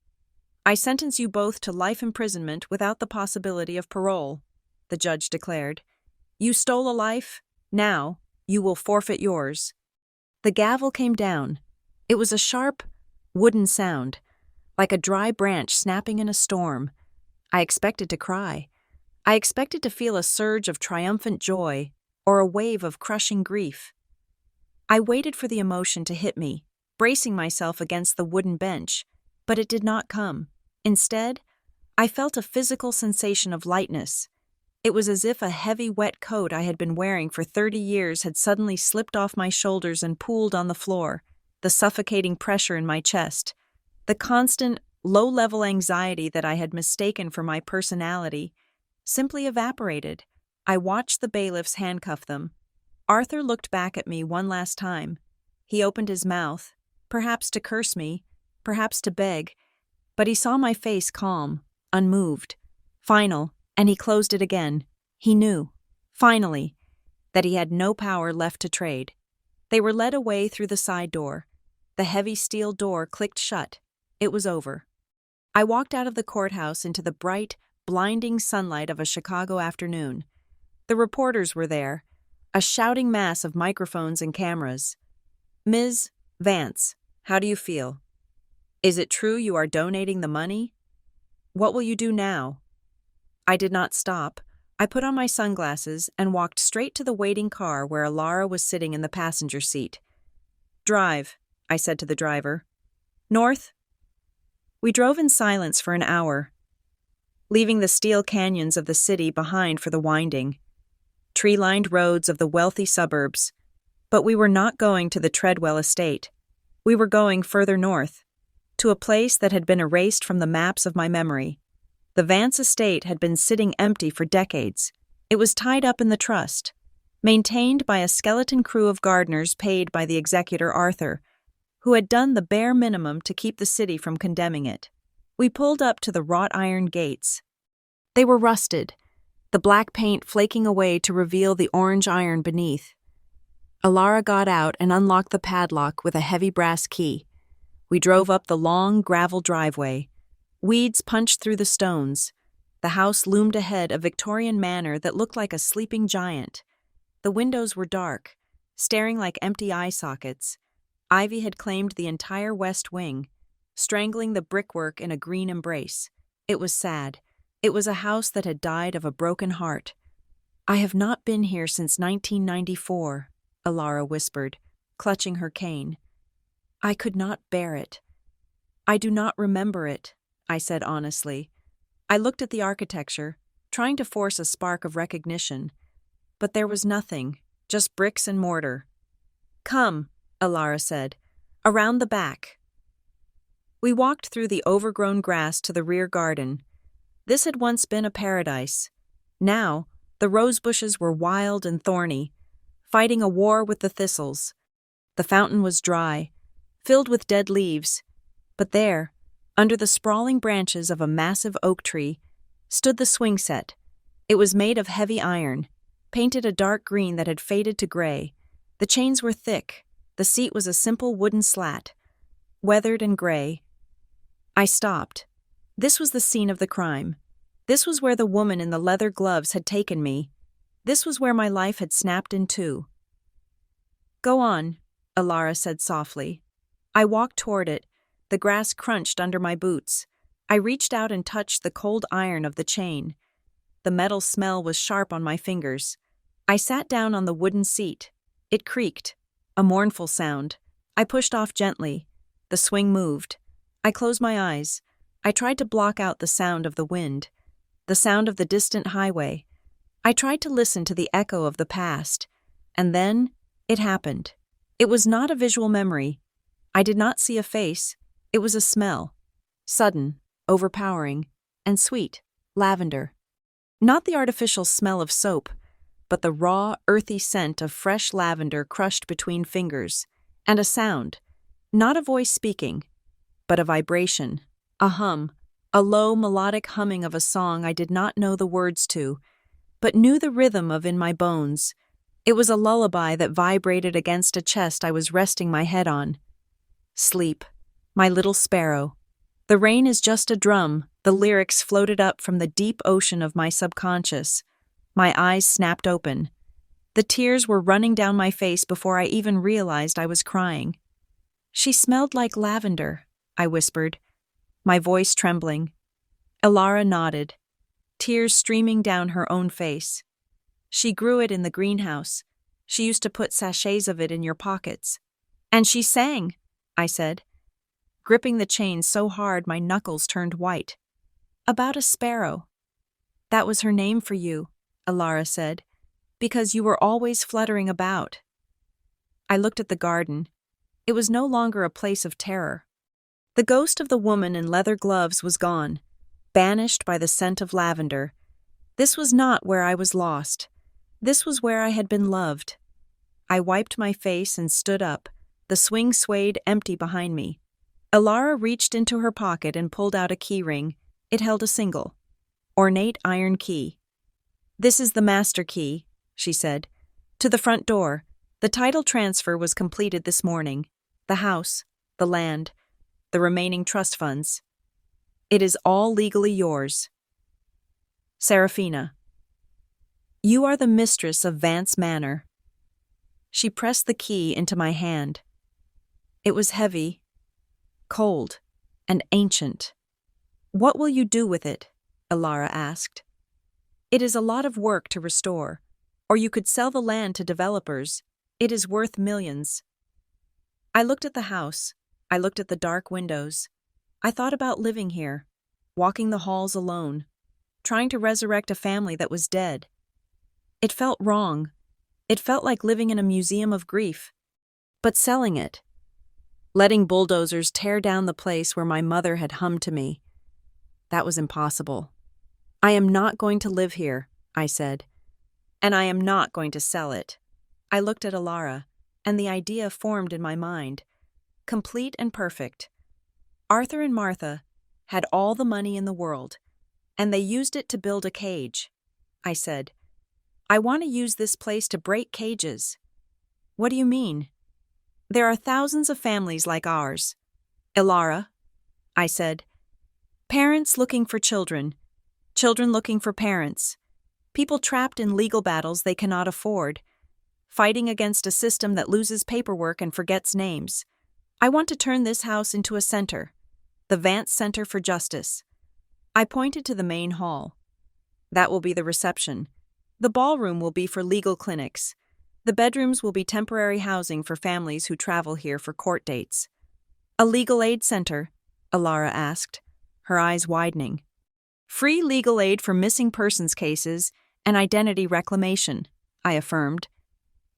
Speaker 1: "I sentence you both to life imprisonment without the possibility of parole," the judge declared. "You stole a life. Now, you will forfeit yours." The gavel came down. It was a sharp, wooden sound, like a dry branch snapping in a storm. I expected to cry. I expected to feel a surge of triumphant joy or a wave of crushing grief. I waited for the emotion to hit me, bracing myself against the wooden bench, but it did not come. Instead, I felt a physical sensation of lightness. It was as if a heavy, wet coat I had been wearing for 30 years had suddenly slipped off my shoulders and pooled on the floor, the suffocating pressure in my chest, the constant, low-level anxiety that I had mistaken for my personality, simply evaporated. I watched the bailiffs handcuff them. Arthur looked back at me one last time. He opened his mouth, perhaps to curse me, perhaps to beg, but he saw my face calm, unmoved, final, and he closed it again. He knew, finally, that he had no power left to trade. They were led away through the side door. The heavy steel door clicked shut. It was over. I walked out of the courthouse into the bright, blinding sunlight of a Chicago afternoon. The reporters were there, a shouting mass of microphones and cameras. "Ms. Vance, how do you feel? Is it true you are donating the money?" What will you do now?" I did not stop. I put on my sunglasses and walked straight to the waiting car where Alara was sitting in the passenger seat. "Drive," I said to the driver. "North?" We drove in silence for an hour, leaving the steel canyons of the city behind for the winding, tree-lined roads of the wealthy suburbs. But we were not going to the Treadwell estate. We were going further north, to a place that had been erased from the maps of my memory. The Vance estate had been sitting empty for decades. It was tied up in the trust, maintained by a skeleton crew of gardeners paid by the executor Arthur, who had done the bare minimum to keep the city from condemning it. We pulled up to the wrought iron gates. They were rusted, the black paint flaking away to reveal the orange iron beneath. Alara got out and unlocked the padlock with a heavy brass key. We drove up the long gravel driveway. Weeds punched through the stones. The house loomed ahead, a Victorian manor that looked like a sleeping giant. The windows were dark, staring like empty eye sockets. Ivy had claimed the entire west wing, strangling the brickwork in a green embrace. It was sad. It was a house that had died of a broken heart. "I have not been here since 1994, Alara whispered, clutching her cane. I could not bear it. "I do not remember it," I said honestly. I looked at the architecture, trying to force a spark of recognition. But there was nothing, just bricks and mortar. "Come," Alara said, "around the back." We walked through the overgrown grass to the rear garden. This had once been a paradise. Now, the rose bushes were wild and thorny, fighting a war with the thistles. The fountain was dry, filled with dead leaves, but there, under the sprawling branches of a massive oak tree, stood the swing set. It was made of heavy iron, painted a dark green that had faded to gray. The chains were thick. The seat was a simple wooden slat, weathered and gray. I stopped. This was the scene of the crime. This was where the woman in the leather gloves had taken me. This was where my life had snapped in two. "Go on," Alara said softly. I walked toward it. The grass crunched under my boots. I reached out and touched the cold iron of the chain. The metal smell was sharp on my fingers. I sat down on the wooden seat. It creaked, a mournful sound. I pushed off gently. The swing moved. I closed my eyes. I tried to block out the sound of the wind, the sound of the distant highway. I tried to listen to the echo of the past. And then, it happened. It was not a visual memory. I did not see a face. It was a smell. Sudden, overpowering, and sweet. Lavender. Not the artificial smell of soap, but the raw, earthy scent of fresh lavender crushed between fingers. And a sound. Not a voice speaking, but a vibration. A hum. A low, melodic humming of a song I did not know the words to, but knew the rhythm of in my bones. It was a lullaby that vibrated against a chest I was resting my head on. Sleep, my little sparrow. The rain is just a drum, the lyrics floated up from the deep ocean of my subconscious. My eyes snapped open. The tears were running down my face before I even realized I was crying. "She smelled like lavender," I whispered, my voice trembling. Alara nodded, tears streaming down her own face. "She grew it in the greenhouse. She used to put sachets of it in your pockets." "And she sang," I said, gripping the chain so hard my knuckles turned white. "About a sparrow." "That was her name for you," Alara said, "because you were always fluttering about." I looked at the garden. It was no longer a place of terror. The ghost of the woman in leather gloves was gone, banished by the scent of lavender. This was not where I was lost. This was where I had been loved. I wiped my face and stood up. The swing swayed empty behind me. Alara reached into her pocket and pulled out a key ring. It held a single, ornate iron key. "This is the master key," she said. "To the front door. The title transfer was completed this morning. The house, the land, the remaining trust funds. It is all legally yours. Serafina, you are the mistress of Vance Manor." She pressed the key into my hand. It was heavy, cold, and ancient. What will you do with it? Ilara asked. It is a lot of work to restore. Or you could sell the land to developers. It is worth millions. I looked at the house. I looked at the dark windows. I thought about living here, walking the halls alone, trying to resurrect a family that was dead. It felt wrong. It felt like living in a museum of grief. But selling it, letting bulldozers tear down the place where my mother had hummed to me, that was impossible. I am not going to live here, I said, and I am not going to sell it. I looked at Ilara, and the idea formed in my mind, complete and perfect. Arthur and Martha had all the money in the world, and they used it to build a cage. I said, I want to use this place to break cages. What do you mean? There are thousands of families like ours. Ilara, I said, parents looking for children, children looking for parents, people trapped in legal battles they cannot afford, fighting against a system that loses paperwork and forgets names. I want to turn this house into a center, the Vance Center for Justice. I pointed to the main hall. That will be the reception. The ballroom will be for legal clinics. The bedrooms will be temporary housing for families who travel here for court dates. A legal aid center? Ilara asked, her eyes widening. Free legal aid for missing persons cases and identity reclamation, I affirmed.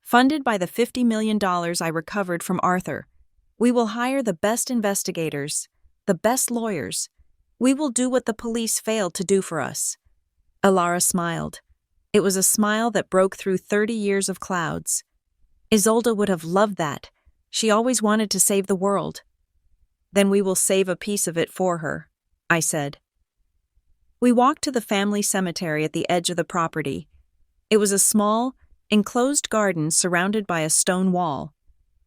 Speaker 1: Funded by the $50 million I recovered from Arthur. We will hire the best investigators, the best lawyers. We will do what the police failed to do for us. Ilara smiled. It was a smile that broke through 30 years of clouds. Isolde would have loved that. She always wanted to save the world. Then we will save a piece of it for her, I said. We walked to the family cemetery at the edge of the property. It was a small, enclosed garden surrounded by a stone wall.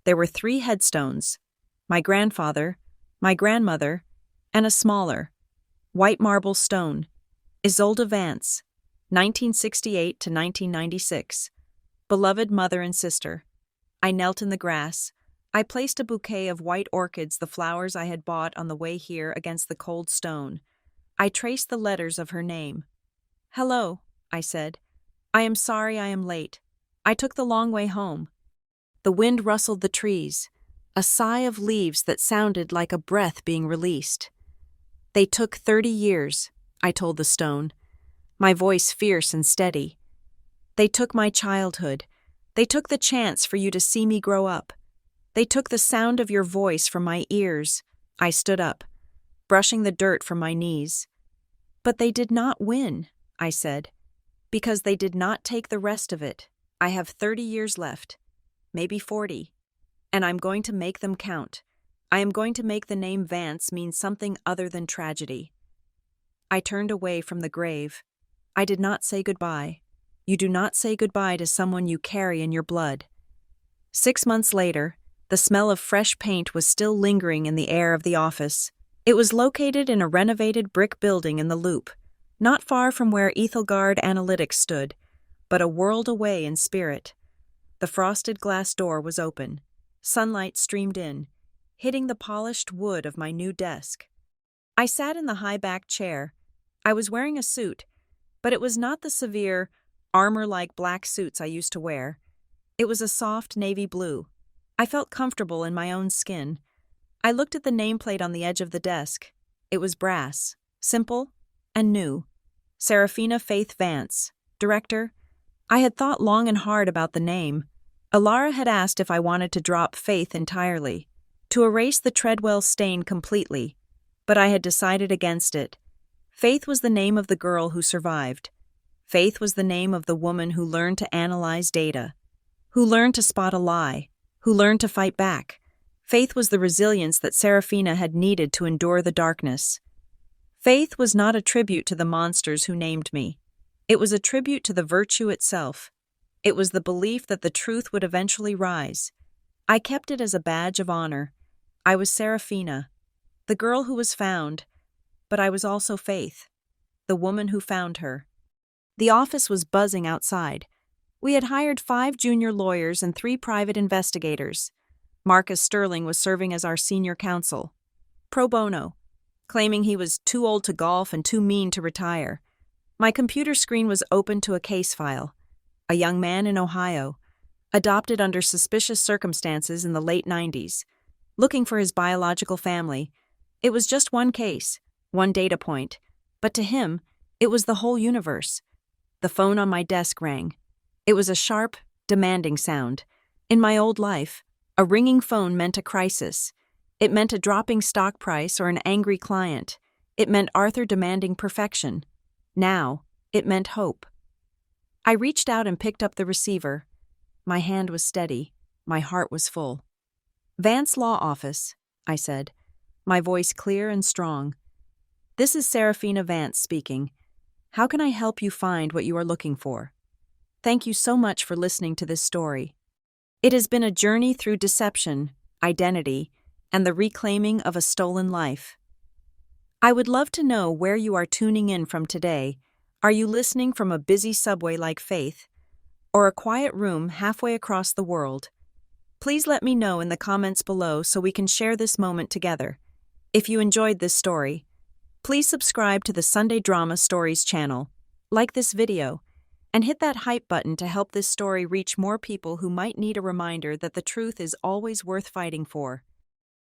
Speaker 1: There were 3 headstones, my grandfather, my grandmother, and a smaller, white marble stone, Isolde Vance, 1968 to 1996. Beloved mother and sister. I knelt in the grass. I placed a bouquet of white orchids, the flowers I had bought on the way here, against the cold stone. I traced the letters of her name. Hello, I said. I am sorry I am late. I took the long way home. The wind rustled the trees, a sigh of leaves that sounded like a breath being released. They took 30 years, I told the stone, my voice fierce and steady. They took my childhood. They took the chance for you to see me grow up. They took the sound of your voice from my ears. I stood up, brushing the dirt from my knees. But they did not win, I said, because they did not take the rest of it. I have 30 years left, maybe 40, and I'm going to make them count. I am going to make the name Vance mean something other than tragedy. I turned away from the grave. I did not say goodbye. You do not say goodbye to someone you carry in your blood. 6 months later, the smell of fresh paint was still lingering in the air of the office. It was located in a renovated brick building in the Loop, not far from where Ethelgard Analytics stood, but a world away in spirit. The frosted glass door was open. Sunlight streamed in, hitting the polished wood of my new desk. I sat in the high-backed chair. I was wearing a suit, but it was not the severe, armor-like black suits I used to wear. It was a soft navy blue. I felt comfortable in my own skin. I looked at the nameplate on the edge of the desk. It was brass, simple, and new. Serafina Faith Vance, Director. I had thought long and hard about the name. Ilara had asked if I wanted to drop Faith entirely, to erase the Treadwell stain completely, but I had decided against it. Faith was the name of the girl who survived. Faith was the name of the woman who learned to analyze data, who learned to spot a lie, who learned to fight back. Faith was the resilience that Serafina had needed to endure the darkness. Faith was not a tribute to the monsters who named me. It was a tribute to the virtue itself. It was the belief that the truth would eventually rise. I kept it as a badge of honor. I was Serafina, the girl who was found, but I was also Faith, the woman who found her. The office was buzzing outside. We had hired 5 junior lawyers and 3 private investigators. Marcus Sterling was serving as our senior counsel. Pro bono. claiming he was too old to golf and too mean to retire. My computer screen was open to a case file. A young man in Ohio, adopted under suspicious circumstances in the late 90s, looking for his biological family. It was just one case, one data point, but to him, it was the whole universe. The phone on my desk rang. It was a sharp, demanding sound. In my old life, a ringing phone meant a crisis. It meant a dropping stock price or an angry client. It meant Arthur demanding perfection. Now, it meant hope. I reached out and picked up the receiver. My hand was steady. My heart was full. "Vance Law Office," I said, my voice clear and strong. "This is Serafina Vance speaking. How can I help you find what you are looking for? Thank you so much for listening to this story. It has been a journey through deception, identity, and the reclaiming of a stolen life. I would love to know where you are tuning in from today. Are you listening from a busy subway like Faith, or a quiet room halfway across the world? Please let me know in the comments below so we can share this moment together. If you enjoyed this story, please subscribe to the Sunday Drama Stories channel, like this video, and hit that hype button to help this story reach more people who might need a reminder that the truth is always worth fighting for.